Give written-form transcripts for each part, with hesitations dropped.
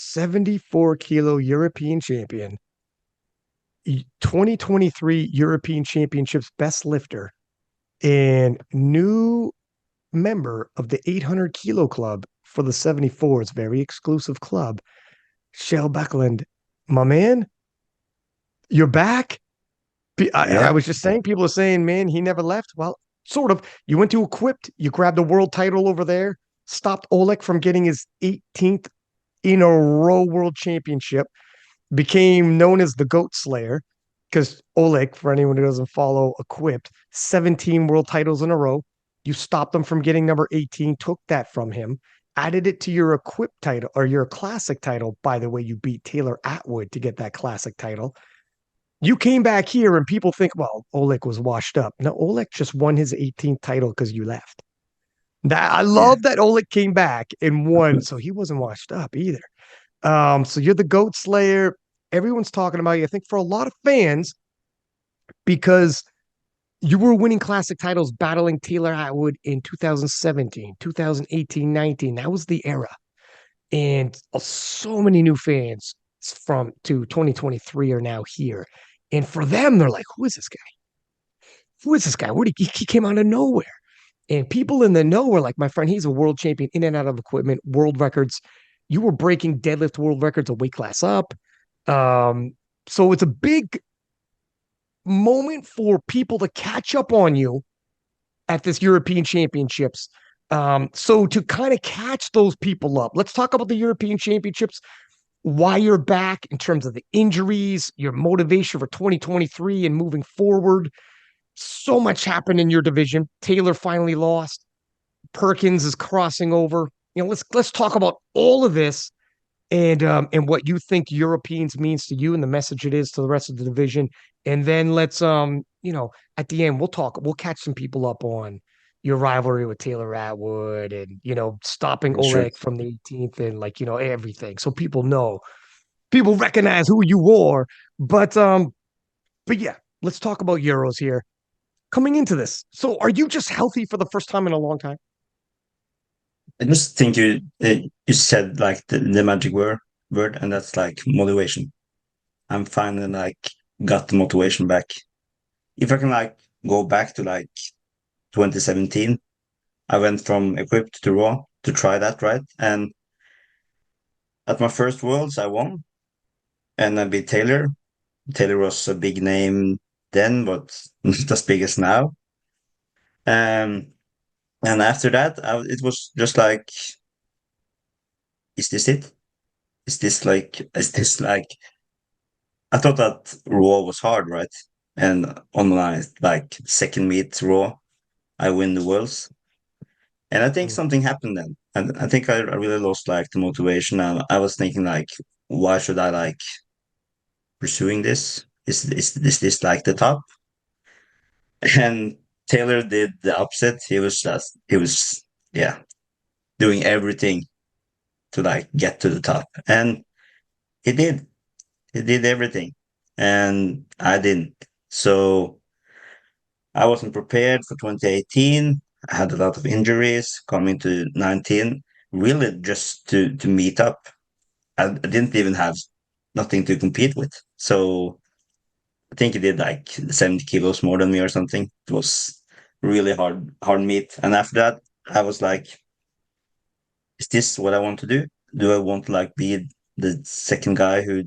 74 kilo European champion, 2023 European Championships best lifter, and new member of the 800 kilo club for the 74s, very exclusive club. Kjell Bakkelund, my man, you're back. I Yeah, was just saying, people are saying, man, he never left. Well, sort of. You went to Equipped, you grabbed the world title over there, stopped Oleg from getting his 18th in a row world championship, became known as the Goat Slayer because Oleg, for anyone who doesn't follow Equipped, 17 world titles in a row. You stopped him from getting number 18, took that from him, added it to your Equipped title or your classic title. By the way, you beat Taylor Atwood to get that classic title. You came back here and people think, well, Oleg was washed up. No, Oleg just won his 18th title because you left. That I yeah. love that Oleg came back and won, so he wasn't washed up either. So you're the GOAT Slayer. Everyone's talking about you. I think for a lot of fans, because you were winning classic titles battling Taylor Atwood in 2017, 2018, 19. That was the era. And so many new fans from to 2023 are now here. And for them, they're like, who is this guy? Who is this guy? Where did he came out of nowhere? And people in the know were like, my friend, he's a world champion in and out of equipment, world records. You were breaking deadlift world records a weight class up. Um, so it's a big moment for people to catch up on you at this European Championships. So to kind of catch those people up, let's talk about the European Championships, why you're back in terms of the injuries, your motivation for 2023 and moving forward. So much happened in your division. Taylor finally lost. Perkins is crossing over. Let's talk about all of this and what you think Europeans means to you and the message it is to the rest of the division. And then let's at the end we'll catch some people up on your rivalry with Taylor Atwood and stopping Sure. Oleg from the 18th and everything. So people recognize who you are. But yeah, let's talk about Euros here. Coming into this. So are you just healthy for the first time in a long time? I just think you said like the magic word, and that's like motivation. I'm finally like got the motivation back. If I can like go back to like 2017, I went from equipped to raw to try that, right? And at my first worlds, I won, and I beat Taylor. Taylor was a big name then, but not as big as now. Um, and after that, it was just like, is this it? Is this like I thought that Raw was hard, right? And on my like second meet Raw, I win the worlds. And I think Mm. something happened then. And I think I really lost like the motivation. I was thinking like, why should I like pursuing this? Is this like the top? And Taylor did the opposite. He was yeah, doing everything to like get to the top. And he did. He did everything. And I didn't. So I wasn't prepared for 2018. I had a lot of injuries coming to 19, really just to meet up. I didn't even have nothing to compete with. So I think he did like 70 kilos more than me or something. It was really hard meet. And after that, I was like, is this what I want to do? Do I want to like be the second guy who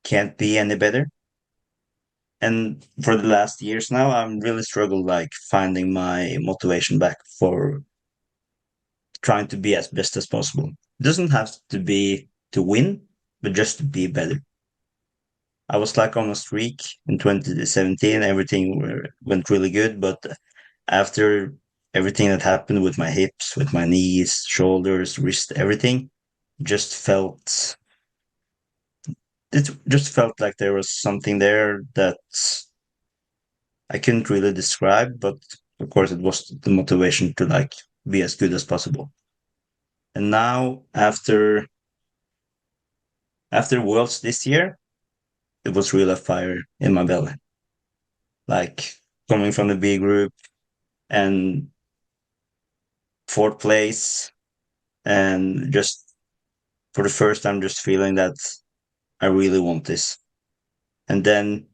can't be any better? And for the last years now, I'm really struggled like finding my motivation back for trying to be as best as possible. It doesn't have to be to win, but just to be better. I was like on a streak in 2017. Everything went really good, but after everything that happened with my hips, with my knees, shoulders, wrist, everything, just felt it just felt like there was something there that I couldn't really describe, but of course it was the motivation to like be as good as possible. And now after Worlds this year, it was real a fire in my belly. Like coming from the B group and fourth place and just for the first time just feeling that I really want this. And then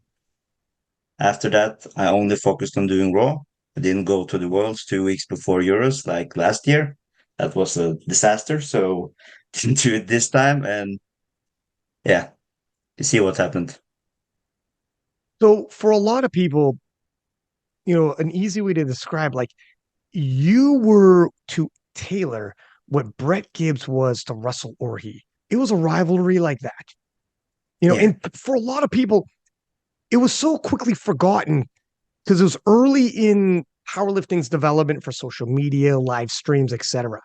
after that, I only focused on doing Raw. I didn't go to the Worlds 2 weeks before Euros like last year. That was a disaster. So didn't do it this time. And yeah, you see what happened. So for a lot of people, an easy way to describe like you were to Taylor what Brett Gibbs was to Russell Orhe. It was a rivalry like that. Yeah, And for a lot of people, it was so quickly forgotten because it was early in powerlifting's development for social media, live streams, etc.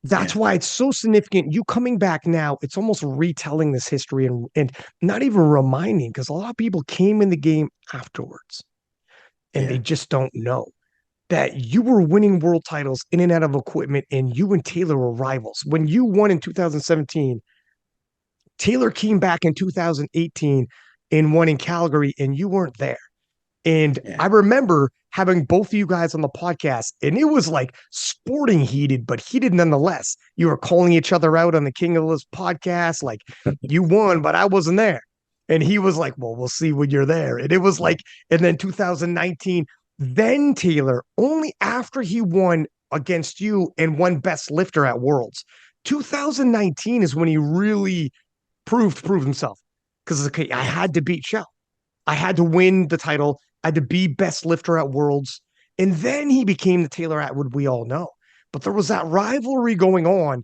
That's yeah, why it's so significant. You coming back now, it's almost retelling this history and not even reminding because a lot of people came in the game afterwards and they yeah, just don't know that you were winning world titles in and out of equipment and you and Taylor were rivals. When you won in 2017, Taylor came back in 2018 and won in Calgary and you weren't there. And yeah, I remember having both of you guys on the podcast, and it was like sporting heated, but heated nonetheless. You were calling each other out on the King of the List podcast, like you won, but I wasn't there. And he was like, well, we'll see when you're there. And it was like, and then 2019, then Taylor, only after he won against you and won best lifter at Worlds. 2019 is when he really proved himself. Because okay, I yeah, had to beat Shell. I had to win the title. I had to be best lifter at Worlds. And then he became the Taylor Atwood we all know. But there was that rivalry going on.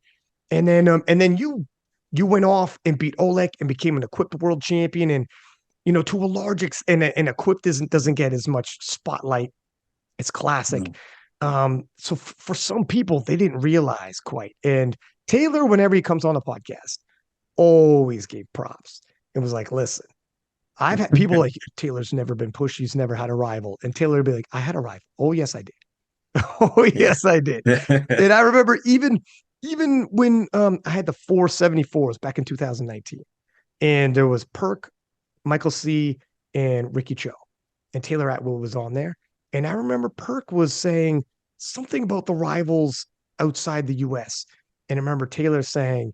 And then you went off and beat Oleg and became an equipped world champion. And to a large extent, and equipped doesn't get as much spotlight. It's classic. no, So for some people, they didn't realize quite. And Taylor, whenever he comes on the podcast, always gave props. It was like, listen, I've had people like Taylor's never been pushed. He's never had a rival. And Taylor would be like, I had a rival. Oh, yes, I did. Oh, yeah, yes, I did. And I remember even when I had the 474s back in 2019, and there was Perk, Michael C, and Ricky Cho, and Taylor Atwood was on there. And I remember Perk was saying something about the rivals outside the US. And I remember Taylor saying,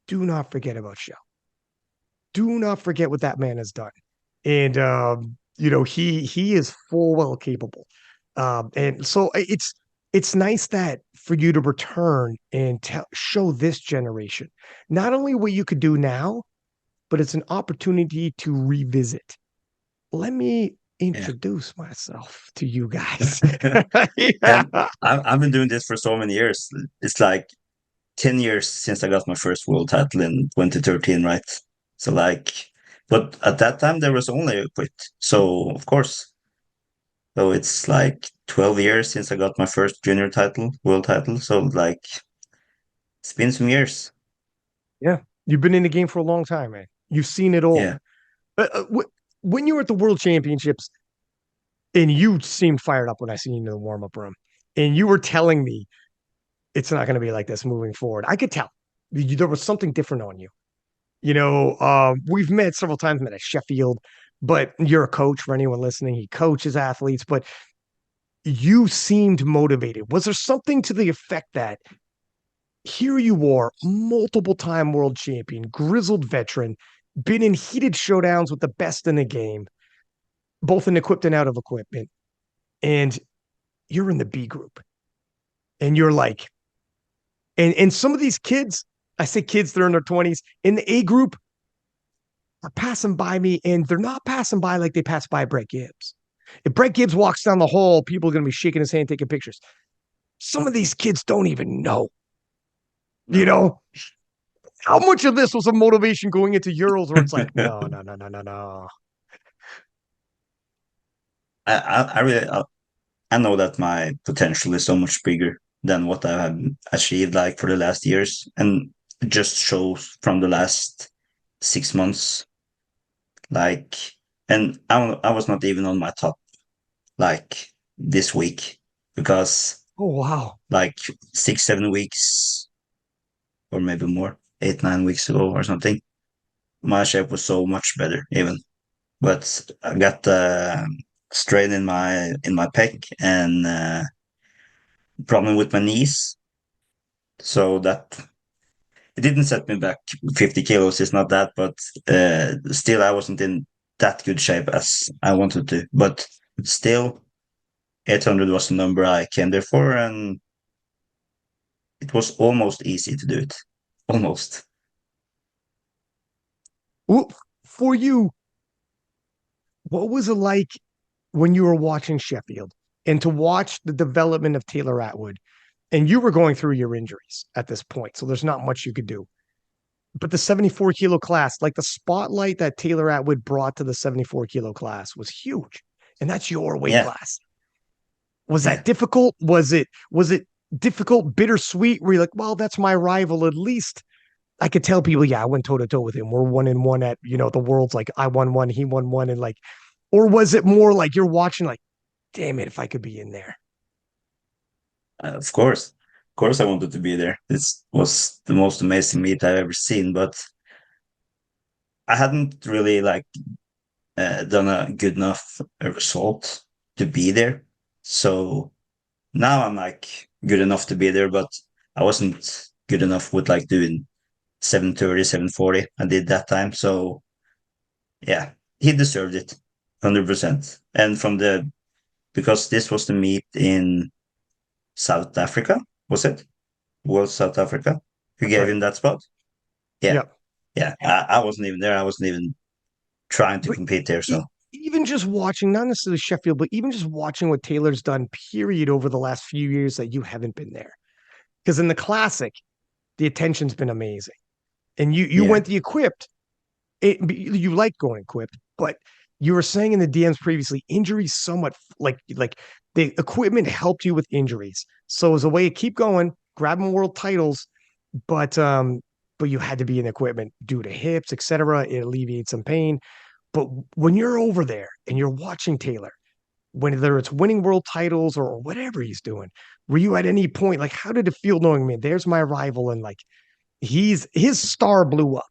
do not forget about Shell. Do not forget what that man has done. And he is full well capable. And so it's nice that for you to return and show this generation not only what you could do now, but it's an opportunity to revisit. Let me yeah. introduce myself to you guys. And Yeah. I've been doing this for so many years. It's like 10 years since I got my first world title in 2013, right? So like, but at that time there was only a quit. So of course, so it's like 12 years since I got my first junior title, world title. So like, it's been some years. Yeah. You've been in the game for a long time, man. You've seen it all. Yeah, When you were at the World Championships, and you seemed fired up when I seen you in the warm up room, and you were telling me it's not going to be like this moving forward. I could tell there was something different on you. We've met several times, met at Sheffield, but you're a coach for anyone listening. He coaches athletes, but you seemed motivated. Was there something to the effect that here you are, multiple time world champion, grizzled veteran, been in heated showdowns with the best in the game, both in equipped and out of equipment, and you're in the B group, and you're like, and some of these kids, I say kids, they're in their 20s, in the A group are passing by me, and they're not passing by like they pass by Brett Gibbs. If Brett Gibbs walks down the hall, people are going to be shaking his hand, taking pictures. Some of these kids don't even know, you no, know, how much of this was a motivation going into Euros where it's like, no, no, no, no, no, no. I really, I know that my potential is so much bigger than what I have achieved like for the last years, and it just shows from the last 6 months. Like, and I was not even on my top like this week because Oh, wow. like 6, 7 weeks or maybe more, 8, 9 weeks ago or something, my shape was so much better even. But I got strain in my pec and problem with my knees, so that it didn't set me back 50 kilos. It's not that, but still, I wasn't in that good shape as I wanted to. But still, 800 was the number I came there for, and it was almost easy to do it. Almost. Well, for you, what was it like when you were watching Sheffield and to watch the development of Taylor Atwood? And you were going through your injuries at this point, so there's not much you could do. But the 74 kilo class, like the spotlight that Taylor Atwood brought to the 74 kilo class was huge. And that's your weight Yeah, class. Was yeah. that difficult? Was it difficult, bittersweet? Where you're like, well, that's my rival. At least I could tell people, yeah, I went toe to toe with him. We're 1-1 at, the world's like I won one, he won one, and like, or was it more like you're watching, like, damn it, if I could be in there? Of course, I wanted to be there. This was the most amazing meet I've ever seen, but I hadn't really like done a good enough result to be there. So now I'm like good enough to be there, but I wasn't good enough with like doing 730, 740. I did that time. So yeah, he deserved it 100%. And because this was the meet in South Africa, was it? World South Africa, who That's gave right. him that spot? Yeah, Yep. yeah. I wasn't even there. I wasn't even trying to But compete there. So even just watching, not necessarily Sheffield, but even just watching what Taylor's done, period, over the last few years that you haven't been there. Because in the classic, the attention's been amazing. And you yeah, went the equipped. You like going equipped, but you were saying in the DMs previously, injuries somewhat like the equipment helped you with injuries. So as a way to keep going, grabbing world titles, but but you had to be in equipment due to hips, etc. It alleviates some pain. But when you're over there and you're watching Taylor, whether it's winning world titles or whatever he's doing, were you at any point like, how did it feel knowing, man, there's my rival, and like his star blew up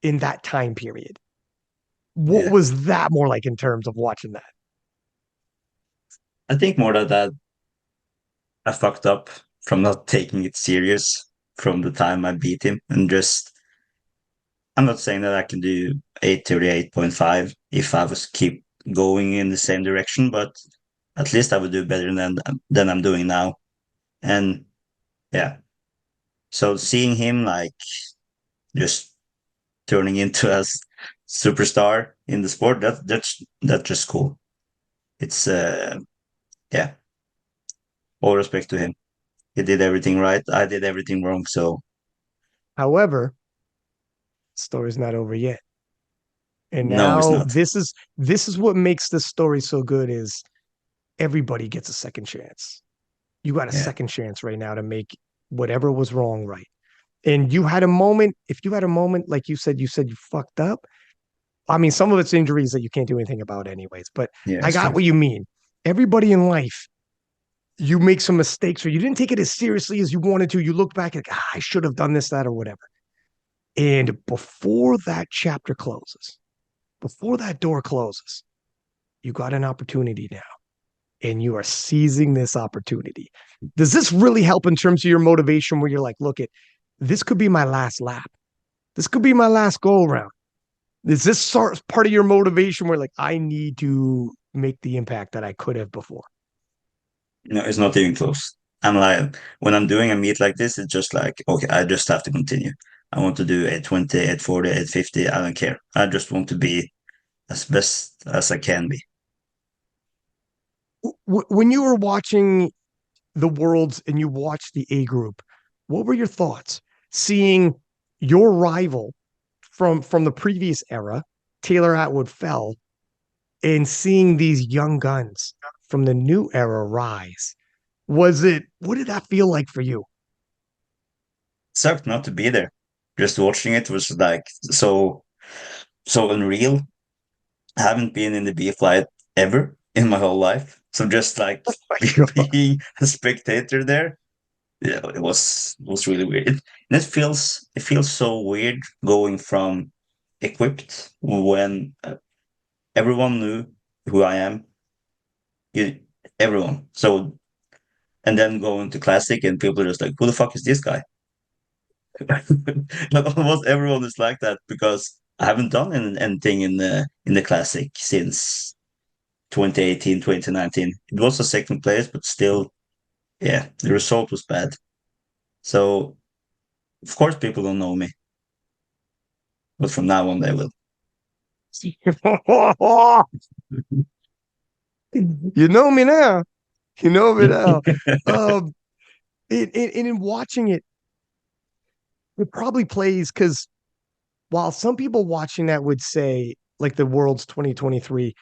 in that time period? What yeah. was that more like in terms of watching that? I think more that I fucked up from not taking it serious from the time I beat him, and just I'm not saying that I can do 838.5 if I was keep going in the same direction, but at least I would do better than I'm doing now. And yeah, so seeing him like just turning into a superstar in the sport, that's just cool. It's yeah, all respect to him. He did everything right. I did everything wrong. So However, story's not over yet. And no, it's now not. this is what makes this story so good is everybody gets a second chance. You got a Yeah. second chance right now to make whatever was wrong right. And you had a moment, if you had a moment, like you said you fucked up. I mean, some of it's injuries that you can't do anything about anyways, but Yeah, I it's got true. what you mean. Everybody in life, you make some mistakes or you didn't take it as seriously as you wanted to. You look back like, I should have done this, that, or whatever. And before that chapter closes, before that door closes, you got an opportunity now and you are seizing this opportunity. Does this really help in terms of your motivation where you're like, look, this could be my last lap? This could be my last go around. Is this part of your motivation where like I need to make the impact that I could have before? No, it's not even close. I'm like, when I'm doing a meet like this, it's just like, okay, I just have to continue. I want to do 820, 840, 850. I don't care. I just want to be as best as I can be. When you were watching the worlds and you watched the A group, what were your thoughts seeing your rival from the previous era, Taylor Atwood, fell, and seeing these young guns from the new era rise? What did that feel like for you? Sucked not to be there. Just watching it was like so unreal. I haven't been in the B flight ever in my whole life. So just like Oh my God. being a spectator there, yeah, it was really weird. It feels so weird going from equipped when everyone knew who I am. You, everyone. So and then going to classic and people are just like, who the fuck is this guy? But almost everyone is like that because I haven't done anything in the classic since 2018, 2019. It was a second place, but still, yeah, the result was bad. So of course people don't know me, but from now on they will. You know me now. You know me now. Um, and in watching it, it probably plays because while some people watching that would say, like the World's 2023,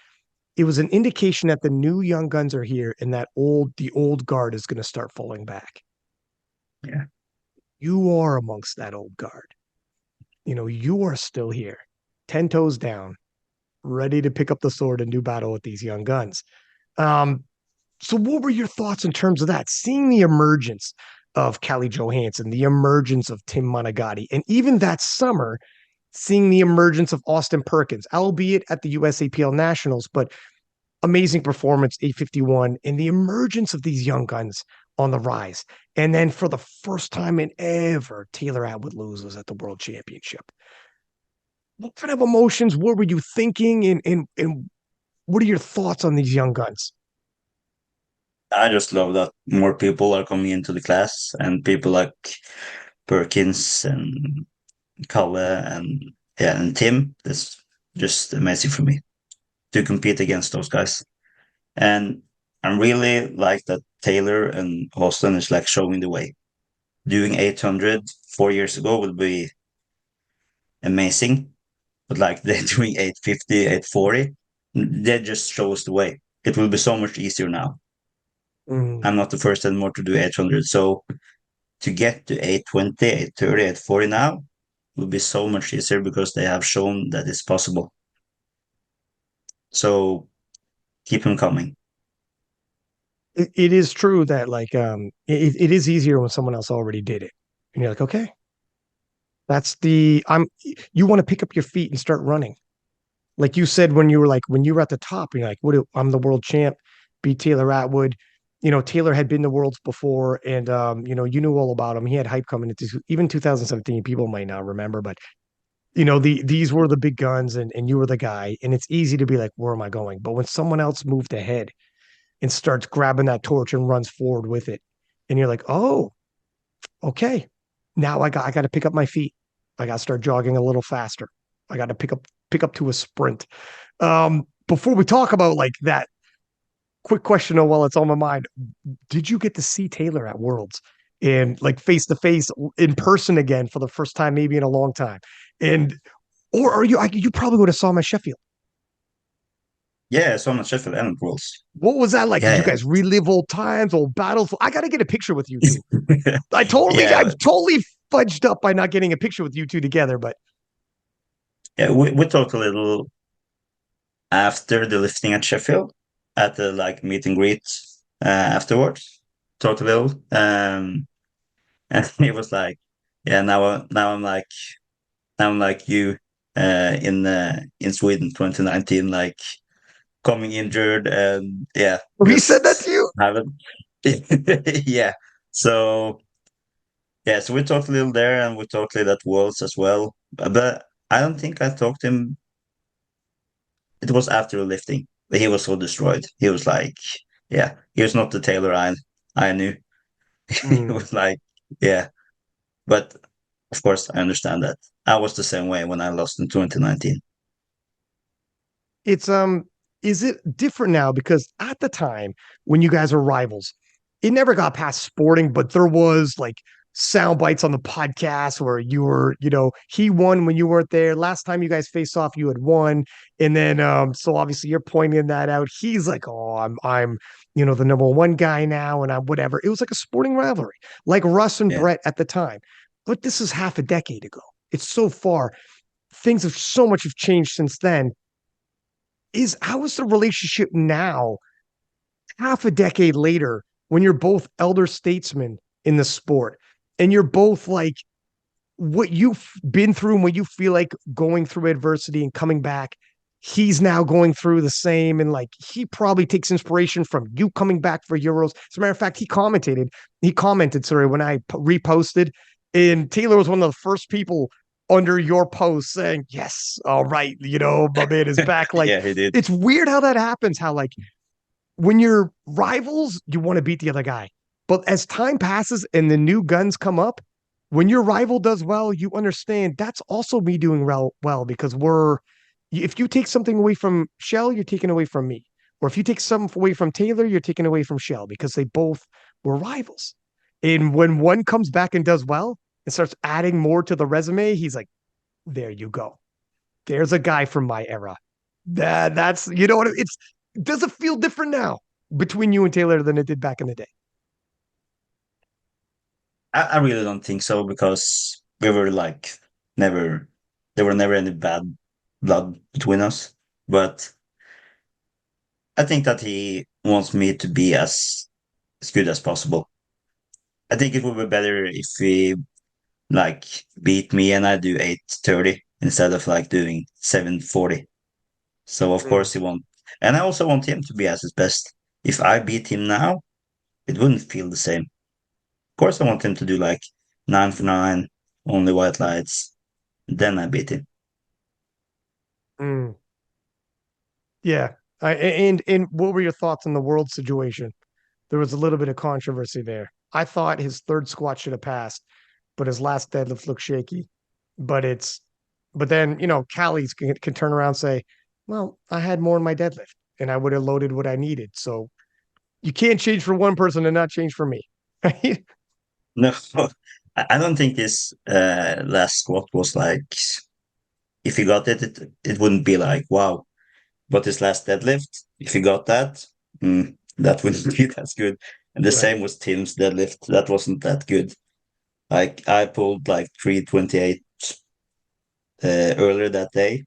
it was an indication that the new young guns are here and that the old guard is going to start falling back. Yeah. You are amongst that old guard. You know, you are still here, 10 toes down, ready to pick up the sword and do battle with these young guns. Um, so what were your thoughts in terms of that? Seeing the emergence of Calle Johansson, the emergence of Tim Monigatti, and even that summer, seeing the emergence of Austin Perkins, albeit at the USAPL Nationals, but amazing performance, 851, and the emergence of these young guns on the rise. And then for the first time in ever, Taylor Atwood loses at the World Championship. What kind of emotions? What were you thinking? And what are your thoughts on these young guns? I just love that more people are coming into the class and people like Perkins and Calle and yeah and Tim. That's just amazing for me to compete against those guys. And I'm really like that Taylor and Austin is like showing the way. Doing 800 4 years ago would be amazing, but like they're doing 850, 840, that just shows the way. It will be so much easier now. Mm. I'm not the first anymore to do 800. So to get to 820, 830, 840 now will be so much easier because they have shown that it's possible. So keep them coming. It is true that it is easier when someone else already did it. And you're like, okay, that's the I'm you want to pick up your feet and start running. Like you said when you were at the top, and you're like, I'm the world champ, beat Taylor Atwood. You know, Taylor had been the worlds before, and you know, you knew all about him. He had hype coming into even 2017. People might not remember, but you know, these were the big guns, and you were the guy. And it's easy to be like, where am I going? But when someone else moved ahead and starts grabbing that torch and runs forward with it, and you're like, oh, okay, now I got to pick up my feet. I got to start jogging a little faster. I got to pick up to a sprint. Before we talk about like that, quick question though, while it's on my mind, did you get to see Taylor at Worlds and like face to face in person again for the first time, maybe in a long time? And or are you probably would have saw him at Sheffield. Yeah, so much Sheffield and rules. What was that like? Did you Yeah, guys relive old times, old battles? I got to get a picture with you two. yeah. I Yeah, totally fudged up by not getting a picture with you two together, but yeah, we talked a little after the lifting at Sheffield at the like meet and greet afterwards. Talked a little. And he was like, yeah, now I'm like you in Sweden 2019, like coming injured and yeah, he said that just to you. haven't yeah. So yeah, so we talked a little there and we talked a little at Worlds as well. But I don't think I talked to him. It was after lifting. But he was so destroyed. He was like, yeah, he was not the Taylor I knew. He Mm. was like, yeah. But of course, I understand that. I was the same way when I lost in 2019. It's is it different now? Because at the time when you guys were rivals, it never got past sporting, but there was like sound bites on the podcast where you were, you know, he won when you weren't there. Last time you guys faced off, you had won. And then so obviously you're pointing that out. He's like, oh, I'm, you know, the number one guy now, and I'm whatever. It was like a sporting rivalry, like Russ and Yeah. Brett at the time. But this is half a decade ago. It's so far. Things have so much have changed since then. Is how is the relationship now, half a decade later, when you're both elder statesmen in the sport and you're both like what you've been through and what you feel like going through adversity and coming back, he's now going through the same, and like he probably takes inspiration from you coming back for Euros. As a matter of fact, he commented, sorry, when I reposted And Taylor was one of the first people under your post saying, yes, all right, my man is back. Like, Yeah, he did. it's weird how that happens, how, like, when you're rivals, you want to beat the other guy. But as time passes and the new guns come up, when your rival does well, you understand that's also me doing well because if you take something away from Shell, you're taking away from me. Or if you take something away from Taylor, you're taking away from Shell because they both were rivals. And when one comes back and does well and starts adding more to the resume, he's like, there you go. There's a guy from my era. That's what it's does it feel different now between you and Taylor than it did back in the day? I really don't think so because we were like never, there were never any bad blood between us. But I think that he wants me to be as good as possible. I think it would be better if he like beat me and I do 8:30 instead of like doing 7:40. So of Mm. course he won't. And I also want him to be at his best. If I beat him now, it wouldn't feel the same. Of course I want him to do like 9 for 9, only white lights. Then I beat him. Mm. Yeah. And what were your thoughts on the world situation? There was a little bit of controversy there. I thought his third squat should have passed, but his last deadlift looked shaky. But it's, but then, Callies can turn around and say, well, I had more in my deadlift and I would have loaded what I needed. So you can't change for one person and not change for me. Right? No, I don't think his last squat was like, if he got it wouldn't be like, wow. But his last deadlift, if he got that, that wouldn't be that good. And the Right. same was Tim's deadlift. That wasn't that good. Like I pulled like 328 earlier that day,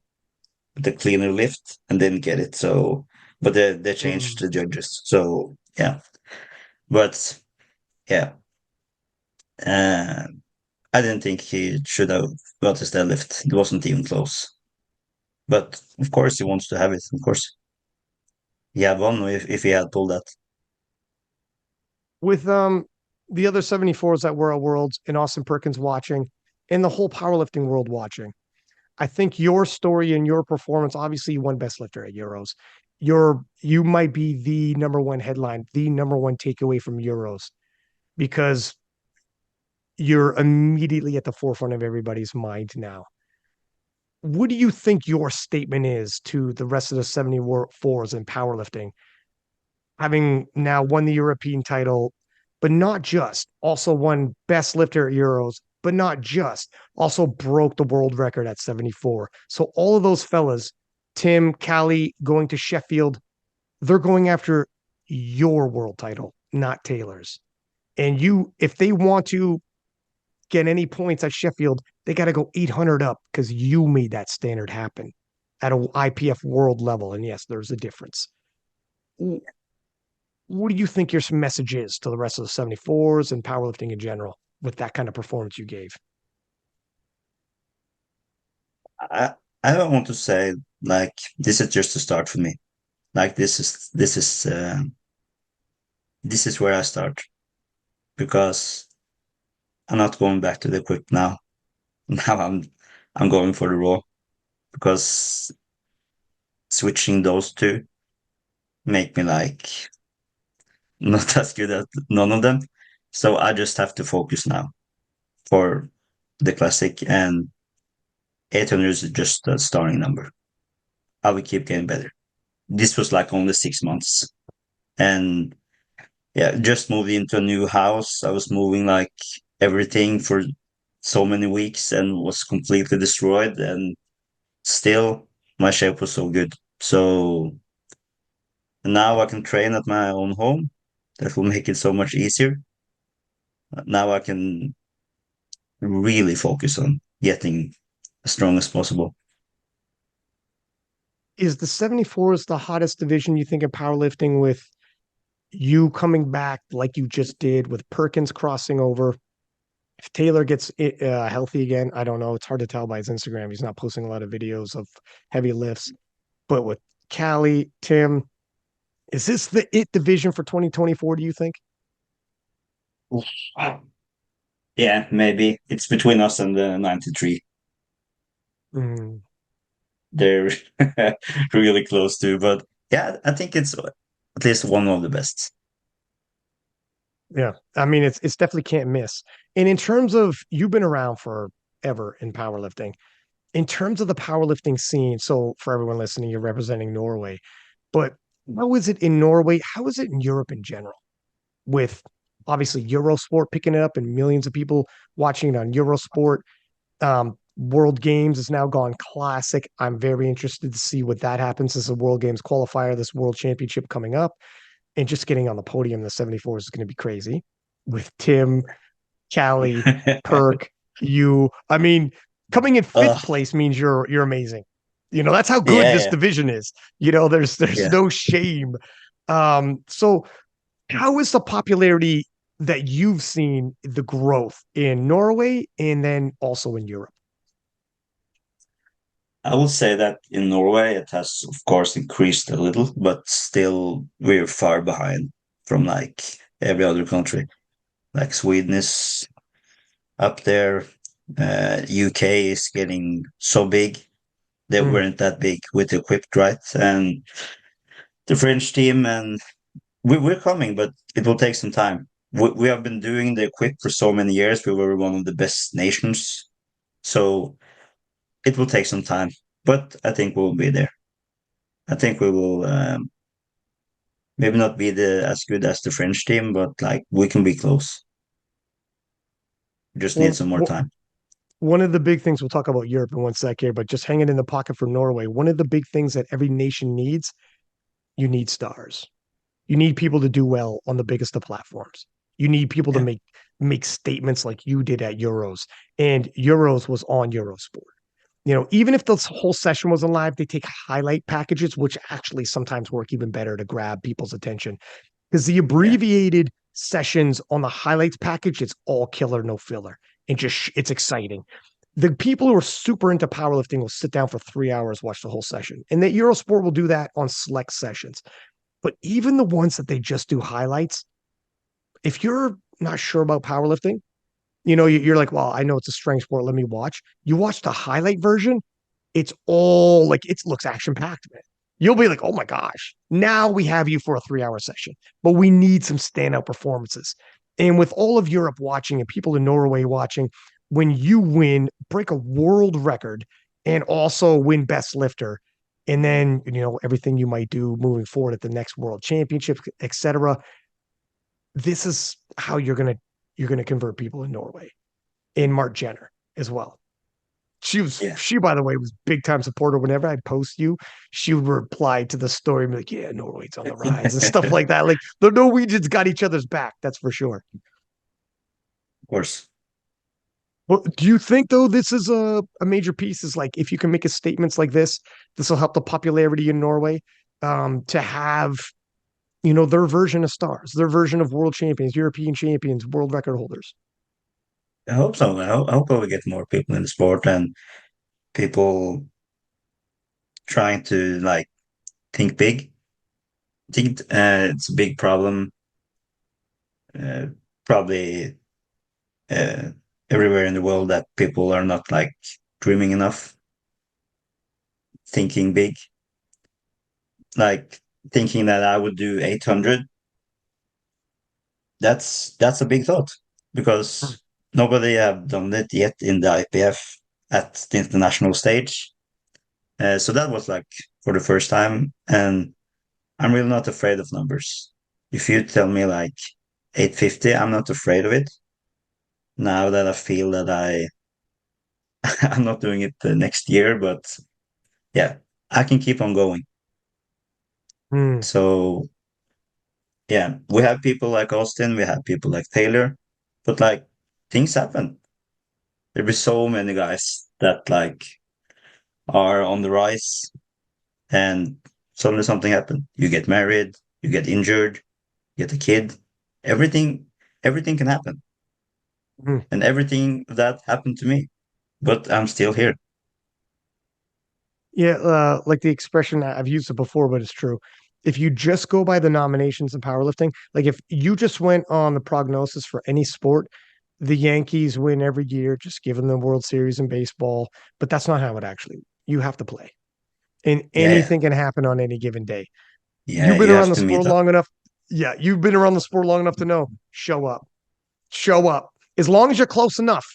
the cleaner lift, and didn't get it. So, but they changed Mm. the judges. So yeah, but yeah, uh, I didn't think he should have got his deadlift. It wasn't even close. But of course, he wants to have it. Of course, he had won if he had pulled that. With the other 74s that were at Worlds and Austin Perkins watching and the whole powerlifting world watching, I think your story and your performance, obviously you won best lifter at Euros. You might be the number one headline, the number one takeaway from Euros because you're immediately at the forefront of everybody's mind now. What do you think your statement is to the rest of the 74s in powerlifting, having now won the European title, but not just, also won best lifter at Euros, but not just, also broke the world record at 74. So all of those fellas, Tim, Callie going to Sheffield, they're going after your world title, not Taylor's. And if they want to get any points at Sheffield, they got to go 800 up because you made that standard happen at a IPF world level. And yes, there's a difference. What do you think your message is to the rest of the 74s and powerlifting in general with that kind of performance you gave? I I don't want to say like this is just a start for me. Like this is where I start because I'm not going back to the quick now. Now I'm going for the raw because switching those two make me like not as good at none of them. So I just have to focus now for the classic, and 800 is just a starting number. I will keep getting better. This was like only 6 months, and yeah, just moved into a new house. I was moving like everything for so many weeks and was completely destroyed, and still my shape was so good. So now I can train at my own home. That will make it so much easier. Now I can really focus on getting as strong as possible. Is the 74s the hottest division you think in powerlifting with you coming back like you just did with Perkins crossing over? If Taylor gets healthy again, I don't know. It's hard to tell by his Instagram. He's not posting a lot of videos of heavy lifts. But with Callie, Tim, is this the it division for 2024? Do you think? Yeah, maybe it's between us and the 93. Mm, They're really close to, but yeah, I think it's at least one of the best. yeah. I mean, it's definitely can't miss. And in terms of you've been around forever in powerlifting, in terms of the powerlifting scene, so for everyone listening, you're representing Norway, but how is it in Norway? How is it in Europe in general? With obviously Eurosport picking it up and millions of people watching it on Eurosport. World Games has now gone classic. I'm very interested to see what that happens as a World Games qualifier, this World Championship coming up, and just getting on the podium in the 74 is going to be crazy with Tim, Callie, Perk, you. I mean, coming in uh, fifth place means you're amazing. You know, that's how good yeah, this yeah, division is. You know, there's yeah. no shame. So how is the popularity that you've seen the growth in Norway and then also in Europe? I would say that in Norway it has of course increased a little, but still we're far behind from like every other country. Like Sweden is up there. UK is getting so big. They Mm. weren't that big with equipped, right? And the French team, and we're coming, but it will take some time. We have been doing the equipped for so many years. We were one of the best nations. So it will take some time, but I think we'll be there. I think we will maybe not be the as good as the French team, but like we can be close. We just need Well, some more time. one of the big things we'll talk about Europe in one sec here, but just hanging in the pocket for Norway. One of the big things that every nation needs, you need stars. You need people to do well on the biggest of platforms. You need people to Yeah, make statements like you did at Euros, and Euros was on Eurosport. You know, even if the whole session wasn't live, they take highlight packages, which actually sometimes work even better to grab people's attention. Because the yeah, abbreviated sessions on the highlights package, it's all killer, no filler. And just it's exciting. The people who are super into powerlifting will sit down for 3 hours, watch the whole session. And that Eurosport will do that on select sessions. But even the ones that they just do highlights, if you're not sure about powerlifting, you know, you're like, well, I know it's a strength sport. Let me watch. You watch the highlight version, it's all like it looks action packed, man. You'll be like, oh my gosh, now we have you for a 3 hour session, but we need some standout performances. And with all of Europe watching and people in Norway watching, when you win, break a world record and also win best lifter, and then you know everything you might do moving forward at the next world championship, etc. This is how you're gonna convert people in Norway. In Mark Jenner as well. yeah. She by the way was big time supporter. Whenever I'd post you, she would reply to the story and be like, yeah, Norway's on the rise and stuff like that. Like the Norwegians got each other's back, that's for sure. Of course. Well, do you think though this is a major piece? Is like if you can make a statements like this will help the popularity in Norway to have you know their version of stars, their version of world champions, European champions, world record holders. I hope so. I hope we get more people in the sport and people trying to like think big. I think it's a big problem, uh, probably uh, everywhere in the world that people are not like dreaming enough, thinking big, like thinking that I would do 800. That's a big thought because nobody have done it yet in the IPF at the international stage. So that was like for the first time, and I'm really not afraid of numbers. If you tell me like 850, I'm not afraid of it. Now that I feel that I'm not doing it the next year, but yeah, I can keep on going. Hmm. So yeah, we have people like Austin, we have people like Taylor, but like things happen. There'll be so many guys that like are on the rise and suddenly something happened. You get married, you get injured, you get a kid. Everything, everything can happen. Hmm. And everything that happened to me, but I'm still here. Yeah, like the expression I've used it before, but it's true. If you just go by the nominations in powerlifting, like if you just went on the prognosis for any sport, the Yankees win every year, just given the World Series in baseball. But that's not how it actually. You have to play, and Yeah, yeah, anything can happen on any given day. yeah. You've been You around have the to meet sport up. long enough. Yeah, you've been around the sport long enough to know. Show up, show up. As long as you're close enough.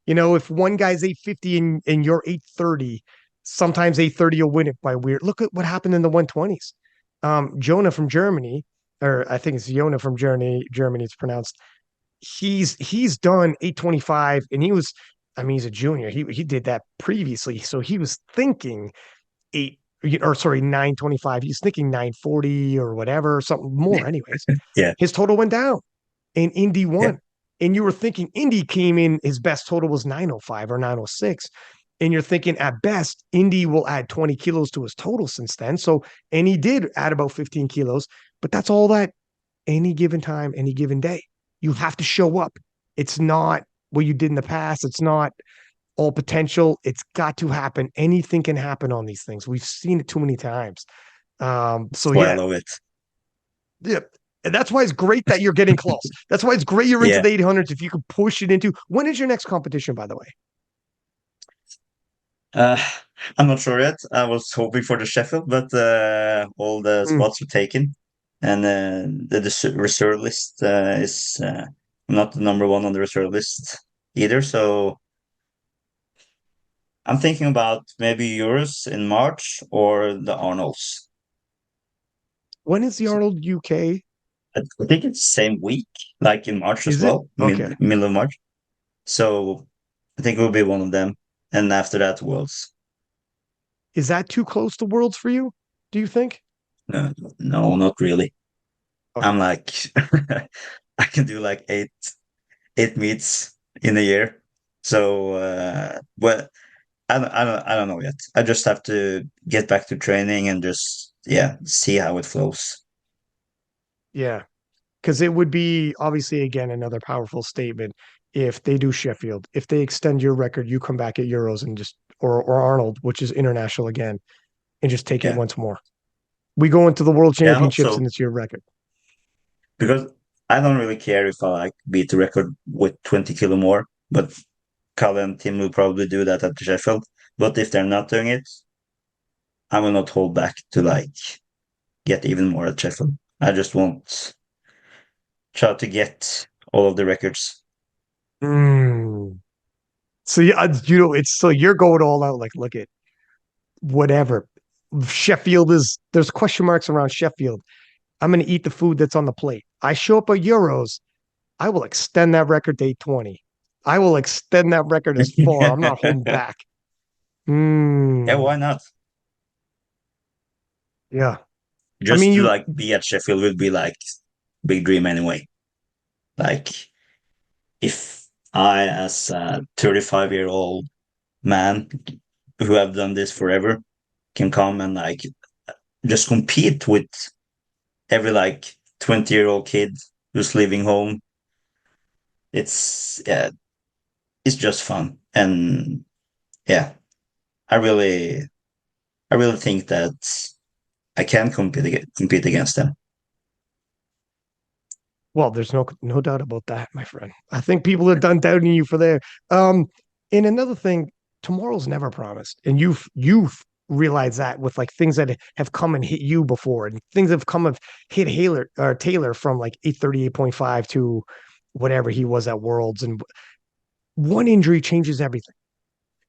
If one guy's 850 and you're 830, sometimes 830 will win it by weird. Look at what happened in the 120s. Jonah from Germany, or I think it's Jonah from Germany, it's pronounced. He's done 825 and I mean, he's a junior. He did that previously. So he was thinking eight or sorry, 925. He's thinking 940 or whatever, something more, anyways. Yeah, His total went down and Indy yeah, won. And you were thinking Indy came in, his best total was 905 or 906. And you're thinking at best, Indy will add 20 kilos to his total since then. So, and he did add about 15 kilos, but that's all that any given time, any given day. You have to show up. It's not what you did in the past. It's not all potential. It's got to happen. Anything can happen on these things. We've seen it too many times. that's So why I yeah, love it. yeah. And that's why it's great that you're getting close. That's why it's great you're into Yeah. the 800s. If you could push it into, when is your next competition, by the way? Uh, I'm not sure yet. I was hoping for the Sheffield, but all the Mm. spots were taken, and the reserve list is not the number one on the reserve list either. So I'm thinking about maybe Euros in March or the Arnolds. When is the So Arnold UK? I think it's same week, like in March as Is it? well, Okay. middle of March. So I think it will be one of them, and after that, Worlds. Is that too close to Worlds for you? Do you think? No, no, not really. I'm Okay. like I can do like eight meets in a year. So but I don't know yet. I just have to get back to training and just yeah, see how it flows. Yeah. Because it would be obviously, again, another powerful statement if they do Sheffield. If they extend your record, you come back at Euros and just, or Arnold, which is international again, and just take it Yeah. once more. We go into the World Yeah, I hope Championships so. and it's your record. Because I don't really care if I like beat the record with 20 kilo more, but Calle and Tim will probably do that at the Sheffield. But if they're not doing it, I will not hold back to like get even more at Sheffield. I just want try to get all of the records. Mm. So yeah, it's so you're going all out. Like, look at whatever. Sheffield is there's question marks around Sheffield. I'm going to eat the food that's on the plate. I show up at Euros. I will extend that record to 820. I will extend that record as far. I'm not holding back. Yeah, Mm, why not? yeah. I Just mean, to you, like be at Sheffield would be like big dream anyway. Like if I, as a 35-year-old man who have done this forever, can come and like just compete with every like 20-year-old kid who's living home. It's yeah, it's just fun. And yeah, I really I really think that I can compete against them. well, there's no doubt about that, my friend. I think people are done doubting you for there. Um, and another thing, tomorrow's never promised, and you've realized that with like things that have come and hit you before, and things have come have hit Taylor from like 838.5 to whatever he was at Worlds, and one injury changes everything.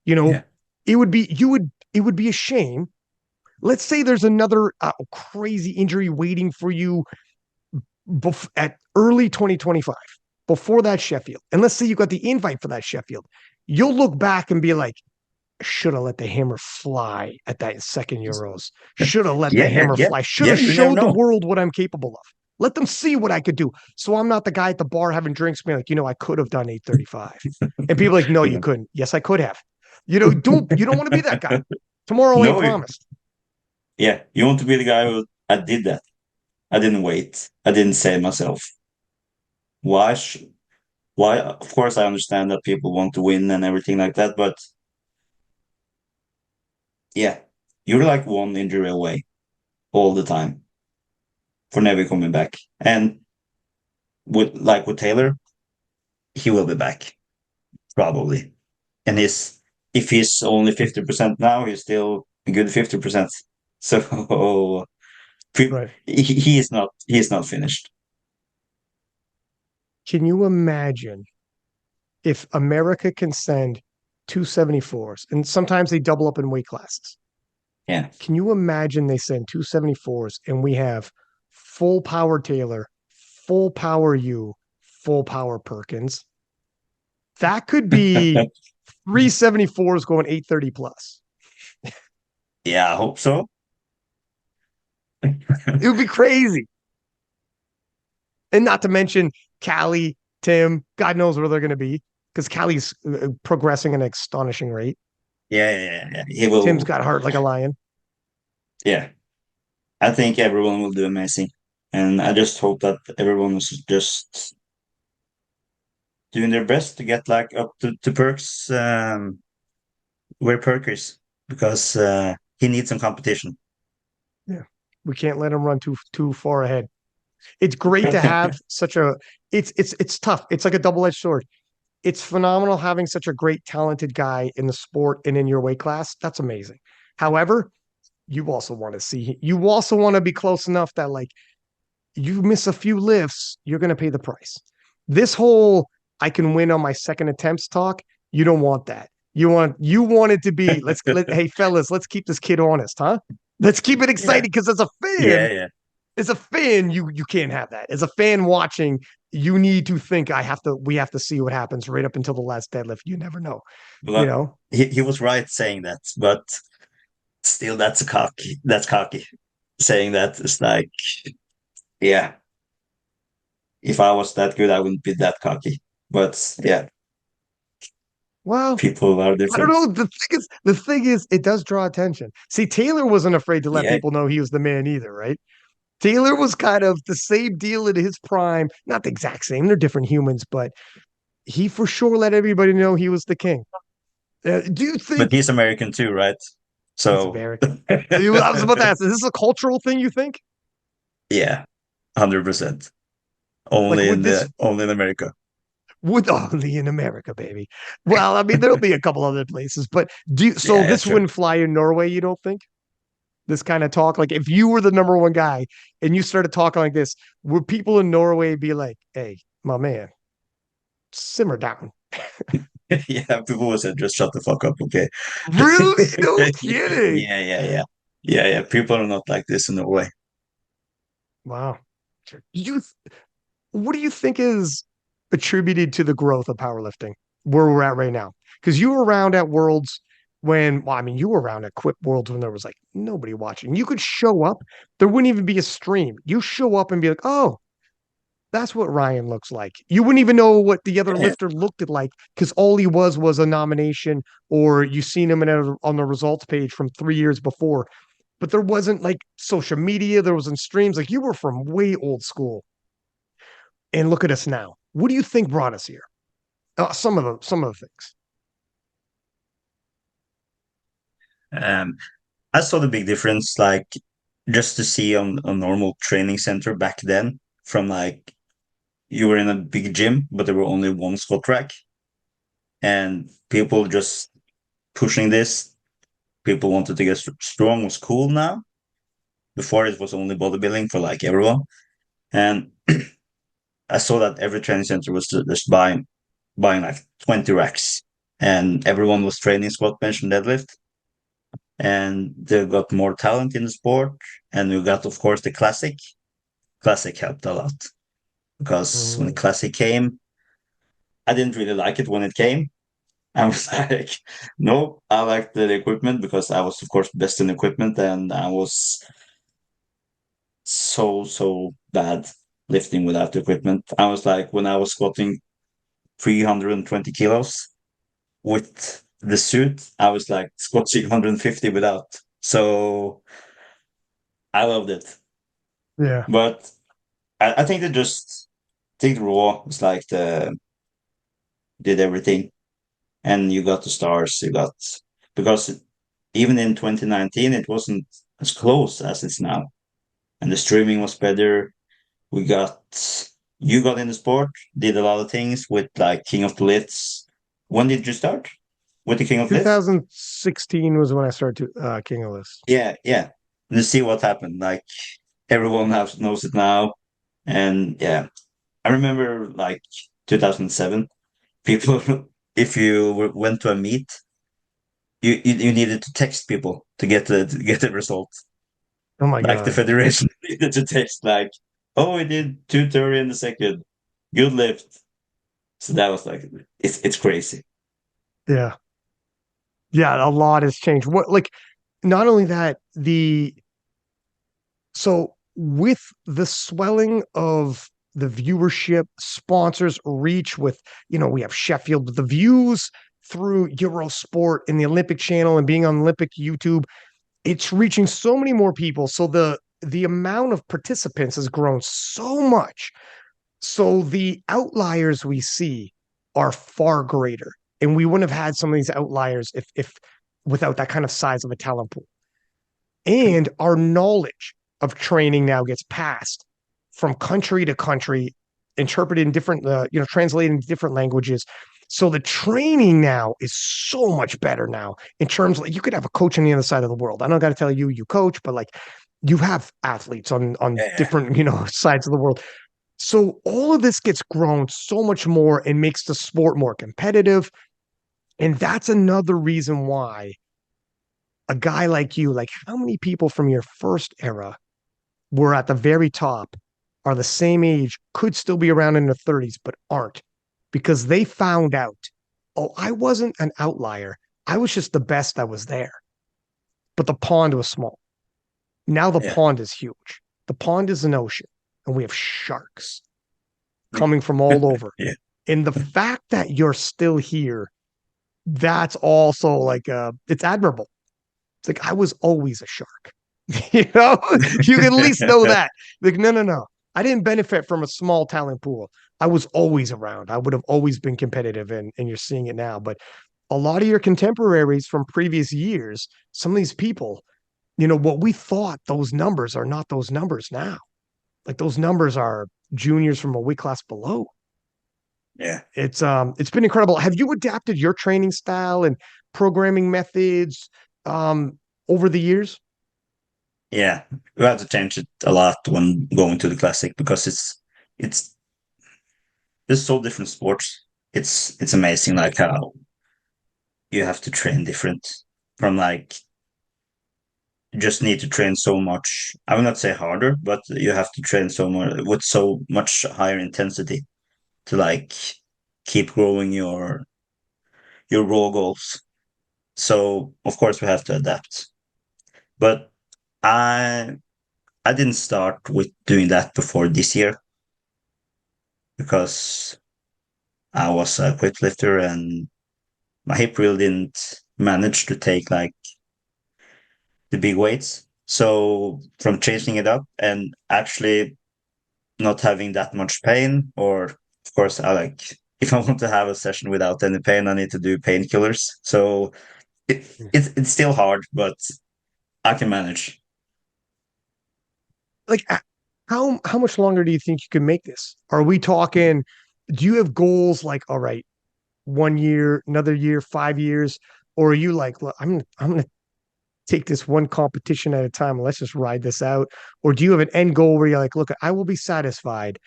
You know, Yeah. it would be a shame. Let's say there's another crazy injury waiting for you at early 2025, before that Sheffield. And let's say you got the invite for that Sheffield. You'll look back and be like, should have let the hammer fly at that second Euros. Should have let the Yeah, yeah, hammer yeah. fly. Should Yeah, have you never showed the know. world what I'm capable of. Let them see what I could do. So I'm not the guy at the bar having drinks, being like, I could have done 835. And people are like, no, you Yeah. couldn't. Yes, I could have. You don't want to be that guy. Tomorrow ain't No, promised. yeah, you want to be the guy who I did that. I didn't wait. I didn't say myself. Why? Why? Of course, I understand that people want to win and everything like that, but yeah, you're like one injury away all the time for never coming back. And with Taylor, he will be back probably. And if he's only 50% now, he's still a good 50%. So Right. he is not finished. Can you imagine if America can send 274s, and sometimes they double up in weight classes? Yeah. Can you imagine they send 274s and we have full power Taylor, full power you, full power Perkins? That could be 374s going 830 plus. Yeah, I hope so. It would be crazy. And not to mention Calle, Tim, God knows where they're going to be because Calle's progressing at an astonishing rate. Yeah. He Tim's will. got heart like a lion. Yeah, I think everyone will do amazing, and I just hope that everyone is just doing their best to get like up to Perks where Perk is because he needs some competition. Yeah. We can't let him run too far ahead. It's great to have such a it's tough. It's like a double-edged sword. It's phenomenal having such a great talented guy in the sport and in your weight class. That's amazing. However, you also want to be close enough that like you miss a few lifts, you're going to pay the price. This whole I can win on my second attempts talk, you don't want that. You want it to be hey fellas, let's keep this kid honest, huh? Let's keep it Yeah, exciting because yeah. as a fan, you can't have that. As a fan watching, you need to think we have to see what happens right up until the last deadlift. You never know, you But know. he was right saying that, but still, that's cocky. That's cocky. Saying that is like, yeah, if I was that good, I wouldn't be that cocky. But yeah, Well, people are I don't different. know. The thing is, it does draw attention. See, Taylor wasn't afraid to let Yeah, people know he was the man either, right? Taylor was kind of the same deal in his prime. Not the exact same. They're different humans, but he for sure let everybody know he was the king. Do you but think he's American too, right? he's So American? I was about to ask, is this a cultural thing you think? yeah, 100%. Like, would this Only in America. would only in America, baby? Well, I mean, there'll be a couple other places, but so Yeah, this sure. wouldn't fly in Norway, you don't think? This kind of talk, like if you were the number one guy and you started talking like this, would people in Norway be like, "Hey, my man, simmer down"? Yeah, people will say just shut the fuck up, okay? Really? No kidding. Yeah. People are not like this in Norway. Wow. You, what do you think is attributed to the growth of powerlifting where we're at right now? Because you were around at Worlds when, well, I mean, you were around at Quip Worlds when there was like nobody watching. You could show up, there wouldn't even be a stream. You show up and be like, oh, that's what Ryan looks like. You wouldn't even know what the other Yeah, lifter looked like because all he was a nomination, or you seen him on the results page from 3 years before. But there wasn't like social media, there wasn't streams. Like you were from way old school. And look at us now. What do you think brought us here? Some of the things. um, I saw the big difference, like just to see on a normal training center back then, from like you were in a big gym, but there were only one squat rack, and people just pushing this. People wanted to get strong was cool now. Before it was only bodybuilding for like everyone, and I saw that every training center was just buying like 20 racks, and everyone was training squat, bench, and deadlift, and they got more talent in the sport, and we got of course the classic. Classic helped a lot because when the Mm, classic came, I didn't really like it when it came. I was like, no, I liked the equipment because I was, of course, best in equipment, and I was so bad lifting without the equipment. I was like, when I was squatting 320 kilos with the suit, I was like squatting 150 without. So I loved it. yeah. But I think they just take the raw. It's like the did everything, and you got the stars. You got because even in 2019, it wasn't as close as it's now, and the streaming was better. We got you got in the sport, did a lot of things with like King of the Lifts. When did you start with the King of the Lifts? 2016 was when I started to King of List. Yeah, yeah. And see what happened. Like everyone knows it now. And yeah, I remember like 2007, people, if you went to a meet, you needed to text people to get the result. Oh my Like the God. federation needed to text like, oh, we did 2:30 in the second. Good lift. So that was like it's crazy. Yeah. Yeah, a lot has changed. What like not only that, the so with the swelling of the viewership, sponsors, reach with, we have Sheffield, the views through Eurosport and the Olympic channel and being on Olympic YouTube, it's reaching so many more people. So the amount of participants has grown so much. So the outliers we see are far greater. And we wouldn't have had some of these outliers if without that kind of size of a talent pool. And our knowledge of training now gets passed from country to country, interpreted in different, translated in different languages. So the training now is so much better now in terms of, you could have a coach on the other side of the world. I don't got to tell you, you coach, but like you have athletes on Yeah, different, sides of the world. So all of this gets grown so much more and makes the sport more competitive. And that's another reason why a guy like you, like how many people from your first era were at the very top, are the same age, could still be around in their 30s, but aren't because they found out, oh, I wasn't an outlier. I was just the best that was there. But the pond was small. Now the yeah, pond is huge. The pond is an ocean, and we have sharks coming from all over. yeah, And the fact that you're still here, that's also like it's admirable. It's like I was always a shark. you know, you can at least know that. Like, no, no, no. I didn't benefit from a small talent pool. I was always around. I would have always been competitive, and you're seeing it now. But a lot of your contemporaries from previous years, some of these people, what we thought those numbers are not those numbers now. Like those numbers are juniors from a weight class below. yeah, It's been incredible. Have you adapted your training style and programming methods over the years? yeah. We have to change it a lot when going to the classic because it's there's so different sports. It's amazing like how you have to train different from like you just need to train so much. I will not say harder, but you have to train so much with so much higher intensity to like keep growing your raw goals. So of course we have to adapt. But I I didn't start with doing that before this year because I was a quick lifter and my hip really didn't manage to take like the big weights. So from changing it up and actually not having that much pain, or of course I like if I want to have a session without any pain, I need to do painkillers. So it's still hard, but I can manage. Like how much longer do you think you can make this? Are we talking, do you have goals like, all right, 1 year, another year, 5 years, or are you like, look, I'm gonna take this one competition at a time and let's just ride this out? Or do you have an end goal where you're like, look, I will be satisfied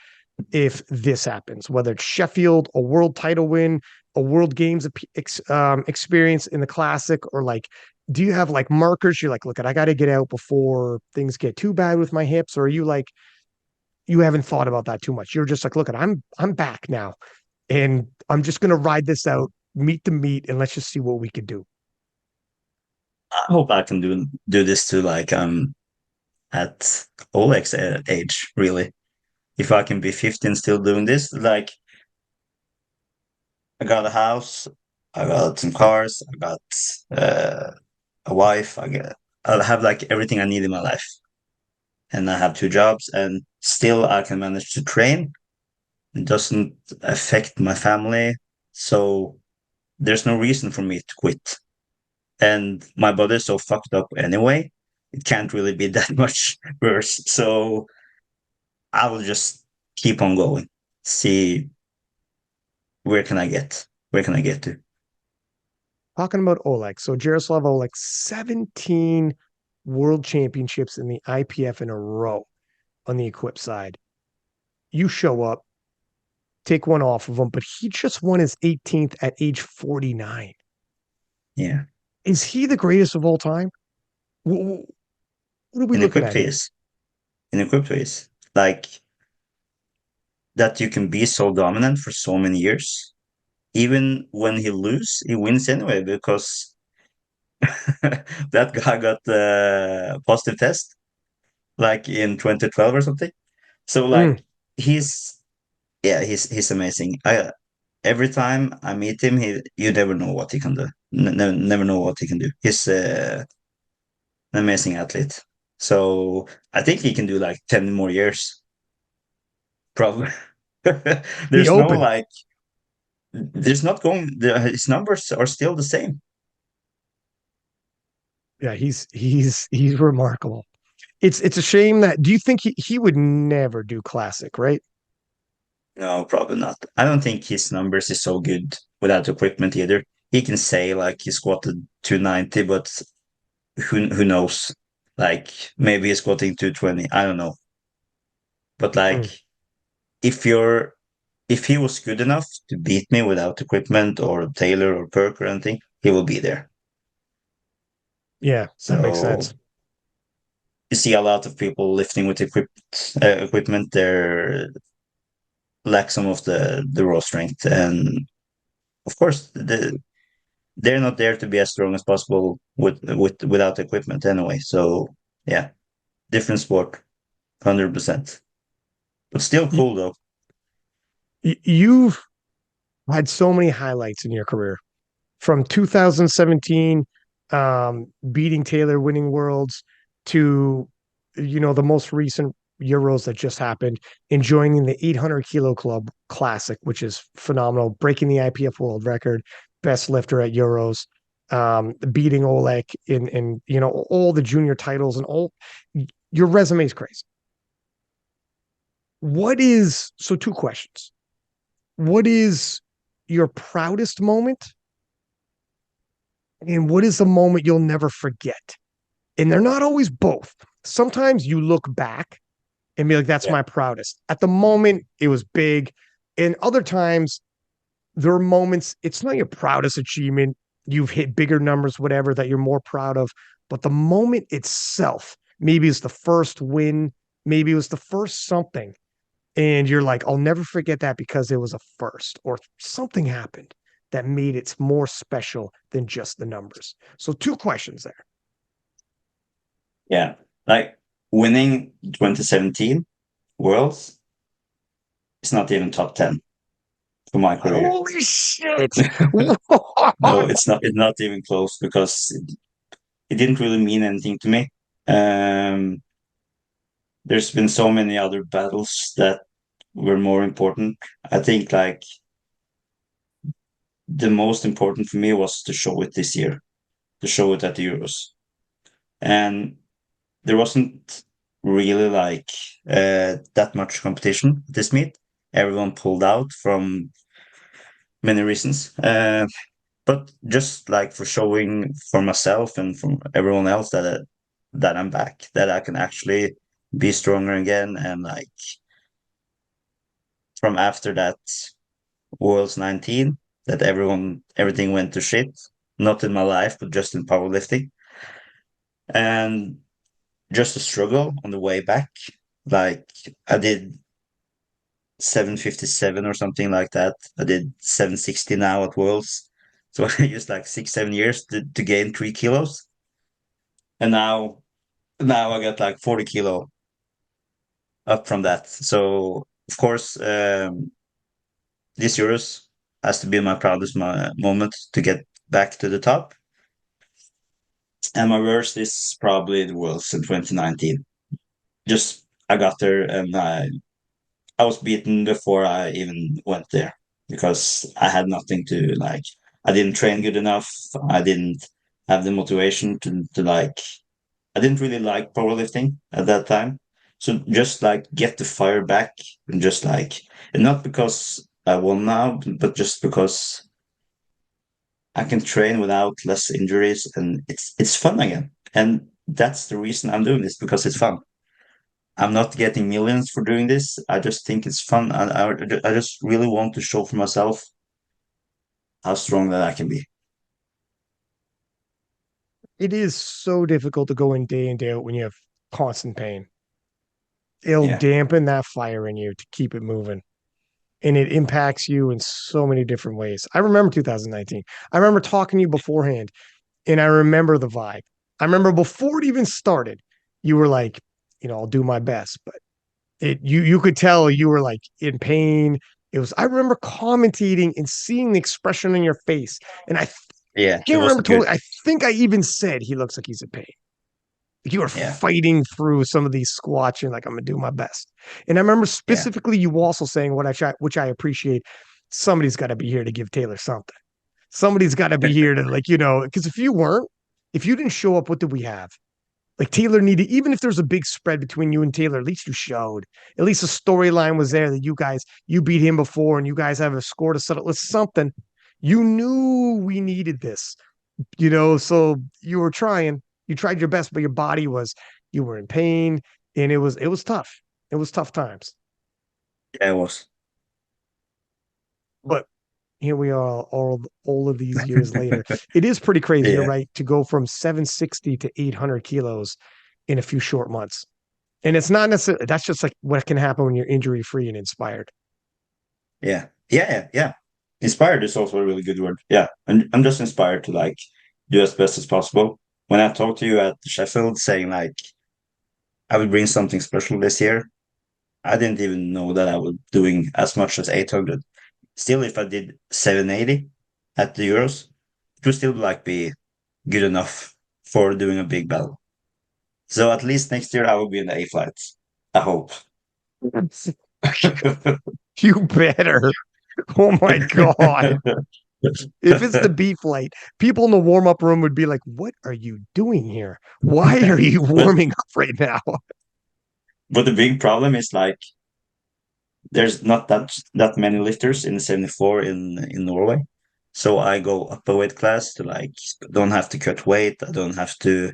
if this happens, whether it's Sheffield, a world title win, a world games experience in the classic, or like, do you have like markers? You're like, look, I got to get out before things get too bad with my hips, or are you like, you haven't thought about that too much? You're just like, look, I'm back now, and I'm just gonna ride this out, meet the meet, and let's just see what we could do. I hope I can do this to like at Oleg's age, really. If I can be 15 still doing this, like I got a house, I got some cars, I got uh, a wife, I'll have like everything I need in my life. And I have two jobs and still I can manage to train. It doesn't affect my family. So there's no reason for me to quit. And my body's so fucked up anyway. It can't really be that much worse. So I will just keep on going. see where can I get? Where can I get to? Talking about Oleg. So Jaroslav Oleg, 17 world championships in the IPF in a row on the equipped side. You show up, take one off of him, but he just won his 18th at age 49. Yeah. Is he the greatest of all time? What are we In looking equipped at here? ways. In equipped ways. Like that you can be so dominant for so many years. Even when he lose, he wins anyway because that guy got the positive test like in 2012 or something. So like Mm, he's yeah, he's amazing. I every time I meet him, he you never know what he can do. Never know what he can do. He's an amazing athlete. So I think he can do like 10 more years, probably. he There's no opened. like there's not going his numbers are still the same. Yeah, he's remarkable. It's a shame that do you think he would never do classic, right? No, probably not. I don't think his numbers is so good without equipment either. He can say like he squatted 290, but who knows? Like maybe he's squatting 220. I don't know. But like Mm, if you're if he was good enough to beat me without equipment or Taylor or Perk or anything, he will be there. yeah, that makes So sense. you see a lot of people lifting with equipment. They lack some of the raw strength, and of course they're not there to be as strong as possible without equipment anyway. So yeah, different sport, 100%. But still You, cool though. you've had so many highlights in your career from 2017, beating Taylor, winning worlds, to the most recent Euros that just happened, and joining the 800 kilo club classic, which is phenomenal, breaking the IPF world record, best lifter at Euros, beating Oleg in all the junior titles and all. Your resume is crazy. Two questions. What is your proudest moment? And what is the moment you'll never forget? And they're not always both. Sometimes you look back and be like, that's Yeah. my proudest. At the moment, it was big. And other times, there are moments, it's not your proudest achievement. You've hit bigger numbers, whatever, that you're more proud of. But the moment itself, maybe it's the first win, maybe it was the first something. And you're like, I'll never forget that because it was a first or something happened that made it more special than just the numbers. So, two questions there. Yeah. Like winning 2017 Worlds is not even top 10 for my career. Holy shit. No, it's not even close because it didn't really mean anything to me. Um, there's been so many other battles that were more important. I think like the most important for me was to show it this year, to show it at the Euros. And there wasn't really like that much competition at this meet. Everyone pulled out from many reasons. But just like for showing for myself and from everyone else that I'm back, that I can actually be stronger again. And like from after that World's 19, that everything went to shit. Not in my life, but just in powerlifting. And just a struggle on the way back. Like I did 757 or something like that. I did 760 now at Worlds. So I used like 6, 7 years to gain 3 kilos. And now I got like 40 kilo up from that. So of course, this Euros has to be my proudest moment to get back to the top. And my worst is probably the Worlds in 2019. Just I got there and I was beaten before I even went there because I had nothing to like. I didn't train good enough. I didn't have the motivation to like. I didn't really like powerlifting at that time, So just like get the fire back and just like, and not because I won now, but just because I can train without less injuries and it's fun again. And that's the reason I'm doing this because it's fun. I'm not getting millions for doing this. I just think it's fun. I just really want to show for myself how strong that I can be. It is so difficult to go in day out when you have constant pain. It'll Yeah. dampen that fire in you to keep it moving. And it impacts you in so many different ways. I remember 2019. I remember talking to you beforehand, and I remember the vibe. I remember before it even started, you were like, I'll do my best, but you could tell you were like in pain. It was I remember commentating and seeing the expression on your face, and I Yeah. It can't remember wasn't good. totally. I think I even said he looks like he's in pain. Like you are Yeah. fighting through some of these squats. You're like, I'm gonna do my best. And I remember Yeah. specifically you also saying which I appreciate. Somebody's got to be here to give Taylor something. Somebody's got to be here to because if you weren't, if you didn't show up, what did we have? Like Taylor needed, even if there's a big spread between you and Taylor, at least you showed. At least the storyline was there that you beat him before and you guys have a score to settle. It's something. You knew we needed this, so you were trying. You tried your best, but your body you were in pain and it was tough. It was tough times. Yeah, it was. But here we are all of these years later. It is pretty crazy, you're Yeah. right, to go from 760 to 800 kilos in a few short months. And it's not necessarily that's just like what can happen when you're injury free and inspired. Yeah. Yeah. Yeah. Yeah. Inspired is also a really good word. Yeah. I'm just inspired to like do as best as possible. When I talked to you at Sheffield saying like I would bring something special this year, I didn't even know that I was doing as much as 800. Still, if I did 780 at the Euros, it would still like be good enough for doing a big battle. So at least next year I will be in the A flights. I hope. You better. Oh my God. If it's the B flight, people in the warm up room would be like, what are you doing here? Why are you but warming up right now? but the big problem is like there's not that many lifters in the 74 in Norway. So I go up a weight class to like don't have to cut weight. I don't have to,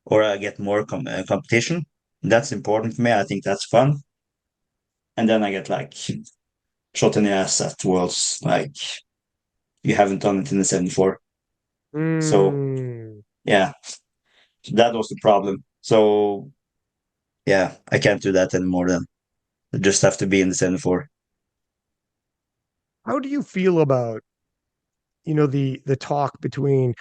or I get more competition. That's important for me. I think that's fun. And then I get like shot in the ass at Worlds. Like you haven't done it in the 74. So Mm. yeah, that was the problem. So yeah, I can't do that anymore then. I just have to be in the 74. How do you feel about, the talk between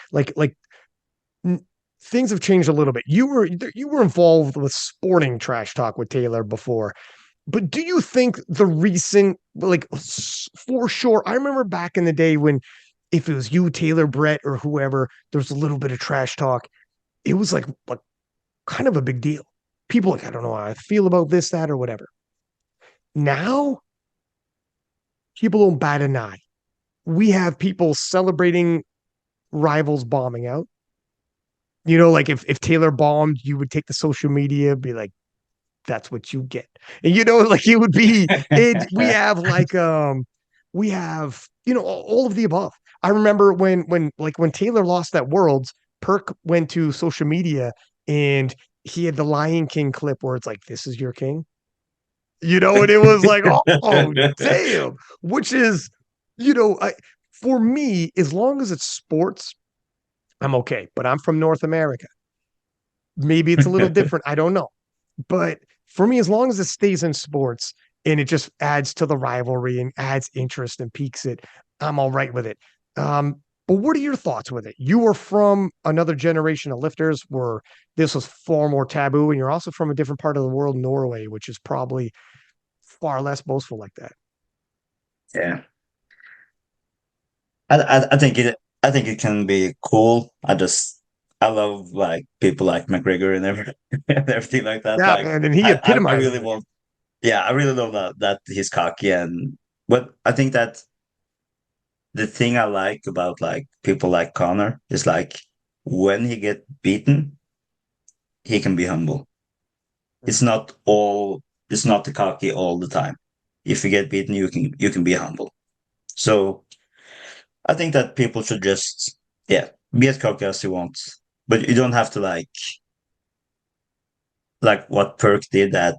n- things have changed a little bit. You were involved with sporting trash talk with Taylor before. But do you think the recent, for sure, I remember back in the day when if it was you, Taylor, Brett, or whoever, there was a little bit of trash talk. It was like kind of a big deal. People like, I don't know how I feel about this, that, or whatever. Now, people don't bat an eye. We have people celebrating rivals bombing out. Like if Taylor bombed, you would take the social media, be like, that's what you get. And like it would be it we have all of the above. I remember when Taylor lost that Worlds, Perk went to social media and he had the Lion King clip where it's like, this is your king. And it was like, oh damn, which is, for me, as long as it's sports, I'm okay. But I'm from North America. Maybe it's a little different. I don't know. But for me, as long as it stays in sports and it just adds to the rivalry and adds interest and piques it, I'm all right with it. But what are your thoughts with it? You were from another generation of lifters where this was far more taboo, and you're also from a different part of the world, Norway, which is probably far less boastful like that. Yeah. I think it can be cool. I love like people like McGregor and and everything like that. Yeah, Like man, and he I epitomizes really it. want yeah, I really love that he's cocky and but I think that the thing I like about like people like Connor is like when he get beaten, he can be humble. it's not all it's not the cocky all the time. If you get beaten, you can be humble. So I think that people should just be as cocky as you want, but you don't have to like what Perk did at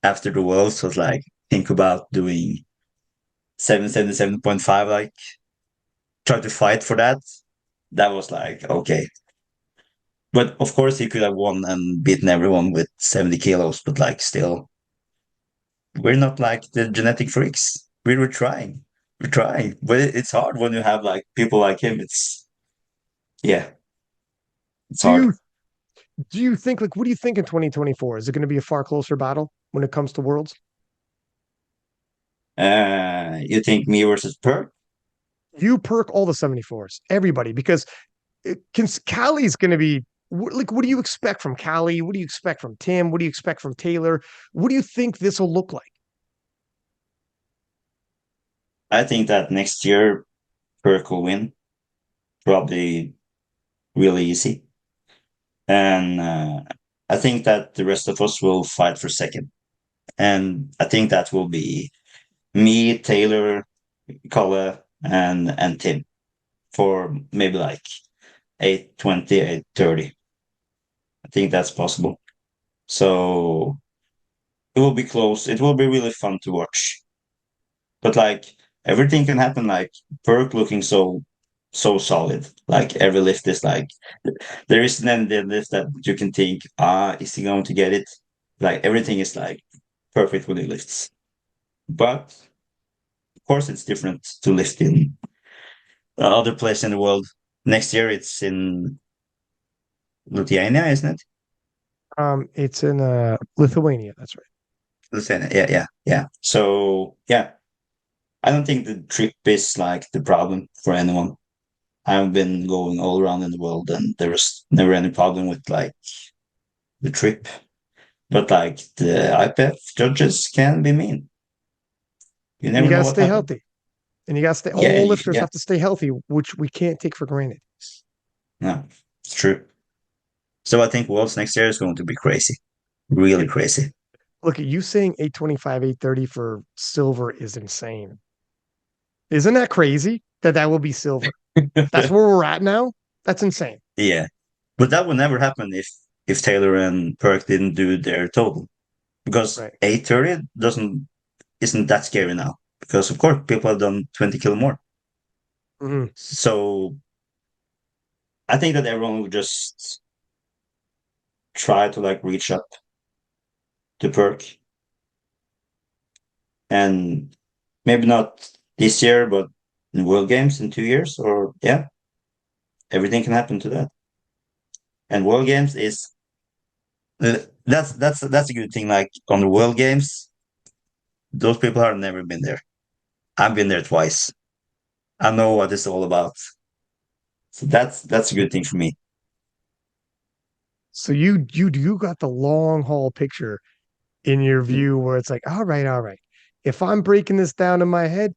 after the Worlds was like think about doing 777.5, like try to fight for that. That was like okay. But of course he could have won and beaten everyone with 70 kilos, but like still we're not like the genetic freaks. We were trying. We're trying. But it's hard when you have like people like him. Yeah, it's Do hard. you do you think like what do you think in 2024? Is it going to be a far closer battle when it comes to worlds? You think me versus Perk? You perk all the 74s, everybody, because Callie's going to be like, what do you expect from Callie? What do you expect from Tim? What do you expect from Taylor? What do you think this will look like? I think that next year Perk will win. Probably really easy. And I think that the rest of us will fight for second. And I think that will be me, Taylor, Calle, and Tim for maybe like 820, 830. I think that's possible. So it will be close. It will be really fun to watch. But like everything can happen. Like Perk looking so solid. Like every lift is like there isn't any deadlift that you can think, is he going to get it? Like everything is like perfect when he lifts. But of course it's different to lift in other place in the world. Next year it's in Lithuania, isn't it? It's in Lithuania. That's right. Lithuania. Yeah. So yeah, I don't think the trip is like the problem for anyone. I've been going all around in the world and there was never any problem with like the trip. But like the IPF judges can be mean. You And you never got know to what stay happened. healthy. And you got to stay, Yeah, all lifters yeah. have to stay healthy, which we can't take for granted. No, it's true. So I think Worlds next year is going to be crazy. Really crazy. Look at you saying 825, 830 for silver is insane. Isn't that crazy that that will be silver? That's where we're at now. That's insane. Yeah. But that would never happen if Taylor and Perk didn't do their total. Because Right. 830 doesn't isn't that scary now. Because of course people have done 20 kilo more. Mhm. So I think that everyone will just try to like reach up to Perk and maybe not this year, but in World Games in 2 years, or yeah, everything can happen to that. And World Games is that's a good thing. Like on the World Games, those people have never been there. I've been there twice. I know what it's all about. So that's a good thing for me. So you got the long haul picture in your view where it's like, all right, all right. If I'm breaking this down in my head,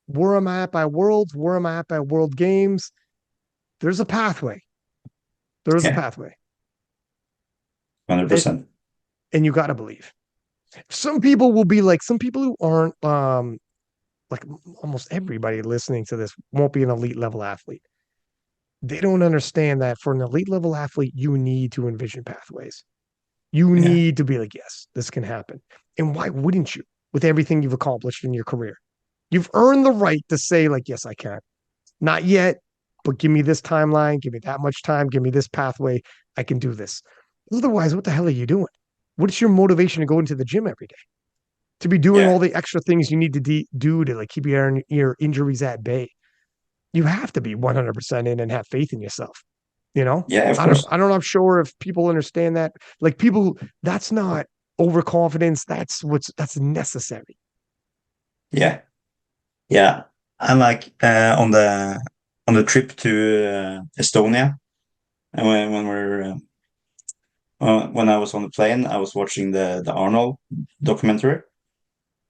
where am I at by worlds? Where am I at by world games? There's a pathway. There's a Yeah, pathway. And 100%. and you gotta believe. Some people will be like, some people who aren't like almost everybody listening to this won't be an elite level athlete. They don't understand that for an elite level athlete, you need to envision pathways. You Yeah, need to be like, yes, this can happen. And why wouldn't you with everything you've accomplished in your career? You've earned the right to say, like, yes, I can. Not yet, but give me this timeline, give me that much time, give me this pathway. I can do this. Otherwise, what the hell are you doing? What's your motivation to go into the gym every day? To be doing yeah, all the extra things you need to do to like keep your injuries at bay. You have to be 100% in and have faith in yourself. You know, yeah. Of course. I don't know. I'm sure if people understand that, like people, that's not overconfidence. That's necessary. Yeah, yeah. And like on the trip to Estonia, and when I was on the plane, I was watching the Arnold documentary,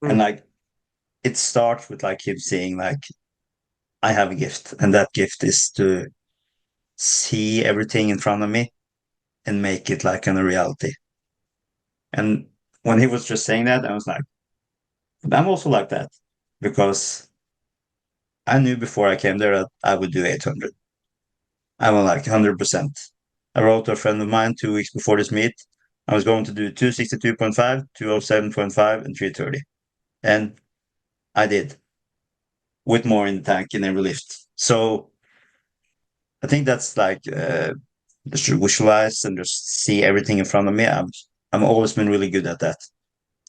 and Mm. like it starts with like him saying like I have a gift, and that gift is to see everything in front of me and make it like a reality. And when he was just saying that, I was like, I'm also like that because I knew before I came there that I would do 800. I was like 100%. I wrote to a friend of mine 2 weeks before this meet. I was going to do 262.5, 207.5, and 330. And I did with more in the tank in every lift. So I think that's like just to visualize and just see everything in front of me. I'm always been really good at that.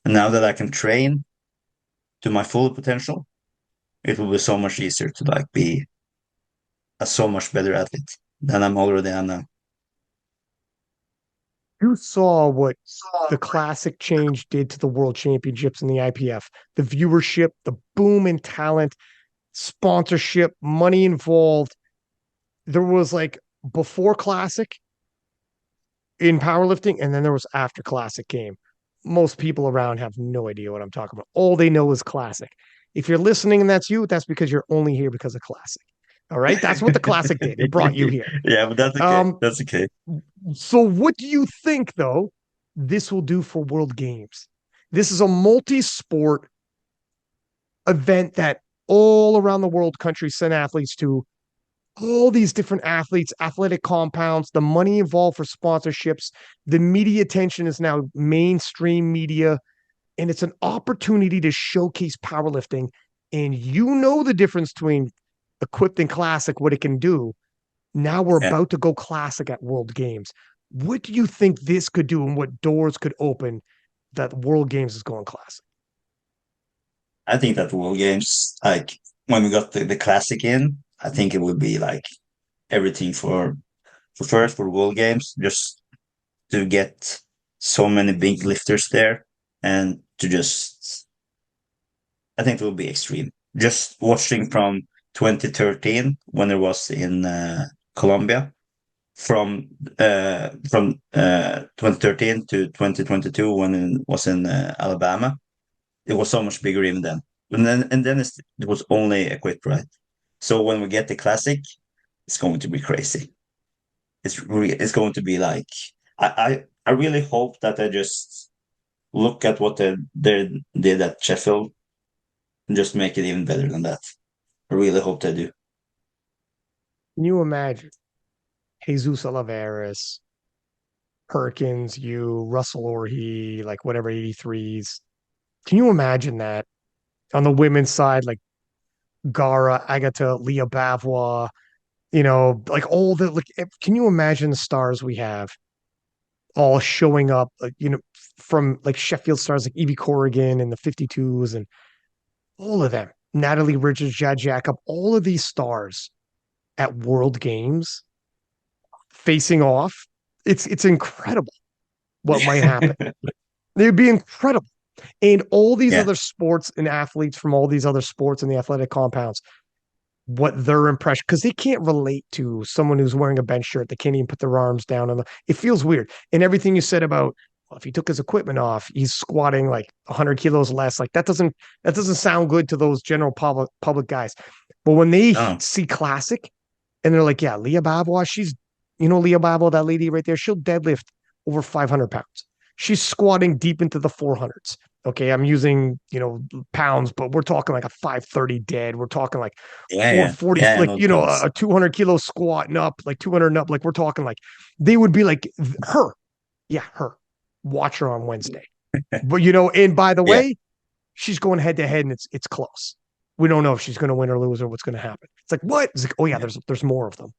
And now that I can train to my full potential, it will be so much easier to like be a so much better athlete than I'm already am now. You saw what the classic change did to the world championships in the IPF, the viewership, the boom in talent, sponsorship, money involved. There was like before classic in powerlifting, and then there was after classic game. Most people around have no idea what I'm talking about. All they know is classic. If you're listening and that's you, that's because you're only here because of classic. All right. That's what the classic did. It brought you here. Yeah, but that's okay. Um, That's okay. so what do you think though this will do for World Games? This is a multi-sport event that all around the world countries send athletes to, all these different athletes, athletic compounds, the money involved for sponsorships, the media attention is now mainstream media, and it's an opportunity to showcase powerlifting. And you know the difference between equipped and classic, what it can do. Now we're Yeah. about to go classic at World Games. What do you think this could do and what doors could open that World Games is going classic? I think that World Games, like when we got the classic in, I think it would be like everything for first for World Games, just to get so many big lifters there and to just I think it will be extreme. Just watching from 2013 when it was in Colombia, from 2013 to 2022 when it was in Alabama, it was so much bigger even then. And then it was only equipped, right? So when we get the classic, it's going to be crazy. It's going to be like I really hope that I just look at what they did at Sheffield and just make it even better than that. I really hope they do. Can you imagine Jesus Oliveras, Perkins, you, Russell Orhe, like whatever 83s? Can you imagine that on the women's side, like Gara, Agata, Leah Bavois, like all the like can you imagine the stars we have all showing up, like, from like Sheffield stars like Evie Corrigan and the 52s and all of them, Natalie Richards, Jad Jacob, all of these stars at World Games facing off. It's incredible what might happen. It'd be incredible. And all these Yeah. other sports and athletes from all these other sports and the athletic compounds, what their impression, because they can't relate to someone who's wearing a bench shirt. They can't even put their arms down on the, it feels weird. And everything you said about, well, if he took his equipment off, he's squatting like 100 kilos less. Like that doesn't sound good to those general public guys. But when they Oh, see classic and they're like, yeah, Leah Bavois, Leah Bavois, that lady right there, she'll deadlift over 500 pounds. She's squatting deep into the 400s. Okay, I'm using, pounds, but we're talking like a 530 dead. We're talking like yeah, yeah, 440, yeah. I like, know pounds. a 200 kilo squat and up, like 200 and up. Like we're talking like they would be like her. Yeah, her. Watch her on Wednesday. But, and by the Yeah, way, she's going head to head and it's close. We don't know if she's going to win or lose or what's going to happen. It's like, what? It's like, oh yeah, yeah, there's more of them.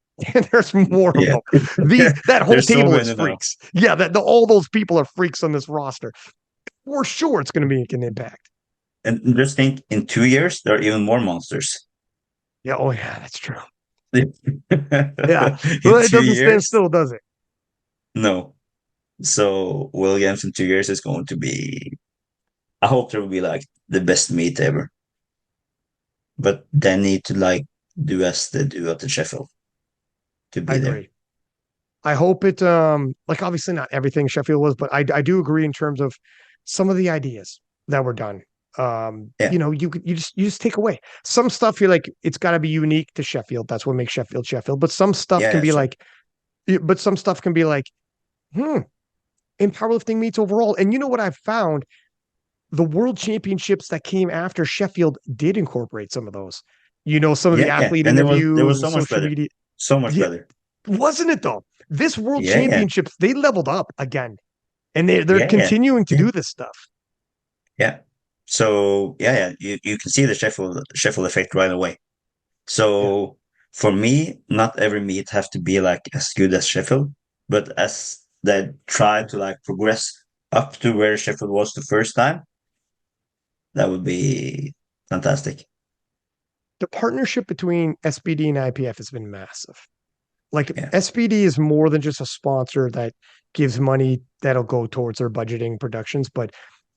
There's more of yeah. them. That whole There's so table is many now, freaks. Yeah, all those people are freaks on this roster. For sure, it's going to make an impact. and just think in 2 years there are even more monsters. Yeah. Oh yeah, that's true. Yeah. In Well, it two doesn't stand years, still, does it? no. So Williams in 2 years is going to be. I hope there will be like the best meet ever, but they need to like do as they do at the Sheffield to I be there. agree. I hope it like obviously not everything Sheffield was, but I do agree in terms of some of the ideas that were done. Yeah, You just take away some stuff. You're like, it's got to be unique to Sheffield. That's what makes Sheffield Sheffield. But some stuff yeah, can yeah, be sure. like, but some stuff can be like, hmm, in powerlifting meets overall. And you know what I've found? The world championships that came after Sheffield did incorporate some of those. Some of the Yeah, yeah. athlete And there interviews was and so much social better. media. So much Yeah, better. wasn't it though? This world Yeah, yeah. championships, they leveled up again. And they're Yeah, yeah. continuing to Yeah. do this stuff. Yeah. So yeah, yeah, you can see the Sheffield effect right away. Yeah. So for me, not every meet have to be like as good as Sheffield, but as they try to like progress up to where Sheffield was the first time, that would be fantastic. The partnership between SBD and IPF has been massive. Like Yeah, SBD is more than just a sponsor that gives money that'll go towards their budgeting productions, but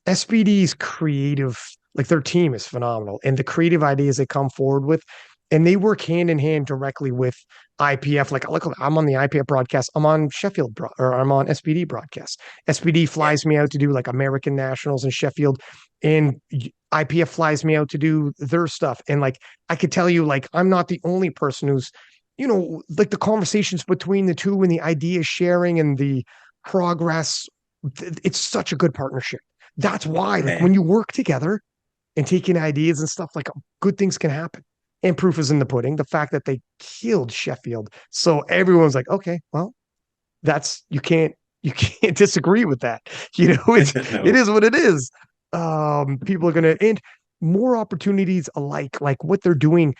SBD's creative, like their team is phenomenal, and the creative ideas they come forward with, and they work hand in hand directly with IPF. Like, look, I'm on the IPF broadcast, I'm on or I'm on SBD broadcast. SBD yeah, flies me out to do like American Nationals in Sheffield, and IPF flies me out to do their stuff. And like, I could tell you, like, I'm not the only person who's like the conversations between the two and the idea sharing and the progress. It's such a good partnership. That's why, like, yeah, when you work together and taking ideas and stuff, like, good things can happen. And proof is in the pudding. The fact that they killed Sheffield, so everyone's like, okay, well, you can't disagree with that. It's yeah. it No, is what it is. People are gonna and more opportunities alike, like what they're doing.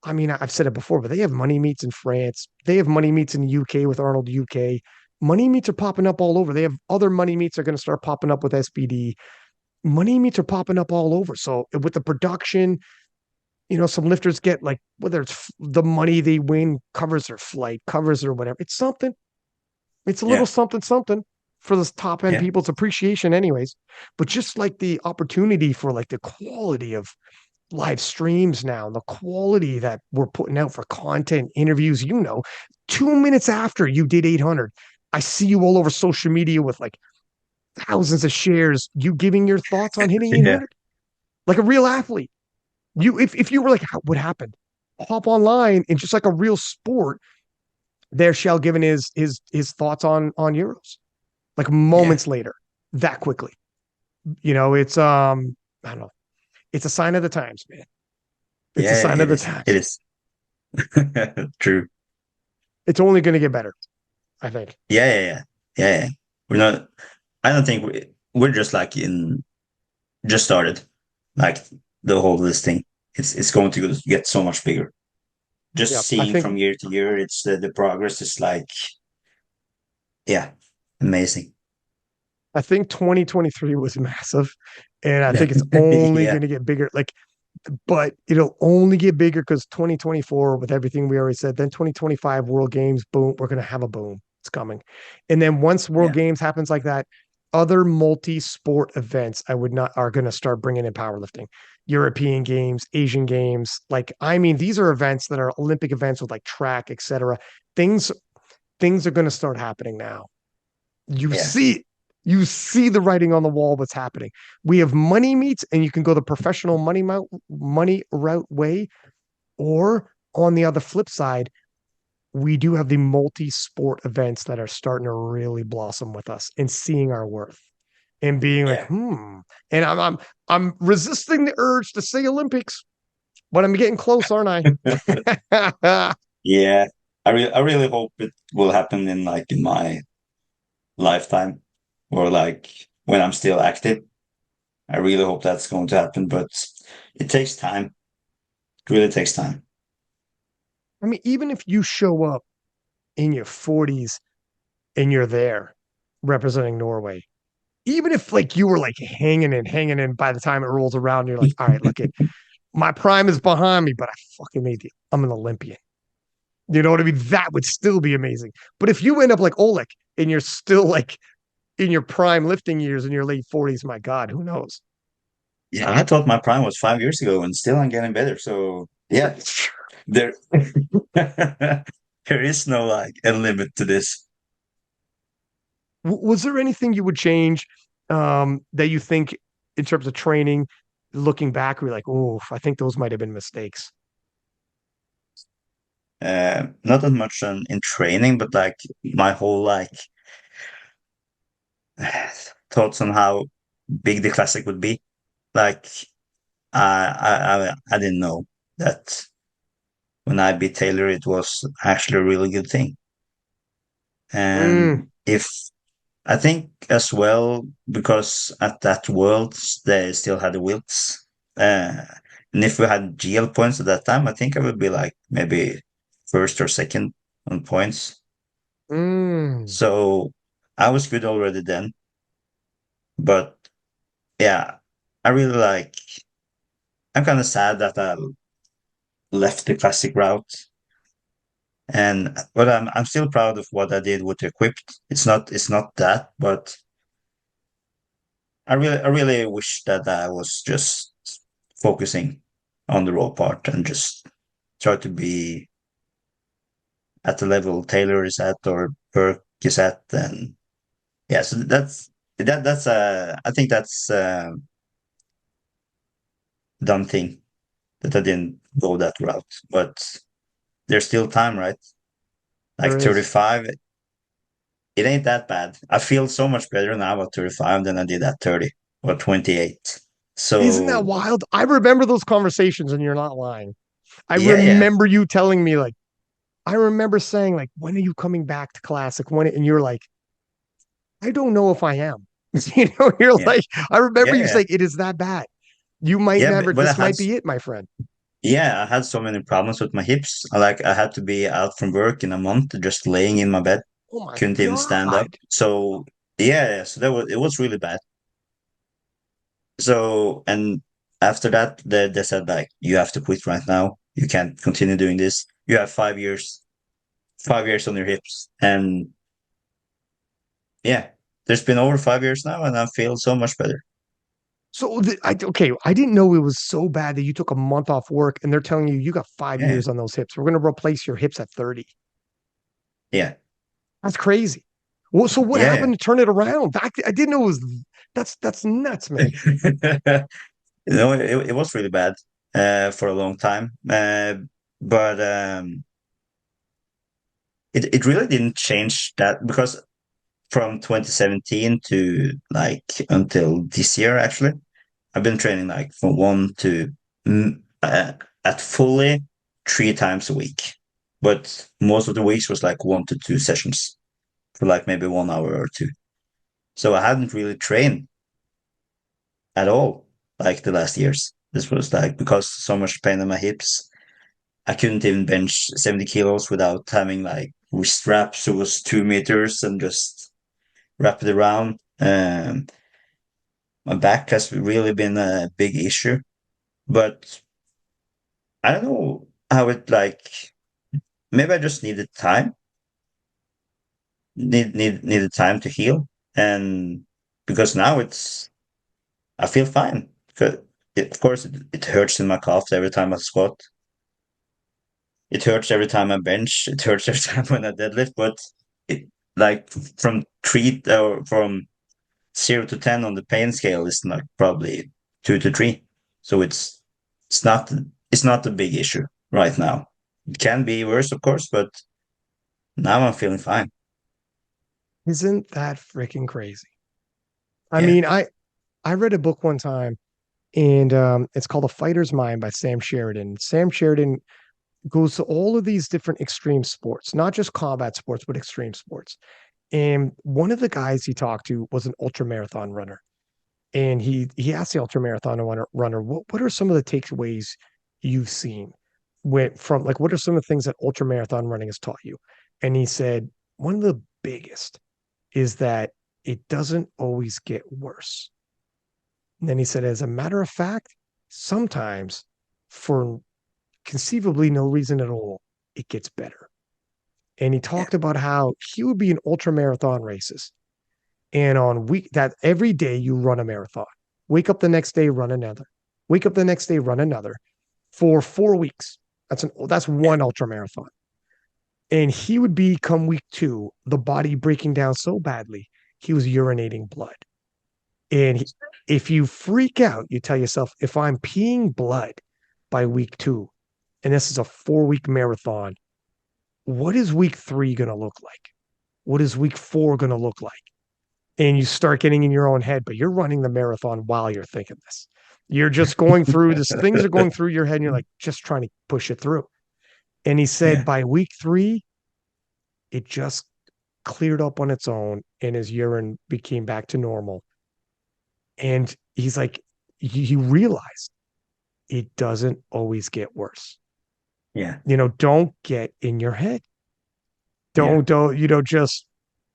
I mean, I've said it before, but they have money meets in France. They have money meets in the UK with Arnold UK. Money meets are popping up all over. They have other money meets are going to start popping up with SBD. Money meets are popping up all over. So with the production, some lifters get like whether it's the money they win covers their flight, covers or whatever. It's something. It's a little yeah, something something for this top end yeah, people's appreciation, anyways. But just like the opportunity for like the quality of live streams now, the quality that we're putting out for content, interviews, 2 minutes after you did 800, I see you all over social media with like thousands of shares, you giving your thoughts on hitting yeah, 800 like a real athlete. If you were like, what happened? Hop online and just like a real sport, there Shell giving his thoughts on Euros, like yeah, moments later, that quickly. It's I don't know. It's a sign of the times, man. It's a yeah. sign of It the is. It times. is true. It's only going to get better, I think. Yeah, yeah, yeah, yeah, yeah. We're not. I don't think we're just like in just started, like the whole listing. It's going to get so much bigger. Just Yeah, I seeing think from year to year, it's the progress is like, yeah, amazing. I think 2023 was massive, and I think it's only Yeah, going to get bigger. Like, but it'll only get bigger because 2024, with everything we already said, then 2025 World Games, boom, we're going to have a boom. It's coming, and then once World yeah, Games happens like that, other multi-sport events I would not are going to start bringing in powerlifting, European Games, Asian Games. Like, I mean, these are events that are Olympic events with like track, etc. Things things are going to start happening now. You yeah, see you see the writing on the wall what's happening. We have money meets and you can go the professional money route way, or on the other flip side, we do have the multi-sport events that are starting to really blossom with us and seeing our worth and being like, yeah, and I'm resisting the urge to say Olympics, but I'm getting close, aren't I? yeah. I really hope it will happen in like in my lifetime or like when I'm still active. I really hope that's going to happen, but it takes time. It really takes time. I mean, even if you show up in your 40s and you're there representing Norway, even if like you were like hanging in by the time it rolls around, you're like, all right, look, my prime is behind me, but I fucking made it. I'm an Olympian. You know what I mean? That would still be amazing. But if you end up like Oleg and you're still like in your prime lifting years in your late 40s, my God, who knows? Yeah, I thought my prime was 5 years ago, and still I'm getting better. So yeah, there there is no like a limit to this. Was there anything you would change that you think in terms of training, looking back, we're like, oh, I think those might have been mistakes. Not as much in training, but like my whole like thoughts on how big the classic would be. Like I didn't know that when I beat Taylor, it was actually a really good thing. Mm, And if I think as well, because at that Worlds they still had the Wilks, uh, and if we had GL points at that time, I think I would be like maybe first or second on points. mm. So I was good already then. But yeah, I really like. I'm kind of sad that I left the classic route, and but I'm still proud of what I did with equipped. It's not that, but I really wish that I was just focusing on the raw part and just try to be at the level Taylor is at or Perk is at, and yeah, so that's I think that's a dumb thing that I didn't go that route, but there's still time, right? There Like is. 35, it ain't that bad. I feel so much better now at 35 than I did at 30 or 28. Isn't that So wild? I remember those conversations, and you're not lying. I yeah, yeah, remember you telling me, like, I remember saying, like, when are you coming back to classic? When? And you're like, I don't know if I am. You're yeah, like, I remember yeah, you yeah, saying it is that bad. You might yeah. never, But this might be it, my friend. I had so many problems with my hips. I had to be out from work in a month, just laying in my bed, Oh my couldn't even stand up. God. So yeah, so it was really bad. So and after that, they said like you have to quit right now. You can't continue doing this. You have 5 years on your hips, and yeah, there's been over 5 years now, and I feel so much better. Okay, I didn't know it was so bad that you took a month off work and they're telling you got 5 years Yeah, on those hips. We're going to replace your hips at 30. yeah, That's crazy. Well, so what yeah, happened to turn it around? I didn't know it was that's nuts, man. yeah. It was really bad for a long time, but it really didn't change that because from 2017 to like until this year, actually, I've been training like from one to mm, uh, at fully 3 times a week, but most of the weeks was like 1 to 2 sessions for like maybe 1 hour or two. So I hadn't really trained at all like the last years. This was like because so much pain in my hips. I couldn't even bench 70 kilos without having like wrist straps. It was 2 meters and just wrap it around. My back has really been a big issue, but I don't know how it like. Maybe I just needed time, needed time to heal, and because now I feel fine. Because of course it hurts in my calves every time I squat. It hurts every time I bench. It hurts every time when I deadlift. But it like from 0 to 10 on the pain scale is like probably 2 to 3. So it's not it's not a big issue right now. It can be worse, of course, but now I'm feeling fine. Isn't that freaking crazy? I Yeah, mean, I read a book one time and it's called A Fighter's Mind by Sam Sheridan. Sam Sheridan goes to all of these different extreme sports, not just combat sports, but extreme sports. And one of the guys he talked to was an ultra marathon runner. And he asked the ultra marathon runner, what are some of the takeaways you've seen from like what are some of the things that ultra marathon running has taught you? And he said one of the biggest is that it doesn't always get worse. And then he said, as a matter of fact, sometimes for conceivably no reason at all, it gets better. And he yeah, talked about how he would be in ultra marathon races. And on week that every day you run a marathon, wake up the next day, run another, wake up the next day, run another for 4 weeks. That's yeah, one ultra marathon. And he would be come week two, the body breaking down so badly, he was urinating blood. And if you freak out, you tell yourself, if I'm peeing blood by week two, and this is a 4 week marathon, what is week three going to look like? What is week four going to look like? and you start getting in your own head, but you're running the marathon while you're thinking this. You're just going through this, things are going through your head, and you're like just trying to push it through. And he said Yeah, by week 3, it just cleared up on its own and his urine became back to normal. And he's like, he realized it doesn't always get worse. yeah, Don't get in your head. yeah, Don't, just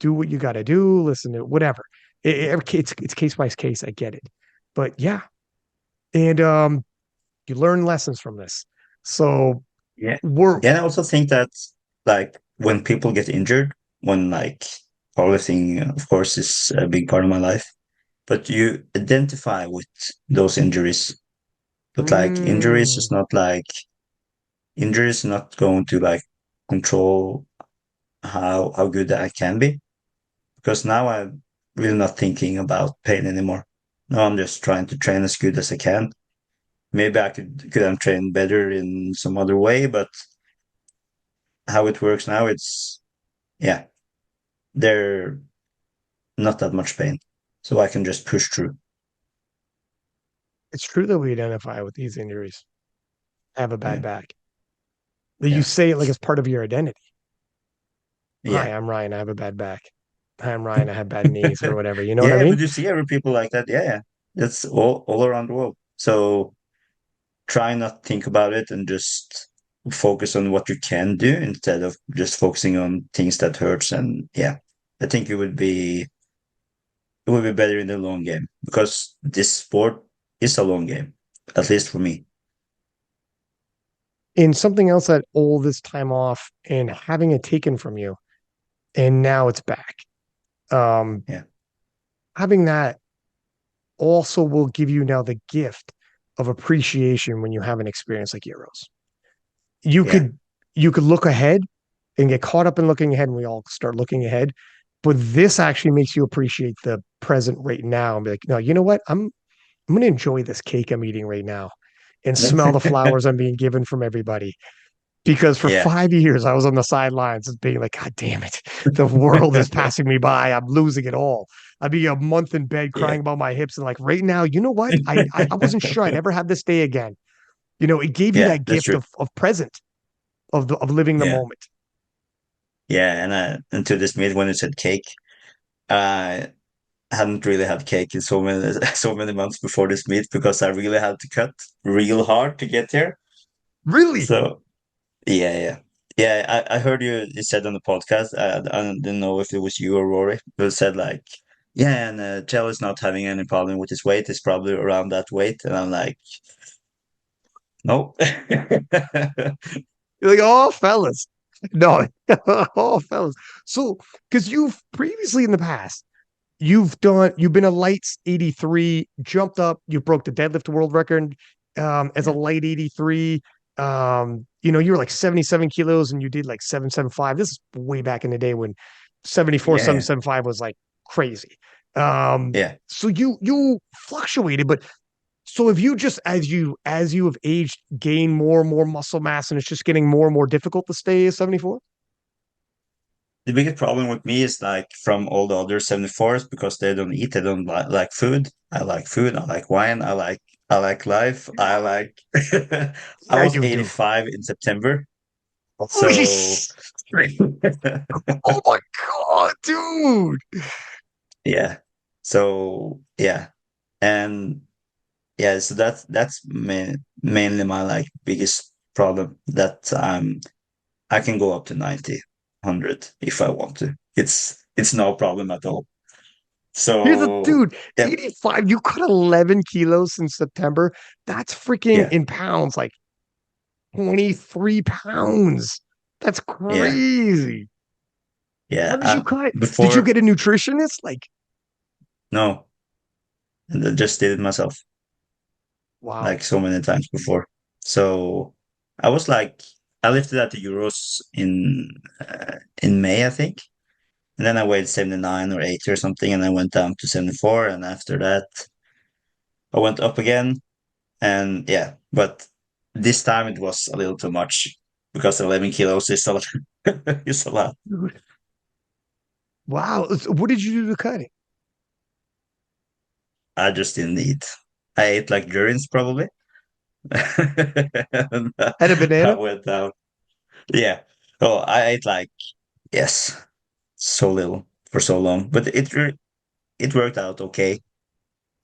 do what you got to do, listen to whatever. It's case by case. I get it. But yeah. And you learn lessons from this. So yeah. we're Yeah, and I also think that like when people get injured, when like powerlifting, of course, is a big part of my life, but you identify with those injuries. But like mm, injuries not going to like control how good I can be. Because now I'm really not thinking about pain anymore. Now I'm just trying to train as good as I can. Maybe I could have trained better in some other way, but how it works now, it's yeah, they're not that much pain. So I can just push through. it's true that we identify with these injuries. I have a bad Yeah. back. You Yeah. say it like it's part of your identity. Hi, Yeah. I'm Ryan. I have a bad back. Hi, I'm Ryan. I have bad knees or whatever. You know what I Yeah, mean? but you see every people like that. Yeah, yeah. That's all around the world. So try not think about it and just focus on what you can do instead of just focusing on things that hurts. And yeah, I think it would be better in the long game because this sport is a long game, at least for me. And something else that all this time off and having it taken from you, and now it's back. Um, Yeah, Having that also will give you now the gift of appreciation when you have an experience like Euros. You yeah, could you could look ahead and get caught up in looking ahead, and we all start looking ahead. But this actually makes you appreciate the present right now and be like, no, you know what? I'm going to enjoy this cake I'm eating right now and smell the flowers I'm being given from everybody. Because for yeah, 5 years, I was on the sidelines being like, God damn it, the world is passing me by. I'm losing it all. I'd be a month in bed yeah, crying about my hips. And like right now, you know what? I wasn't sure I'd ever have this day again. It gave you yeah. that That's gift true. of present, of living the Yeah, moment. yeah. And to this meet when you said cake, I hadn't really had cake in so many so many months before this meet because I really had to cut real hard to get here. Really? So yeah, yeah. Yeah, I heard you said on the podcast, I didn't know if it was you or Rory, but said like, yeah, and Kjell is not having any problem with his weight. It's probably around that weight. And I'm like, no. You're like, oh, fellas. No, oh, fellas. So, because you've previously in the past, you've been a lights 83, jumped up, you broke the deadlift world record as a Yeah, light 83. You were like 77 kilos and you did like 775. This is way back in the day when 74, yeah, 775 was like crazy. yeah. So you fluctuated, but so if you just as you have aged, gain more and more muscle mass, and it's just getting more and more difficult to stay at 74? The biggest problem with me is like from all the other 74s because they don't eat, they don't like food. I like food, I like wine, I like life. I like I Yeah, was you do. 85 in September. Holy So sh- Oh my god, dude. yeah. So yeah. And yeah, so that's mainly my like biggest problem that I can go up to 90, 100 if I want to. It's no problem at all. Here's a So dude, yeah, 85. You cut 11 kilos since September. That's freaking yeah, in pounds, like 23 pounds. That's yeah, crazy. How yeah. did you cut? Did you Before get a nutritionist? Like, no, and I just did it myself wow. like so many times before. So I was like I lifted at the Euros in May, I think. And then I weighed 79 or 80 or something, and I went down to 74. And after that, I went up again. And yeah, but this time it was a little too much because 11 kilos is a lot. Is a lot. Dude, wow. So what did you do to cut it? I just didn't eat. I ate like Jurins probably. And, Had a I banana? went out. Yeah. Oh, I ate like yes, so little for so long, but it worked out okay.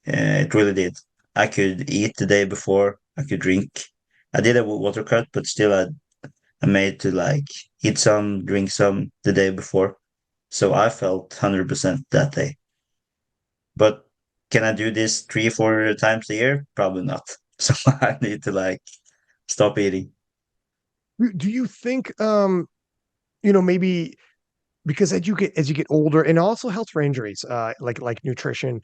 It really did. I could eat the day before. I could drink. I did a water cut, but still, I made to like eat some, drink some the day before. So I felt 100% that day. But can I do this 3, 4 times a year? Probably not. So I need to like stop eating. Do you think maybe because as you get older and also helps for injuries, like nutrition,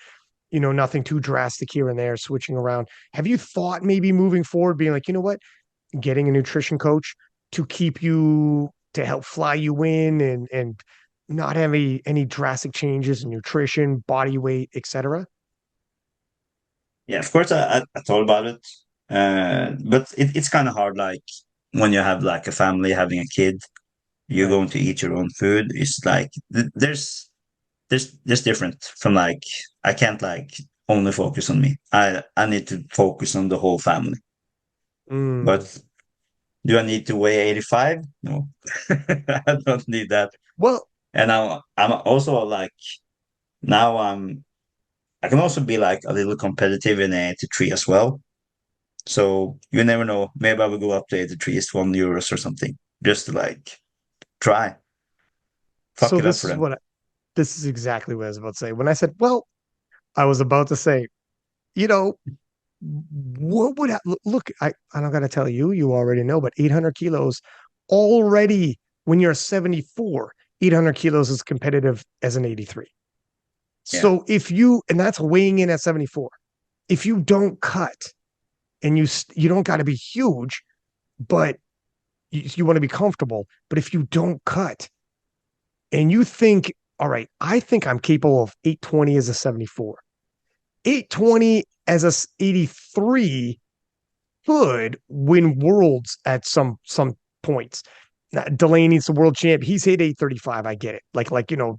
nothing too drastic here and there, switching around. Have you thought maybe moving forward, being like, you know what, getting a nutrition coach to keep you to help fly you in and not have any drastic changes in nutrition, body weight, etc.? Yeah, of course, I thought about it. But it's kind of hard, like when you have like a family, having a kid, you're Right. going to eat your own food. It's like there's different from like I can't like only focus on me. I need to focus on the whole family. Mm. But do I need to weigh 85? No, I don't need that. Well, And I'm also like now I can also be like a little competitive in 83 as well. So you never know. Maybe I will go up to 83 is €1 or something. Just to like try. Fuck so it up for this is them. what this is exactly what I was about to say. When I said, well, I was about to say, you know, what would look, I don't got to tell you, you already know, but 800 kilos already when you're 74, 800 kilos is competitive as an 83. Yeah. So if you, and that's weighing in at 74, if you don't cut and you don't got to be huge, but you want to be comfortable. But if you don't cut and you think, all right, I think I'm capable of 820 as a 74, 820 as a 83 could win worlds at some points. Now, Delaney's the world champ. He's hit 835. I get it.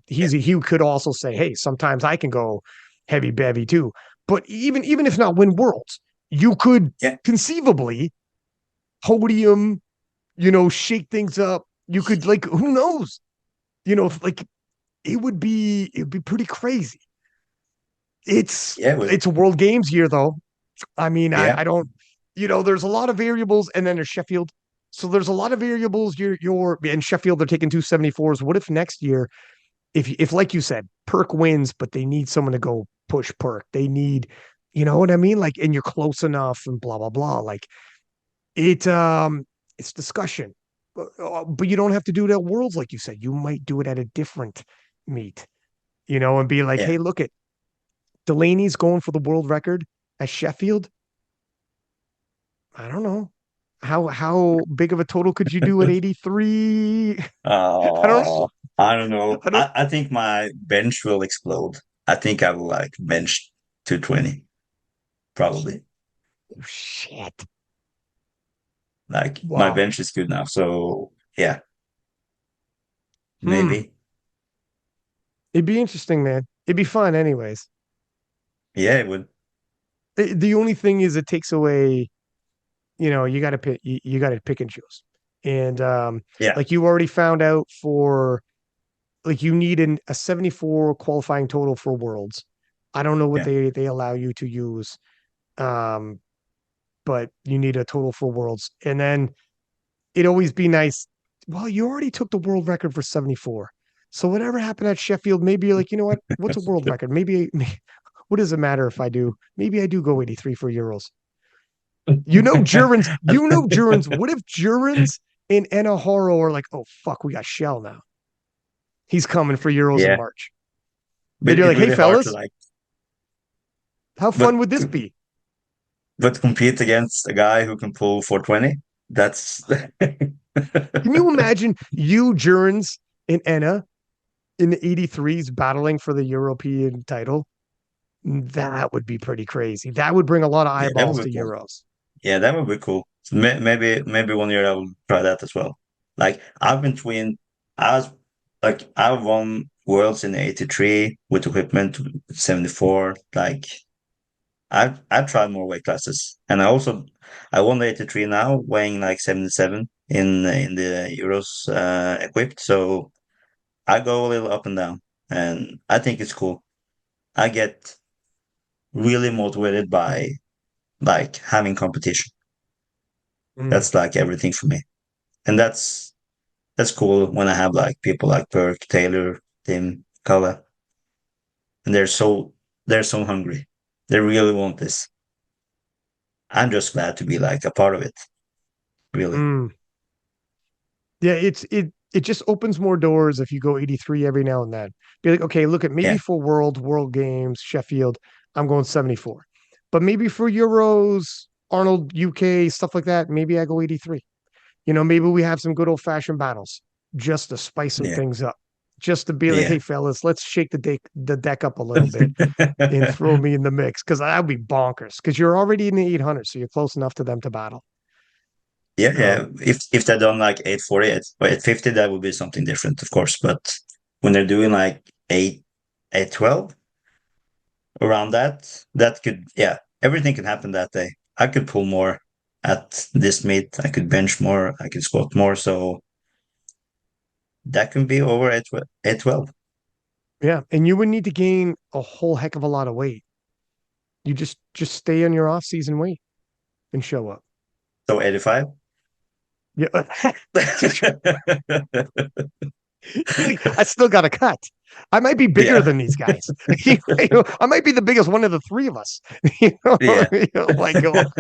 Yeah. He could also say, hey, sometimes I can go heavy bevy too. But even if not win worlds, you could Yeah. conceivably podium, shake things up. You could like who knows? Like it would be pretty crazy. Yeah. It's a world games year though. I mean, Yeah. I don't, there's a lot of variables, and then there's Sheffield. So there's a lot of variables. You're in Sheffield, they're taking 274s. What if next year, if like you said, Perk wins, but they need someone to go push Perk. They need, you know what I mean? Like, and you're close enough and blah, blah, blah. Like it's discussion. But you don't have to do it at Worlds, like you said. You might do it at a different meet, and be like, Yeah. hey, look at Delaney's going for the world record at Sheffield. I don't know. How big of a total could you do at 83? I don't know. I don't know. I don't I think my bench will explode. I think I will like bench 220, probably. shit. Like my Wow. bench is good now. So yeah, Hmm. maybe. It'd be interesting, man. It'd be fun anyways. Yeah, it would. The only thing is it takes away, you gotta pick and choose. And Yeah. like you already found out for like you need a 74 qualifying total for worlds. I don't know what Yeah. they allow you to use. Um, but you need a total for worlds. And then it'd always be nice. Well, you already took the world record for 74. So whatever happened at Sheffield, maybe you're like, you know what? What's a world record? What does it matter if I do? Maybe I do go 83 for Euros. What if Jurens and Enahoro are like, oh, fuck, we got Shell now. He's coming for Euros in Yeah. March. And But you're it's like, hey, really hard to fellas, like, how but fun would this be? but compete against a guy who can pull 420. That's Can you imagine you, Jurens, and Enna in the 83s battling for the European title? That would be pretty crazy. That would bring a lot of yeah, that eyeballs would to be cool. Euros. Yeah, that would be cool. So maybe one year I will try that as well. Like I've been twin. I was like I won worlds in '83 with equipment 74. Like I've tried more weight classes, and I won the 83 now, weighing like 77 in the Euros equipped. So I go a little up and down, and I think it's cool. I get really motivated by like having competition. Mm, That's like everything for me, and that's cool when I have like people like Perk, Taylor, Tim, Calle, and they're so hungry. They really want this. I'm just glad to be like a part of it, really. mm. Yeah, it just opens more doors if you go 83 every now and then. Be like, okay, look at maybe Yeah, for World Games, Sheffield, I'm going 74. But maybe for Euros, Arnold, UK, stuff like that, maybe I go 83. Maybe we have some good old fashioned battles just to spice some yeah, things up. Just to be like, yeah. hey fellas, let's shake the deck up a little bit and throw me in the mix. Cause that'd be bonkers. Cause you're already in the 800, so you're close enough to them to battle. Yeah, yeah. Um, If they're done like 840 or 850, that would be something different, of course. But when they're doing like 812 around that, that could, yeah, everything can happen that day. I could pull more at this meet. I could bench more. I could squat more. So that can be over 812. Yeah, and you would need to gain a whole heck of a lot of weight. You just stay on your off season weight and show up. So 85. Yeah, I still got a cut. I might be bigger Yeah. than these guys. I might be the biggest one of the three of us. Yeah. Like, oh,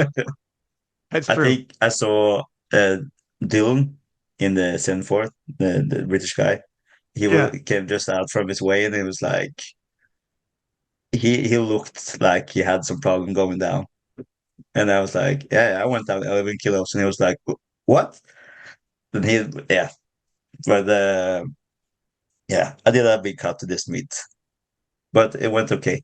that's I true. think I saw uh, Dylan in the 74th, the British guy. Yeah. Came just out from his way, and it was like he looked like he had some problem going down. And I was like, yeah, I went down 11 kilos, and he was like, what? And yeah, but yeah, I did a big cut to this meet, but it went okay.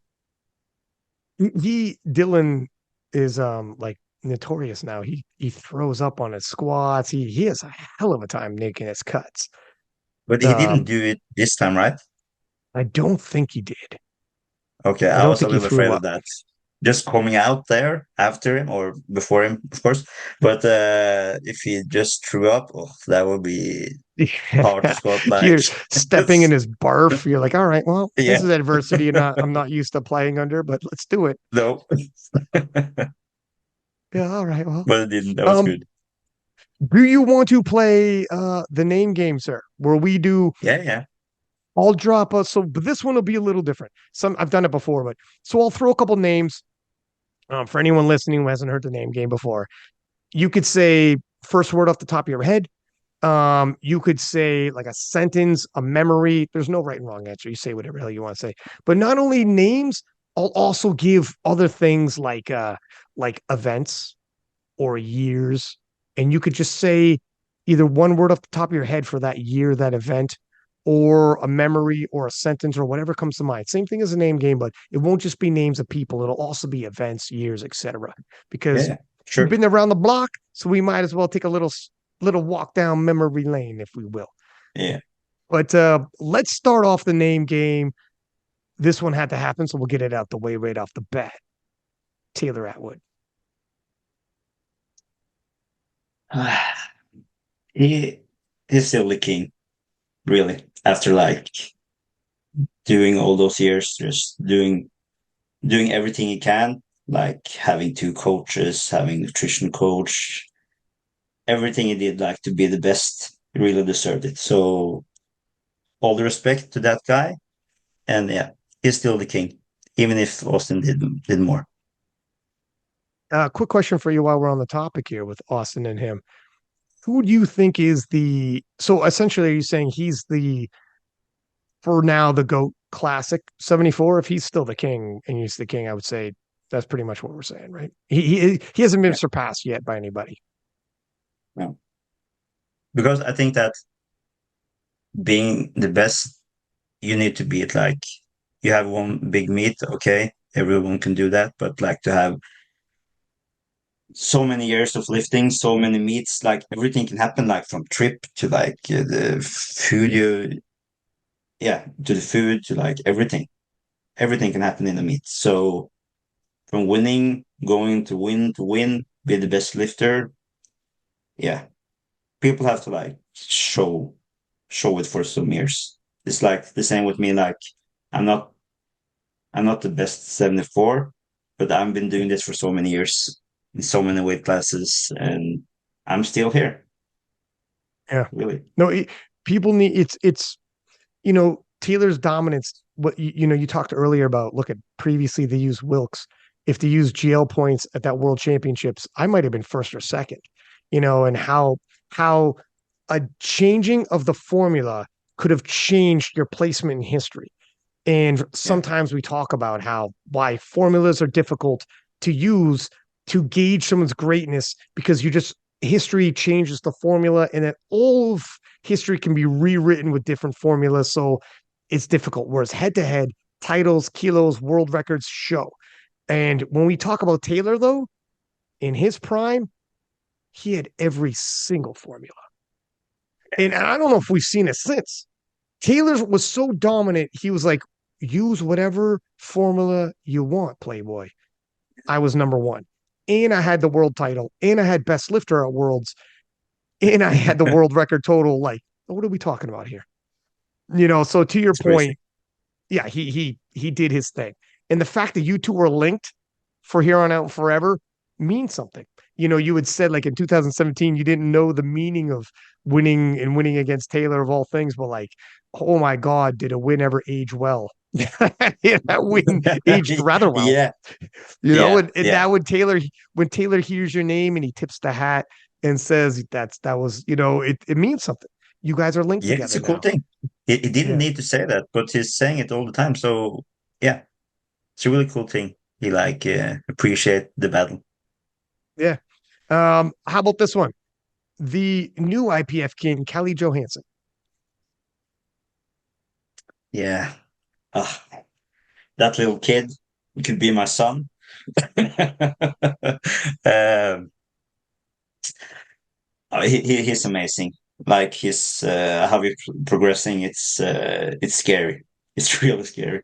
Dylan is like notorious now. He throws up on his squats. He has a hell of a time making his cuts. But he didn't Um, do it this time, right? I don't think he did. Okay, I I don't was a think he little afraid threw of up. that. Just coming out there after him or before him, of course. But if he just threw up, oh, that would be hard to squat like. You're stepping in his barf. You're like, all right, well, this Yeah, is adversity and I'm not used to playing under, but let's do it. no, Yeah, all right. Well, but it didn't. That was um, good. do you want to play the name game, sir? Where we do Yeah, yeah, I'll drop a so but this one will be a little different. Some I've done it before, but so I'll throw a couple names for anyone listening who hasn't heard the name game before. You could say first word off the top of your head. You could say like a sentence, a memory. There's no right and wrong answer. You say whatever hell you want to say. But not only names, I'll also give other things like events or years. And you could just say either one word off the top of your head for that year, that event, or a memory or a sentence or whatever comes to mind. Same thing as a name game, but it won't just be names of people. It'll also be events, years, etc. Because yeah. we've Sure. been around the block, so we might as well take a little walk down memory lane, if we will. Yeah. But let's start off the name game. This one had to happen, so we'll get it out the way right off the bat. Taylor Atwood. He he's still the king, really. After like doing all those years, just doing everything he can, like having two coaches, having nutrition coach, everything he did like to be the best, he really deserved it. So all the respect to that guy. And yeah, he's still the king, even if Austin did more. Quick question for you while we're on the topic here with Austin and him. Who do you think is so essentially are you saying he's for now the GOAT classic 74? If he's still the king and he's the king, I would say that's pretty much what we're saying, right? He hasn't been Yeah. surpassed yet by anybody. Yeah. Because I think that being the best, you need to be it like you have one big meet, okay, everyone can do that, but like to have so many years of lifting, so many meets, like everything can happen, like from trip to like the food you, yeah, to the food to like everything. Everything can happen in the meet. So from winning, going to win, be the best lifter. Yeah, people have to like show it for some years. It's like the same with me. Like I'm not I'm not the best 74, but I've been doing this for so many years in so many weight classes, and I'm still here. Yeah. Really. No, people need it's Taylor's dominance. What you talked earlier about. Look at previously they used Wilkes. If they used GL points at that World Championships, I might have been first or second. And how a changing of the formula could have changed your placement in history. And Yeah. sometimes we talk about how why formulas are difficult to use to gauge someone's greatness because history changes the formula and then all of history can be rewritten with different formulas. So it's difficult. Whereas head to head, titles, kilos, world records show. And when we talk about Taylor, though, in his prime, he had every single formula. And I don't know if we've seen it since. Taylor was so dominant, he was like, use whatever formula you want, Playboy. I was number one. And I had the world title, and I had best lifter at Worlds, and I had the world record total. Like, what are we talking about here? So to your It's crazy. point, yeah, he did his thing. And the fact that you two were linked for here on out and forever means something. You had said like in 2017 you didn't know the meaning of winning and winning against Taylor of all things, but like, oh my God, did a win ever age well? Yeah, that win aged rather well. Yeah, And yeah, that when Taylor hears your name and he tips the hat and says that was, it means something. You guys are linked yeah. It's together a cool now. thing. He didn't Yeah. need to say that, but he's saying it all the time. So yeah, it's a really cool thing. He like appreciate the battle. Yeah. How about this one? The new IPF king, Calle Johansson. Yeah. Ah, that little kid could be my son. um, he's amazing. Like he's how he's progressing. It's scary. It's really scary.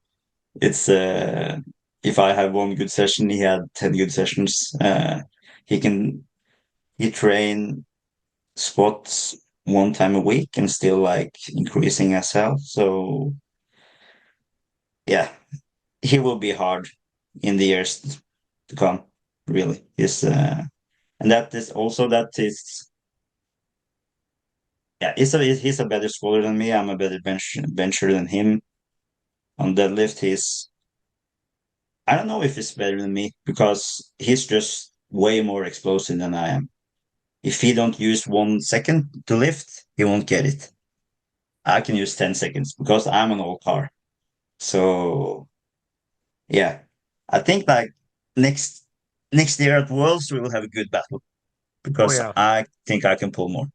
It's if I have one good session, he had 10 good sessions. He can he train squats one time a week and still like increasing as hell. So yeah, he will be hard in the years to come. Really, is and that is also that is yeah. He's a better squatter than me. I'm a better bencher than him. On deadlift, he's I don't know if he's better than me because he's just way more explosive than I am. If he don't use 1 second to lift, he won't get it. I can use 10 seconds because I'm an old car. So yeah, I think like next next year at Worlds we will have a good battle Oh because yeah. I think I can pull more.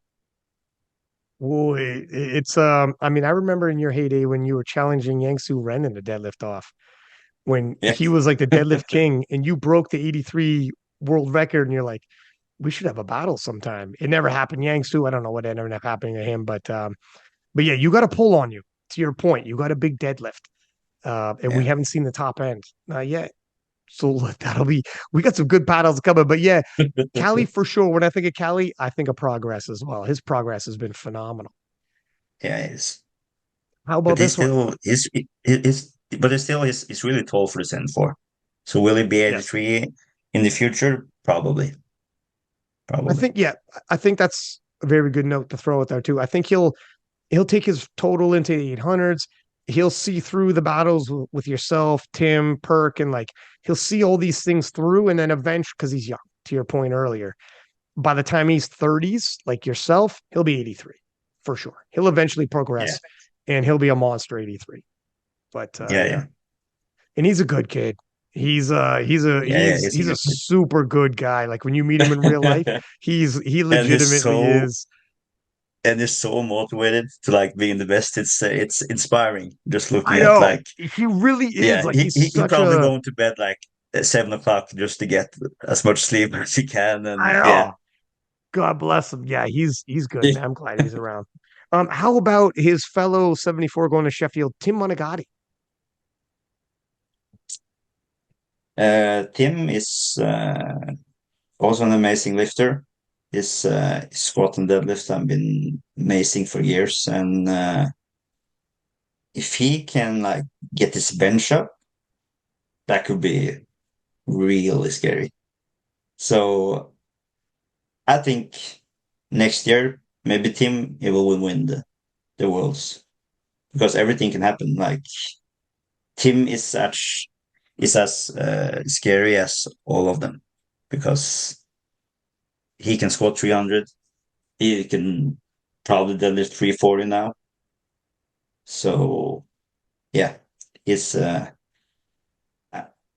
Well, it's I mean, I remember in your heyday when you were challenging Yangsu Ren in the deadlift off when Yeah, he was like the deadlift king and you broke the 83 world record and you're like, we should have a battle sometime. It never happened. Yangsu, I don't know what ended up happening to him, but yeah, you got a pull on you. To your point, you got a big deadlift. And we yeah, haven't seen the top end yet. So we got some good battles coming. But yeah, Cali for sure. When I think of Cali, I think of progress as well. His progress has been phenomenal. yeah. It's, How but about this one? but he's really tall for the 74. So will he be Yes. 83 in the future? Probably, I probably. think, yeah, I think that's a very good note to throw out there too. I think he'll take his total into the 800s. He'll see through the battles with yourself, Tim, Perk, and like he'll see all these things through. And then eventually, because he's young, to your point earlier, by the time he's 30s, like yourself, he'll be 83 for sure. He'll eventually Yeah, progress and he'll be a monster 83. But yeah, yeah, yeah, and he's a good kid. He's a yeah, yeah. He's a he's a good kid. super good guy. Like when you meet him in real life, he and he's legitimately so is. and he's so motivated to like being the best. It's inspiring just looking I at know like he really is. yeah. Like He he's he, he such probably a. going to bed like at 7 o'clock just to get as much sleep as he can. I And yeah, know. God bless him. Yeah, he's good, man. I'm glad he's around. How about his fellow 74 going to Sheffield, Tim Monigatti? Tim is also an amazing lifter. His squat and deadlift have been amazing for years, and if he can like get his bench up, that could be really scary. So I think next year maybe Tim he will win the worlds because everything can happen. Like Tim is as scary as all of them because he can squat 300. He can probably deadlift 340 now. So yeah, he's I-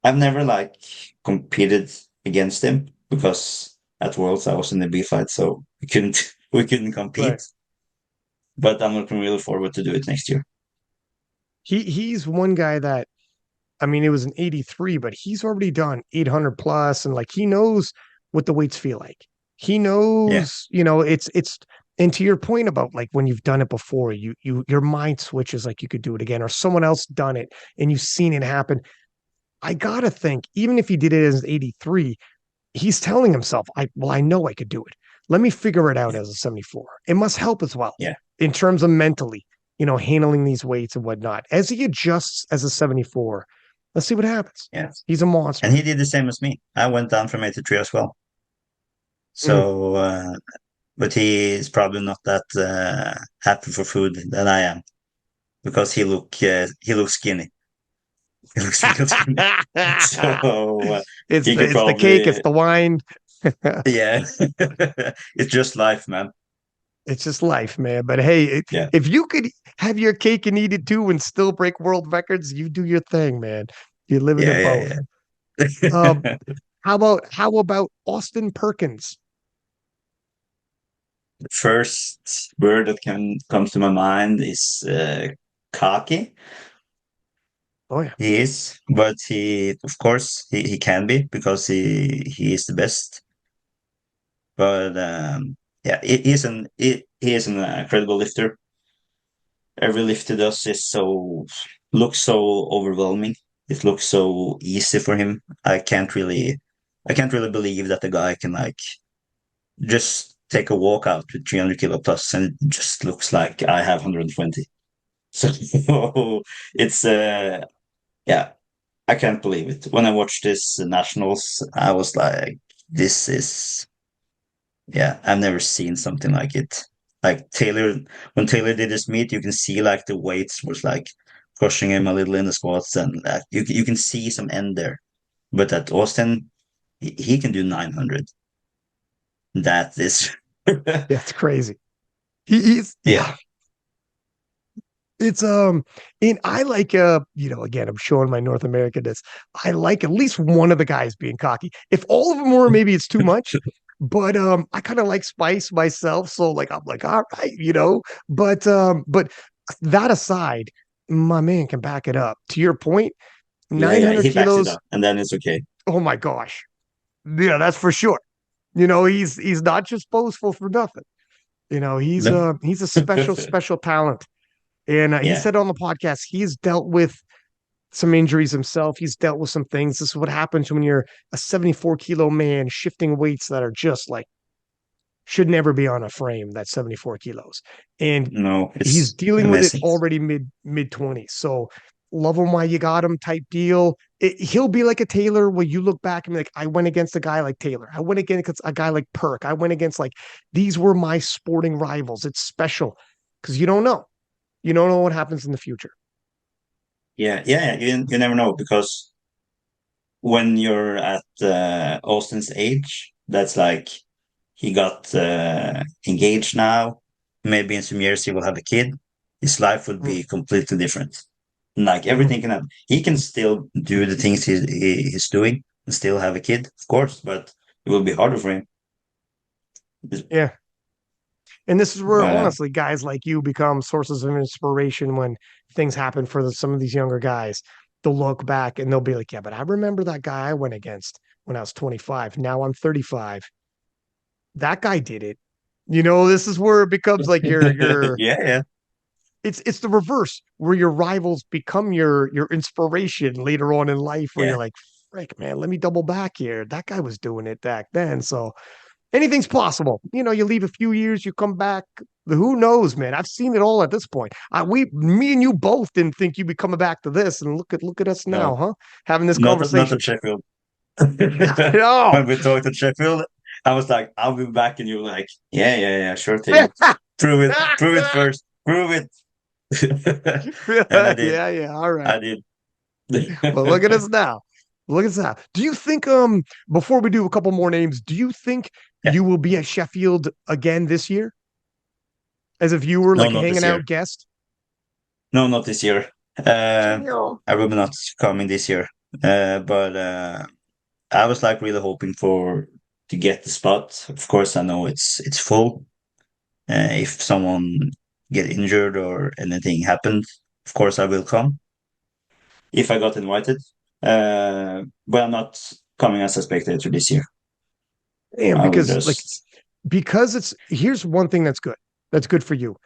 I've never like competed against him because at Worlds I was in the B fight, so we couldn't we couldn't Right. compete. But I'm looking really forward to do it next year. He's one guy that I mean, it was an 83, but he's already done 800 plus, and like he knows what the weights feel like. He Yeah, knows, it's and to your point about like when you've done it before, your mind switches like you could do it again, or someone else done it and you've seen it happen. I gotta think, even if he did it as 83, he's telling himself, I know I could do it. Let me figure it out yeah, as a 74. It must help as well yeah, in terms of mentally, handling these weights and whatnot. As he adjusts as a 74, let's see what happens. yeah. He's a monster. And he did the same as me. I went down from 83 as well. Mm. So, but he is probably not that happy for food than I am because he looks skinny. He looks real skinny. So it's he the could it's the cake, it's probably, the wine. yeah. It's just life, man. It's just life, man. But hey, Yeah, if you could have your cake and eat it too and still break world records, you do your thing, man. You're living yeah, it both. Um, yeah. how about Austin Perkins? The first word that can comes to my mind is cocky. Oh yeah. He is, but of course, he can be because he is the best. But yeah, he is an incredible lifter. Every lift he does is looks so overwhelming. It looks so easy for him. I can't really believe that the guy can like just take a walk out with 300 kilo plus and it just looks like I have 120. So it's yeah, I can't believe it. When I watched this nationals, I was like, this is yeah, I've never seen something like it. Like Taylor, when Taylor did his meet, you can see like the weights was like crushing him a little in the squats, and you can see some end there. But at Austin, he can do 900. That is, Yeah, it's crazy. He's yeah, it's and I like again, I'm showing my North Americanness. I like at least one of the guys being cocky. If all of them were, maybe it's too much. But I kind of like spice myself. So like I'm like, all right, but that aside, my man can back it up. To your point, yeah, yeah. 900 He backs it kilos. up, and then it's okay. Oh my gosh. Yeah, that's for sure. He's not just boastful for nothing. No. He's a special, special talent. And he Yeah, said on the podcast, he's dealt with some injuries himself. He's dealt with some things. This is what happens when you're a 74-kilo man shifting weights that are just like should never be on a frame. That's 74 kilos. And no, he's it's dealing with it amazing. already mid 20s. So love him while you got him type deal. He'll be like a Taylor where you look back and be like, I went against a guy like Taylor. I went against a guy like Perk. I went against like these were my sporting rivals. It's special because you don't know. You don't know what happens in the future. Yeah, yeah. You never know because when you're at Austin's age, that's like he got engaged now. Maybe in some years he will have a kid. His life would Mm-hmm. be completely different. Like Mm-hmm. everything can happen. He can still do the things he's doing and still have a kid, of course, but it will be harder for him. Yeah. And this is where But honestly guys like you become sources of inspiration when things happen for some of these younger guys. They'll look back and they'll be like, yeah, but I remember that guy I went against when I was 25. Now I'm 35. That guy did it. This is where it becomes like your yeah, yeah, it's the reverse where your rivals become your inspiration later on in life where yeah, you're like, frick, man, let me double back here. That guy was doing it back then. So anything's possible. You know, you leave a few years, you come back. Who knows, man? I've seen it all at this point. Me and you both didn't think you'd be coming back to this, and look at us now, No, huh? Having this not at conversation. Sheffield. No. When we talked at Sheffield, I was like, "I'll be back," and you were like, "Yeah, yeah, yeah, sure thing. Prove it first, prove it." And I did, Yeah, yeah. All right. I did. Well, look at us now. Look at that. Do you think before we do a couple more names, do you think Yeah, you will be at Sheffield again this year as a viewer, no, like not this hanging year. out guest? No, not this year. Uh, Damn. I will be not coming this year. But I was like really hoping for to get the spot. Of course, I know it's full. If someone get injured or anything happened, of course I will come if I got invited. But I'm not coming as a spectator this year. Damn, I will because just it's here's one thing that's good. That's good for you.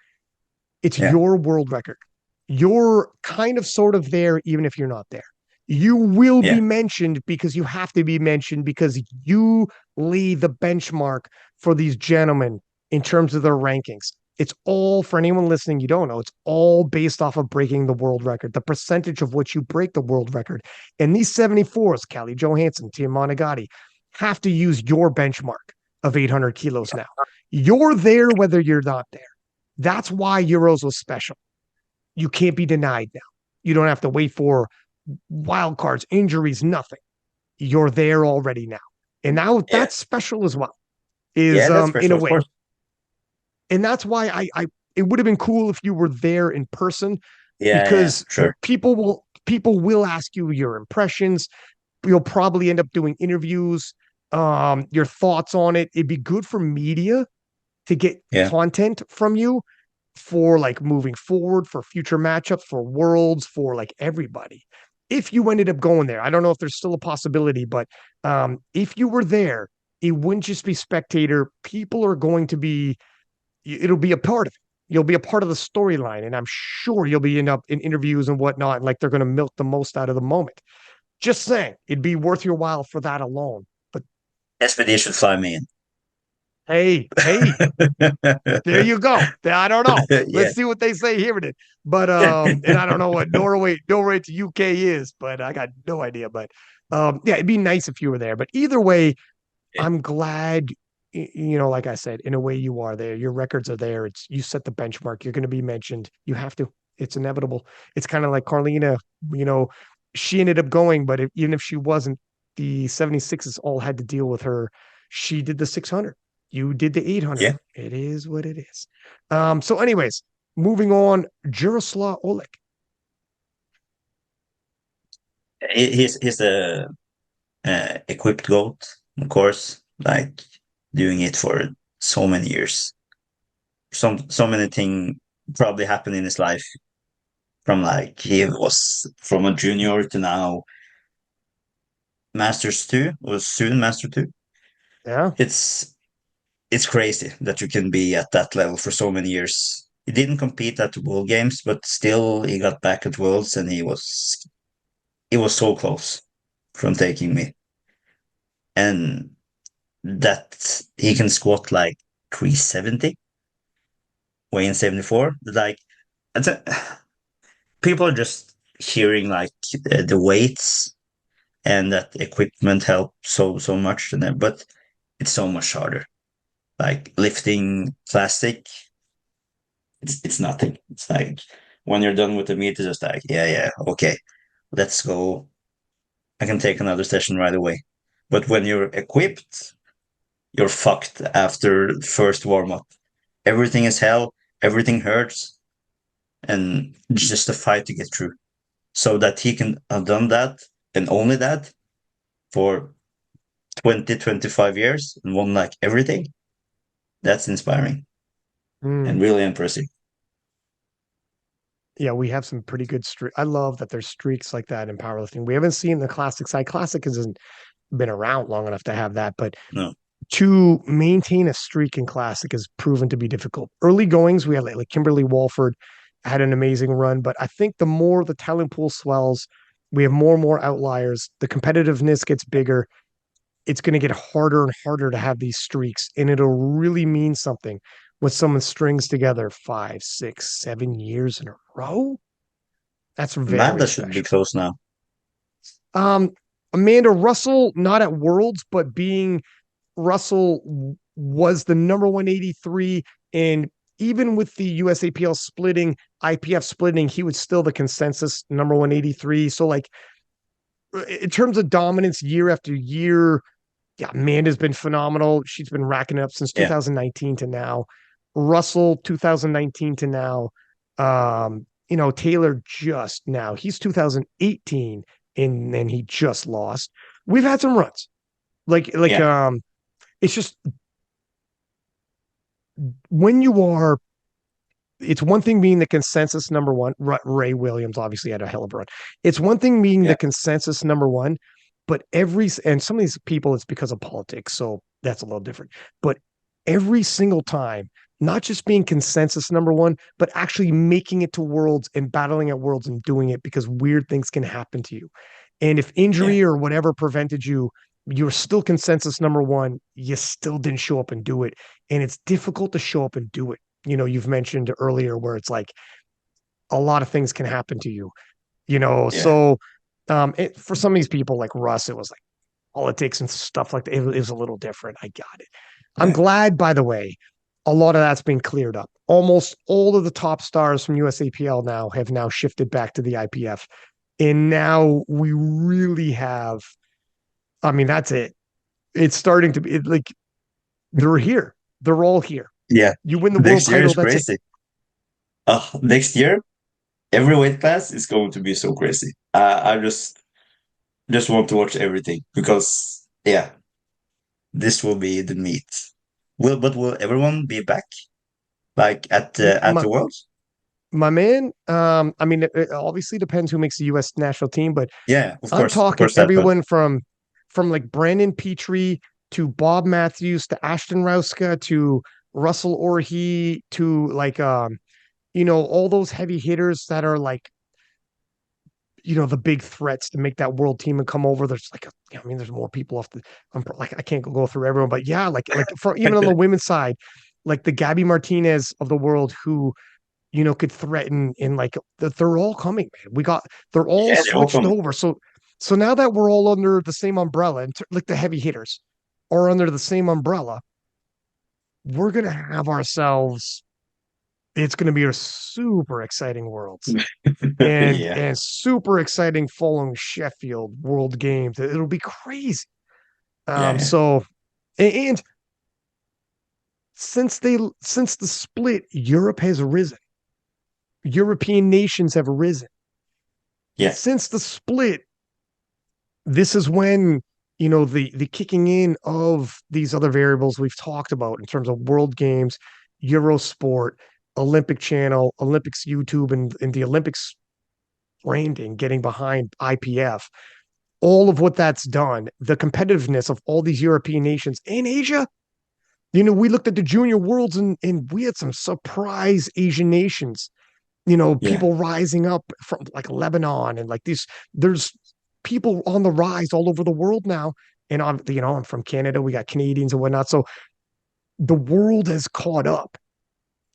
It's yeah, your world record. You're kind of sort of there, even if you're not there. You will be yeah, mentioned because you have to be mentioned because you lead the benchmark for these gentlemen in terms of their rankings. It's all for anyone listening, you don't know, it's all based off of breaking the world record, the percentage of which you break the world record. And these 74s, Calle Johansson, Team Monigatti, have to use your benchmark of 800 kilos now. You're there whether you're not there. That's why Euros was special. You can't be denied now. You don't have to wait for wild cards, injuries, nothing. You're there already now. And now yeah, that's special as well, is yeah. That's in a special, of way. course. And that's why I it would have been cool if you were there in person Yeah, yeah, because sure. people will ask you your impressions. You'll probably end up doing interviews, your thoughts on it. It'd be good for media to get Yeah, content from you for like moving forward, for future matchups, for worlds, for like everybody. If you ended up going there, I don't know if there's still a possibility, but if you were there, it wouldn't just be spectator. People are going to be, it'll be a part of it. You'll be a part of the storyline, and I'm sure you'll be up in interviews and whatnot. And like they're going to milk the most out of the moment. Just saying, it'd be worth your while for that alone. But SPD should fly me hey, there in. you go. I don't know. Yeah, Let's see what they say here in it. But and I don't know what Norway to UK is, but I got no idea. But yeah, it'd be nice if you were there. But either way, I'm glad like I said, in a way you are there. Your records are there. It's you set the benchmark. You're going to be mentioned. You have to. It's inevitable. It's kind of like Carlina, you know, she ended up going, but even if she wasn't, the 76s all had to deal with her. She did the 600. You did the 800. yeah. It is what it is. So anyways, moving on, Jaroslav Oleg. He's a equipped goat, of course. Like doing it for so many years. So many things probably happened in his life from like he was from a junior to now Masters 2 or soon Master 2. Yeah. It's it's crazy that you can be at that level for so many years. He didn't compete at the World Games, but still he got back at Worlds and he was so close from taking me. And that he can squat like 370, weigh in 74. Like people are just hearing like the weights and that equipment help so much to them, but it's so much harder. Like lifting plastic, it's nothing. It's like when you're done with the meet, it's just like, yeah, yeah, okay, let's go. I can take another session right away. But when you're equipped, you're fucked after first warm up. Everything is hell, everything hurts, and it's just a fight to get through. So that he can have done that and only that for 20, 25 years and won like everything, that's inspiring Mm. and really impressive. Yeah, we have some pretty good streak. I love that there's streaks like that in powerlifting. We haven't seen the classic side. Classic hasn't been around long enough to have that, but No, to maintain a streak in classic has proven to be difficult. Early goings, we had like Kimberly Walford had an amazing run, but I think the more the talent pool swells, We have more and more outliers. The competitiveness gets bigger. It's going to get harder and harder to have these streaks, and it'll really mean something when someone strings together 5, 6, 7 years in a row. That's very Amanda should be special. close now. Um, Amanda Russell, not at Worlds, but being Russell was the number 183. And even with the USAPL splitting, IPF splitting, he was still the consensus number 183. So, like, in terms of dominance year after year, yeah, Amanda's been phenomenal. She's been racking it up since Yeah, 2019 to now. Russell, 2019 to now. Taylor just now. He's 2018 and then he just lost. We've had some runs. Like yeah, it's just when you are it's one thing being the consensus number one. Ray Williams obviously had a hell of a run. It's one thing being the yeah, consensus number one, but some of these people, it's because of politics, so that's a little different. But every single time, not just being consensus number one, but actually making it to Worlds and battling at Worlds and doing it because weird things can happen to you. And if yeah, injury or whatever prevented you, you're still consensus number one. You still didn't show up and do it. And it's difficult to show up and do it. You've mentioned earlier where it's like a lot of things can happen to you, yeah, so for some of these people like Russ, it was like politics and stuff like that. It was a little different. I got it. I'm yeah. glad, by the way, a lot of that's been cleared up. Almost all of the top stars from USAPL now have now shifted back to the IPF. And now we really have, I mean, that's it. It's starting to be like they're here. They're all here. Yeah. You win the world Next year title, is that's it. crazy. Next year, every weight class is going to be so crazy. I just want to watch everything because yeah, this will be the meat. Will everyone be back like at My, the Worlds? my man, I mean, it obviously depends who makes the US national team, but Yeah, I'm of talking course that. But everyone from like Brandon Petrie to Bob Matthews to Ashton Rouska to Russell Orhe to like all those heavy hitters that are like the big threats to make that world team and come over. There's like I mean, there's more people off the. I'm like I can't go through everyone, but yeah, like for even on the women's side, like the Gabby Martinez of the world who could threaten and like they're all coming, man. They're all yeah, they're all switched coming. over. So now that we're all under the same umbrella, and like the heavy hitters are under the same umbrella, we're gonna have ourselves. It's gonna be a super exciting worlds and Yeah, and super exciting following Sheffield World Games. It'll be crazy. yeah, yeah, So and since the split, Europe has risen. European nations have risen. yeah, Since the split, this is when the kicking in of these other variables we've talked about in terms of world games, Eurosport, Olympic Channel, Olympics YouTube, and the Olympics branding getting behind IPF. All of what that's done, the competitiveness of all these European nations and Asia. We looked at the junior worlds and we had some surprise Asian nations, yeah. people rising up from like Lebanon and like these, there's people on the rise all over the world now. And I'm from Canada. We got Canadians and whatnot. So the world has caught up.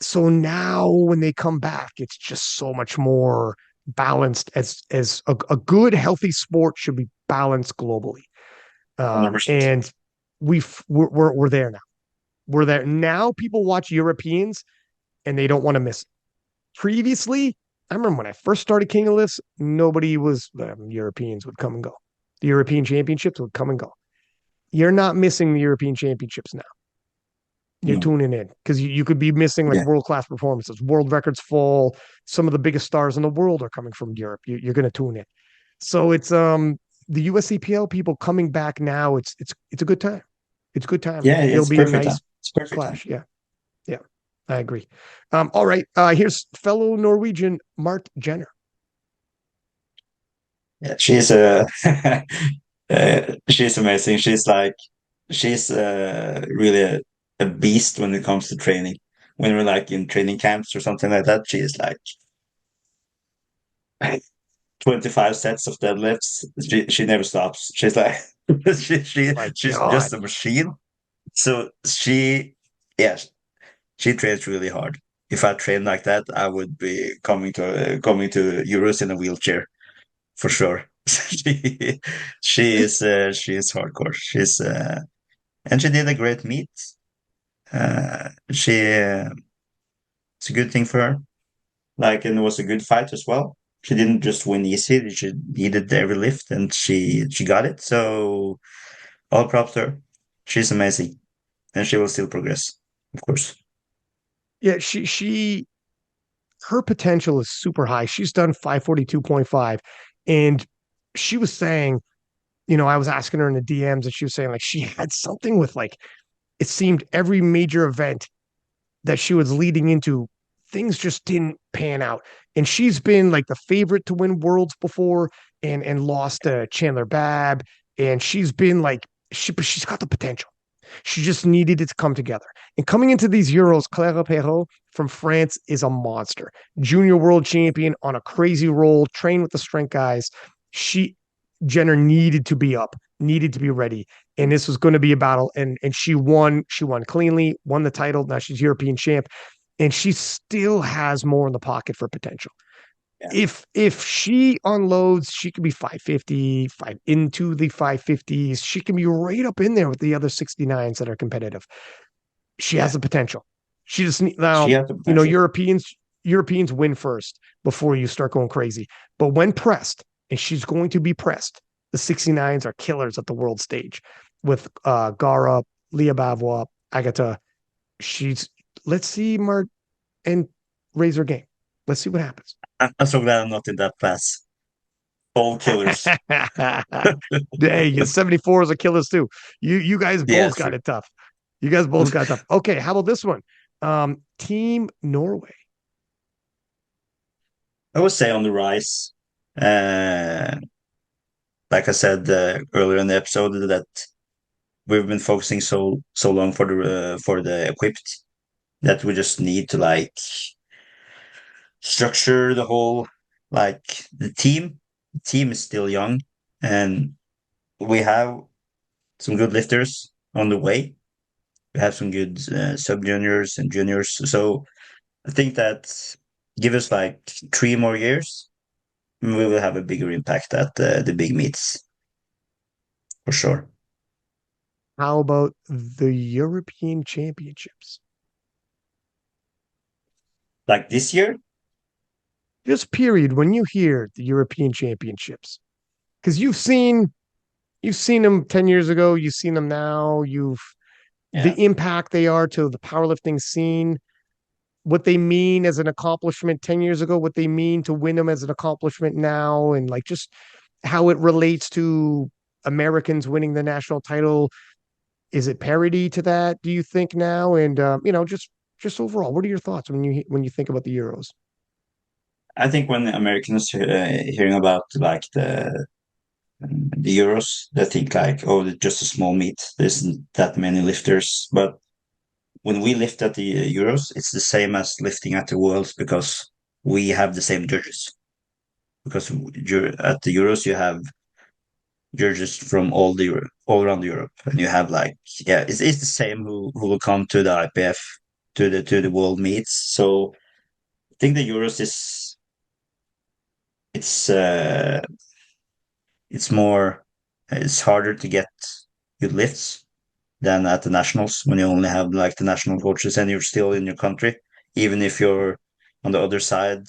So now when they come back, it's just so much more balanced as a good, healthy sport should be balanced globally. 100%. And we're there now. We're there now. People watch Europeans and they don't want to miss it. Previously, I remember when I first started King of Lifts, nobody was Europeans would come and go. The European Championships would come and go. You're not missing the European Championships now. You're No. tuning in because you could be missing like Yeah, world class performances, world records fall. Some of the biggest stars in the world are coming from Europe. You're going to tune in. So it's the USCPL people coming back now. It's a good time. It's a good time. yeah. It'll It's be a perfect time. nice It's perfect time. clash. Yeah, yeah, I agree. All right. Here's fellow Norwegian Mart Jenner. Yeah, she's amazing. She's really a beast when it comes to training. When we're like in training camps or something like that, she is like 25 sets of deadlifts. She never stops. She's like My she's God. just a machine. So yeah, she trains really hard. If I trained like that, I would be coming to Euros in a wheelchair for sure. She is hardcore. She's and she did a great meet. She It's a good thing for her. Like, and it was a good fight as well. She didn't just win easy. She needed every lift, and she got it. So all props to her. She's amazing, and she will still progress, of course. Yeah, her potential is super high. She's done 542.5. And she was saying, I was asking her in the DMs and she was saying like she had something with like it seemed every major event that she was leading into, things just didn't pan out. And she's been like the favorite to win worlds before and lost to Chandler Babb. And she's been like but she's got the potential. She just needed it to come together. And coming into these Euros, Clara Perrault from France is a monster. Junior world champion on a crazy roll, trained with the strength guys. She Jenner needed to be up, needed to be ready. And this was going to be a battle. And she won. She won cleanly, won the title. Now she's European champ. And she still has more in the pocket for potential. Yeah, If she unloads, she could be 550, into the 550s. She can be right up in there with the other 69s that are competitive. She has yeah. the potential. She just She now, has the potential. Europeans win first before you start going crazy. But when pressed, and she's going to be pressed, the 69s are killers at the world stage with Gara, Leah Bavois, Agata. She's let's see Mart and raise her game. Let's see what happens. I'm so glad I'm not in that class. All killers. Hey, 74 is a killers too. You guys Yeah, both it's got true. it tough. You guys both got it tough. Okay, how about this one? Team Norway. I would say on the rise. Uh, like I said earlier in the episode, that we've been focusing so long for the equipped that we just need to like structure the whole like the team. The team is still young, and we have some good lifters on the way. We have some good sub juniors and juniors. So I think that give us like 3 more years, and we will have a bigger impact at the big meets for sure. How about the European Championships? Like this year, Just period. When you hear the European Championships, because you've seen them 10 years ago, you've seen them now, you've yeah. the impact they are to the powerlifting scene, what they mean as an accomplishment 10 years ago, what they mean to win them as an accomplishment now, and like just how it relates to Americans winning the national title. Is it parity to that, do you think now? And just overall, what are your thoughts when you think about the Euros? I think when the Americans hearing about like the Euros, they think like, oh, it's just a small meet. There isn't that many lifters. But when we lift at the Euros, it's the same as lifting at the Worlds because we have the same judges. Because at the Euros, you have judges from all around Europe, and you have like yeah, it's the same who will come to the IPF to the world meets. So I think the Euros is it's uh it's more it's harder to get good lifts than at the nationals when you only have like the national coaches and you're still in your country. Even if you're on the other side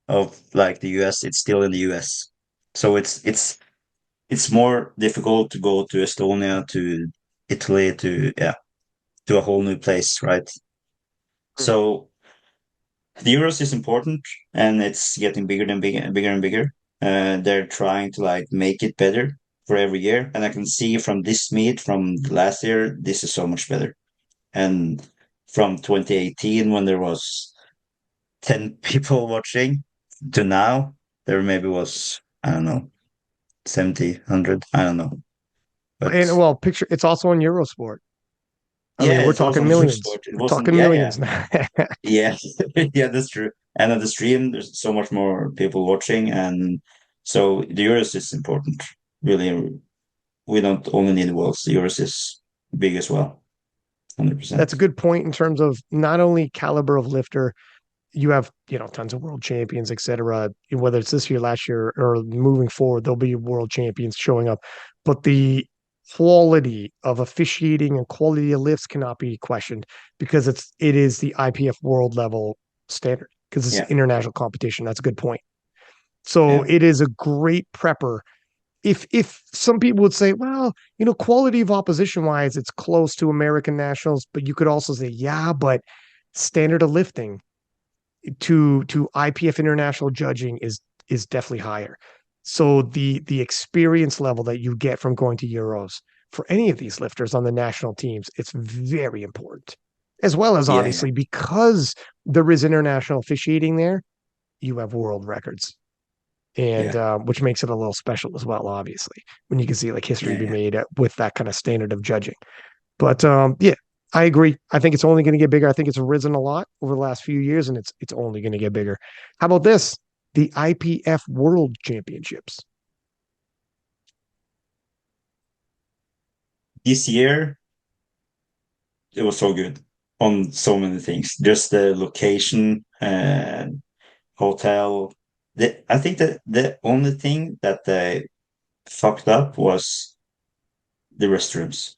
of like the US, it's still in the US. So it's more difficult to go to Estonia, to Italy, to yeah, to a whole new place, right? Hmm. So the Euros is important and it's getting bigger and bigger and bigger and bigger. They're trying to like make it better for every year. And I can see from this meet from last year, this is so much better. And from 2018, when there was 10 people watching, to now, there maybe was, I don't know, 70, 100, I don't know. And But well, picture it's also on Eurosport. I yeah, mean, we're it's also talking on the millions. sport. It We're wasn't, talking yeah, yeah, millions now. yeah, yeah, that's true. And at the stream, there's so much more people watching, and So the Euros is important. Really, we don't only need worlds. The Euros is big as well. That's a 100%. good point in terms of not only caliber of lifter, you have, tons of world champions, etc. Whether it's this year, last year, or moving forward, there'll be world champions showing up. But the quality of officiating and quality of lifts cannot be questioned because it is the IPF world level standard because it's Yeah, international competition. That's a good point. So yeah, it is a great prepper. If some people would say, well, quality of opposition wise, it's close to American nationals, but you could also say, yeah, but standard of lifting to IPF international judging is definitely higher. So the experience level that you get from going to Euros for any of these lifters on the national teams, it's very important. As well as yeah, yeah, obviously because there is international officiating there, you have world records, and yeah, which makes it a little special as well. Obviously, when you can see like history yeah, be yeah. made with that kind of standard of judging. But yeah, I agree. I think it's only going to get bigger. I think it's risen a lot over the last few years, and it's only going to get bigger. How about this? The IPF World Championships. This year it was so good on so many things. Just the location, hotel. I think that the only thing that they fucked up was the restrooms.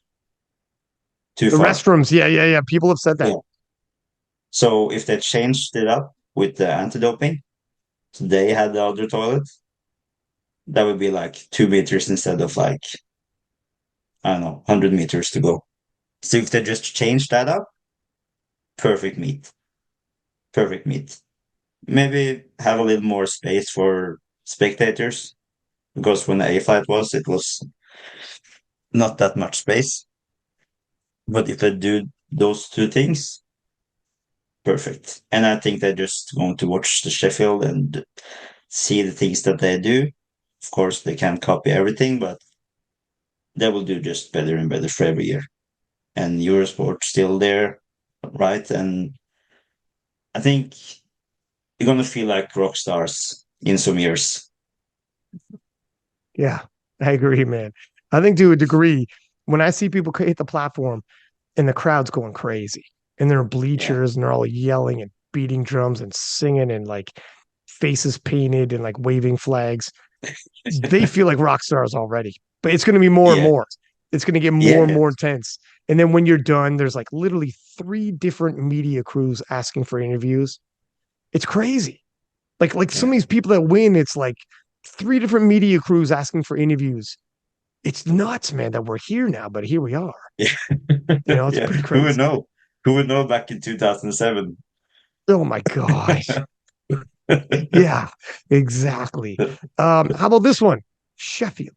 Too The far. restrooms, yeah, yeah, yeah. People have said that. Yeah. So if they changed it up with the anti-doping, so they had the other toilet, that would be like 2 meters instead of like, I don't know, 100 meters to go. So if they just change that up, perfect meat. Perfect meat. Maybe have a little more space for spectators because when the A flight was, it was not that much space. But if they do those two things, perfect. And I think they're just going to watch the Sheffield and see the things that they do. Of course, they can't copy everything, but they will do just better and better for every year. And Eurosport still there, right? And I think you're gonna feel like rock stars in some years. Yeah, I agree, man. I think to a degree, when I see people hit the platform and the crowd's going crazy, and they're in Yeah, bleachers and they're all yelling and beating drums and singing and like faces painted and like waving flags, they feel like rock stars already. But it's going to be more and yeah, more. It's going to get more and yeah, more intense. And then when you're done, there's like literally three different media crews asking for interviews. It's crazy. Like some yeah, of these people that win, it's like three different media crews asking for interviews. It's nuts, man, that we're here now, but here we are. yeah, It's yeah. pretty Who would crazy. know? Who would know back in 2007? Oh my gosh. Yeah, exactly. How about this one? Sheffield.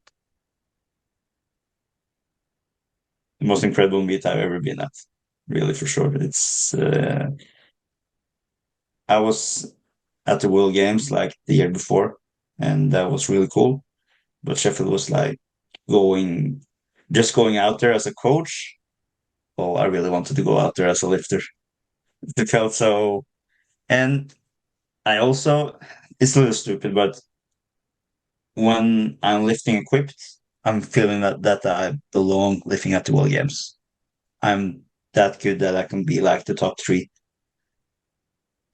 The most incredible meet I've ever been at. Really, for sure. It's I was at the World Games like the year before, and that was really cool. But Sheffield was like going, just going out there as a coach. Oh, I really wanted to go out there as a lifter. It felt so. And I also, it's a little stupid, but when I'm lifting equipped, I'm feeling that I belong lifting at the World Games. I'm that good that I can be like the top three.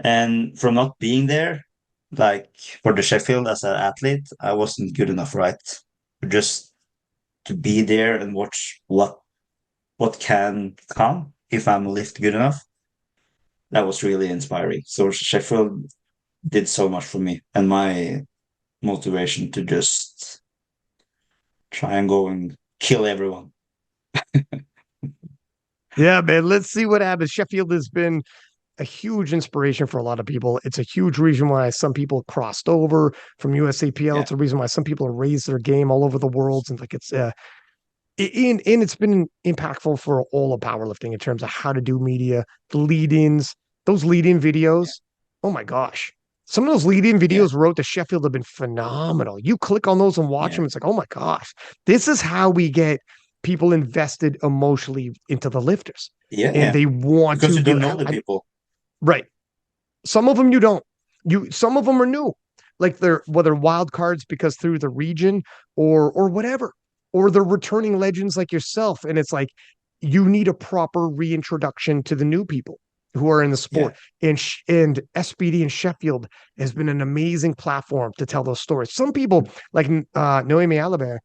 And from not being there, like for the Sheffield as an athlete, I wasn't good enough, right? Just to be there and watch what can come if I'm lift good enough. That was really inspiring. So Sheffield did so much for me and my motivation to just try and go and kill everyone. Yeah, man. Let's see what happens. Sheffield has been a huge inspiration for a lot of people. It's a huge reason why some people crossed over from USAPL. Yeah, It's a reason why some people have raised their game all over the world. And like and it's been impactful for all of powerlifting in terms of how to do media, the lead-ins, those lead-in videos. yeah, Oh my gosh. Some of those lead-in yeah, videos wrote to Sheffield have been phenomenal. You click on those and watch yeah, them. It's like, oh my gosh, this is how we get people invested emotionally into the lifters. yeah, And yeah. they want Because to you be don't know the I, people. right. Some of them you don't. Some of them are new. like they're whether wild cards because through the region or whatever, or they're returning legends like yourself. And it's like you need a proper reintroduction to the new people who are in the Yeah, sport. And SBD in Sheffield has been an amazing platform to tell those stories. Some people like Noemi Alabert,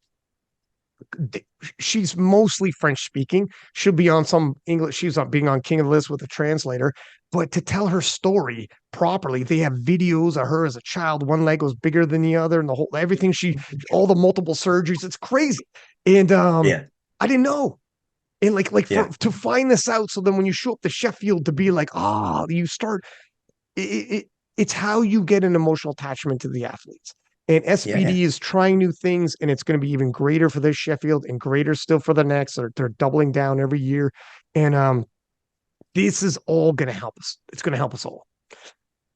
she's mostly French speaking. She'll be on some English. She's on being on King of the List with a translator. But to tell her story properly, they have videos of her as a child. One leg was bigger than the other, and the whole everything all the multiple surgeries. It's crazy. And yeah, I didn't know. And like for yeah, to find this out, so then when you show up to Sheffield to be like, you start it's how you get an emotional attachment to the athletes. And yeah, yeah, SBD is trying new things, and it's going to be even greater for this Sheffield and greater still for the next. They're doubling down every year, and this is all going to help us. It's going to help us all.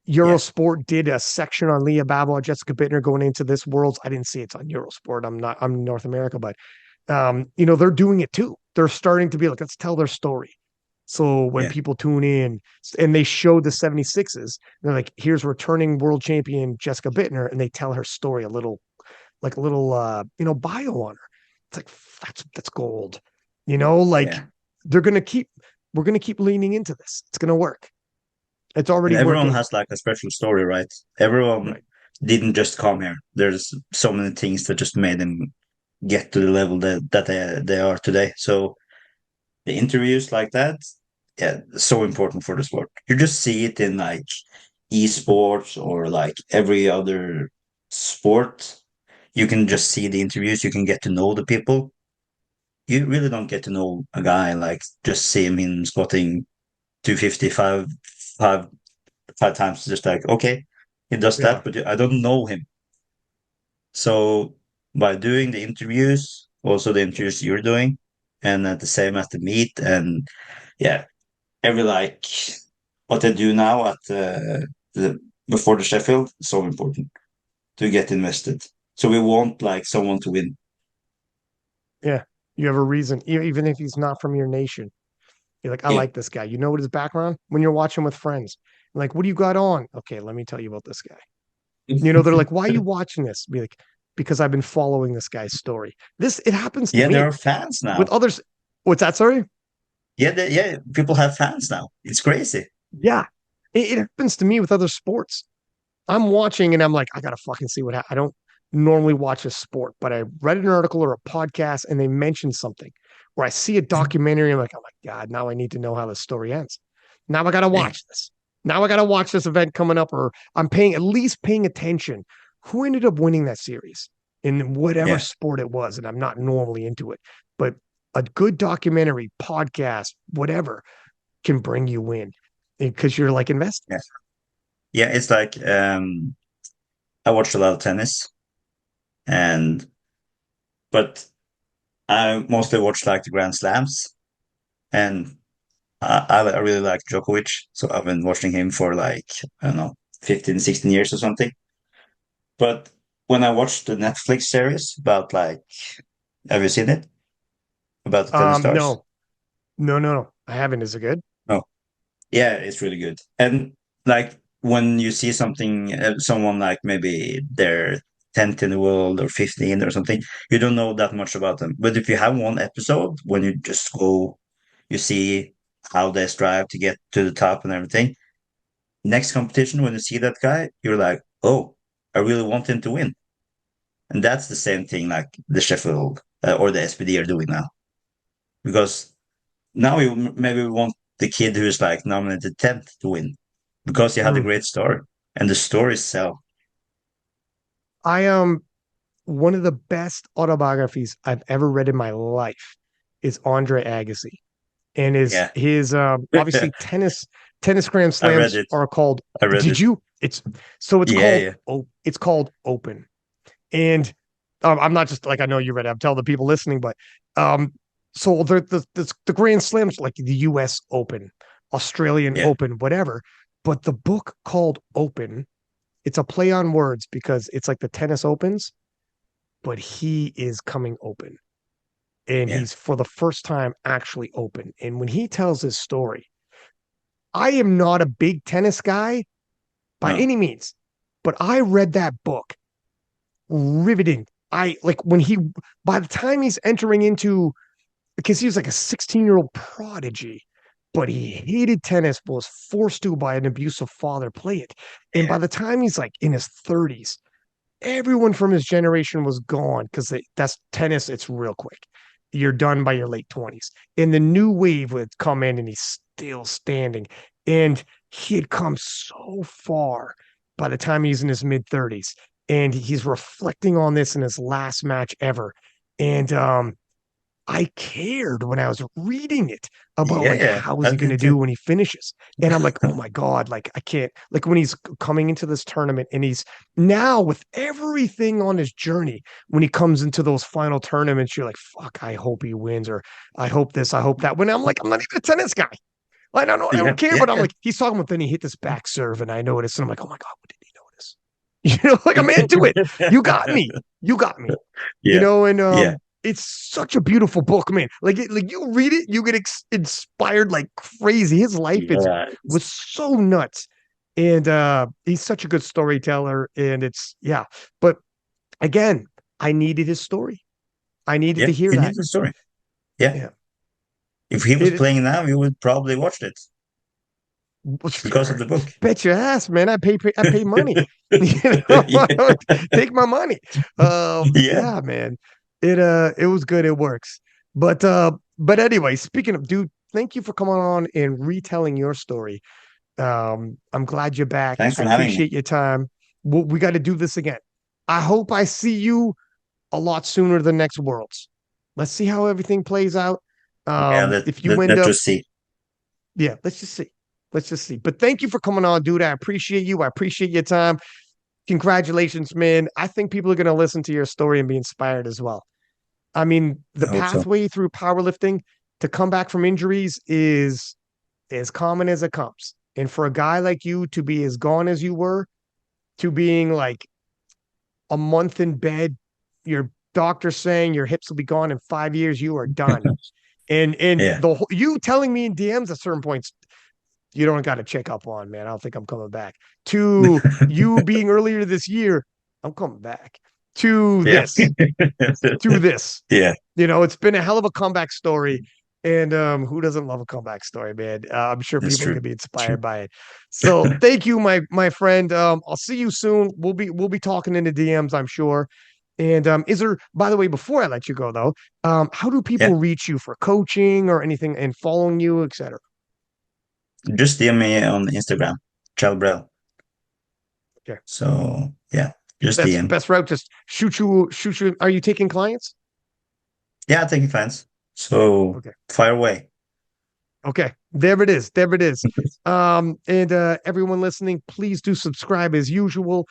yeah. Eurosport did a section on Leah Babel, Jessica Bittner going into this Worlds. I didn't see it's on Eurosport. I'm in North America, but they're doing it too. They're starting to be like, let's tell their story. So when Yeah. people tune in and they show the 76s, they're like, here's returning world champion Jessica Bittner, and they tell her story like a little bio on her. It's like that's gold. Like Yeah. they're gonna keep we're gonna keep leaning into this. It's gonna work. It's And already everyone working. has like a special story, right? Everyone Right. didn't just come here. There's so many things that just made them get to the level that they are today. So the interviews like that, yeah, so important for the sport. You just see it in like esports or like every other sport. You can just see the interviews. You can get to know the people. You really don't get to know a guy like just see him in squatting 255 five times. Just like, okay, he does Yeah. that, but I don't know him. So by doing the interviews, also the interviews you're doing, and at the same as the meet, and yeah, every like what they do now at the before the Sheffield, so important to get invested. So we want like someone to win. Yeah. You have a reason, even if he's not from your nation. You're like, I Yeah. like this guy. You know what his background? When you're watching with friends, like, what do you got on? Okay, let me tell you about this guy. They're like, why are you watching this? Be like, because I've been following this guy's story. It happens to Yeah, there me are fans with now. others. What's that? Sorry. Yeah, yeah, people have fans now. It's crazy. Yeah. It happens to me with other sports. I'm watching and I'm like, I gotta fucking see I don't normally watch a sport, but I read an article or a podcast and they mentioned something where I see a documentary. I'm like, oh my God, now I need to know how the story ends. Now I gotta Yeah, watch this. Now I gotta watch this event coming up, or I'm at least paying attention. Who ended up winning that series in whatever yeah, sport it was? And I'm not normally into it, but a good documentary, podcast, whatever can bring you in because you're like invested. yeah. Yeah, it's like I watch a lot of tennis and but I mostly watch like the Grand Slams and I really like Djokovic. So I've been watching him for like, I don't know, 15, 16 years or something. But when I watched the Netflix series about like, have you seen it? About the tennis stars? No, no. I haven't. Is it good? No. Yeah, it's really good. And like when you see something, someone like maybe they're 10th in the world or 15 or something, you don't know that much about them. But if you have one episode when you just go, you see how they strive to get to the top and everything. Next competition, when you see that guy, you're like, oh, I really want him to win. And that's the same thing like the Sheffield or the SPD are doing now. Because now maybe we want the kid who's like nominated 10th to win because he had a Mm. great story and the stories sell. I am one of the best autobiographies I've ever read in my life is Andre Agassi, and Yeah. his obviously tennis grand I read slams it. are called. I read Did it. you? It's so Yeah, yeah. it's called Open, and I'm not just like I know you read it. I'm telling the people listening, but um, so the grand slams like the U.S. Open, Australian Yeah. Open, whatever. But the book called Open, it's a play on words because it's like the tennis opens, but he is coming open. And Yeah. he's for the first time actually open. And when he tells his story, I am not a big tennis guy by No. any means. But I read that book, riveting. I like when he, by the time he's entering into, because he was like a 16-year-old prodigy, but he hated tennis, but was forced to by an abusive father play it. And Yeah. by the time he's like in his 30s, everyone from his generation was gone because that's tennis. It's real quick. You're done by your late 20s. And the new wave would come in and he's still standing. And he had come so far by the time he's in his mid 30s. And he's reflecting on this in his last match ever. And I cared when I was reading it about Yeah, like yeah, how is I he going to did do too. when he finishes. And I'm like, oh my God, like I can't, like when he's coming into this tournament and he's now with everything on his journey, when he comes into those final tournaments, you're like, fuck, I hope he wins, or I hope this, I hope that. When I'm like, I'm not even a tennis guy. I don't know, I Yeah, don't care, yeah, but I'm yeah. like, he's talking about then he hit this back serve and I noticed, and I'm like, oh my God, what did he notice? You know, like I'm into it. You got me. You got me. You Yeah, know, and yeah, it's such a beautiful book, man. Like like you read it, you get inspired like crazy. His life is yeah, was so nuts, and he's such a good storyteller. And it's yeah, but again, I needed his story. I needed yeah. to hear You that. need the story. Yeah. Yeah, If he was it playing now, you would probably watch it because of the book. bet your ass, man. I pay money. You know, Yeah, take my money. yeah. Yeah, man. It was good. It works. But anyway, speaking of dude, thank you for coming on and retelling your story. I'm glad you're back. Thanks I for having me. appreciate your time. We got to do this again. I hope I see you a lot sooner than next Worlds. Let's see how everything plays out. Yeah, If you end let's up just see. yeah, let's just see. Let's just see. But thank you for coming on, dude. I appreciate you. I appreciate your time. Congratulations, man. I think people are going to listen to your story and be inspired as well. I mean, the I hope so. pathway through powerlifting to come back from injuries is as common as it comes. And for a guy like you to be as gone as you were, to being like a month in bed, your doctor saying your hips will be gone in 5 years, you are done. And Yeah, the whole, you telling me in DMs at certain points, you don't got to check up on, man. I don't think I'm coming back. To you being earlier this year, I'm coming back. To yeah, this, to this. yeah. You know, it's been a hell of a comeback story. And who doesn't love a comeback story, man? I'm sure That's people are true. gonna be True. inspired by it. So thank you, my friend. I'll see you soon. We'll be talking in the DMs, I'm sure. And is there, by the way, before I let you go though, how do Yeah, people reach you for coaching or anything and following you, etc.? just DM me on Instagram, Chalbrell. Okay. So yeah, just Best DM. best route, just shoot you. Are you taking clients? Yeah, taking fans. So Okay. fire away. Okay. There it is. There it is. And everyone listening, please do subscribe as usual.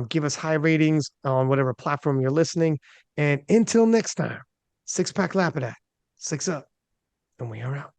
Give us high ratings on whatever platform you're listening. And until next time, six pack Lapadat, six up, and we are out.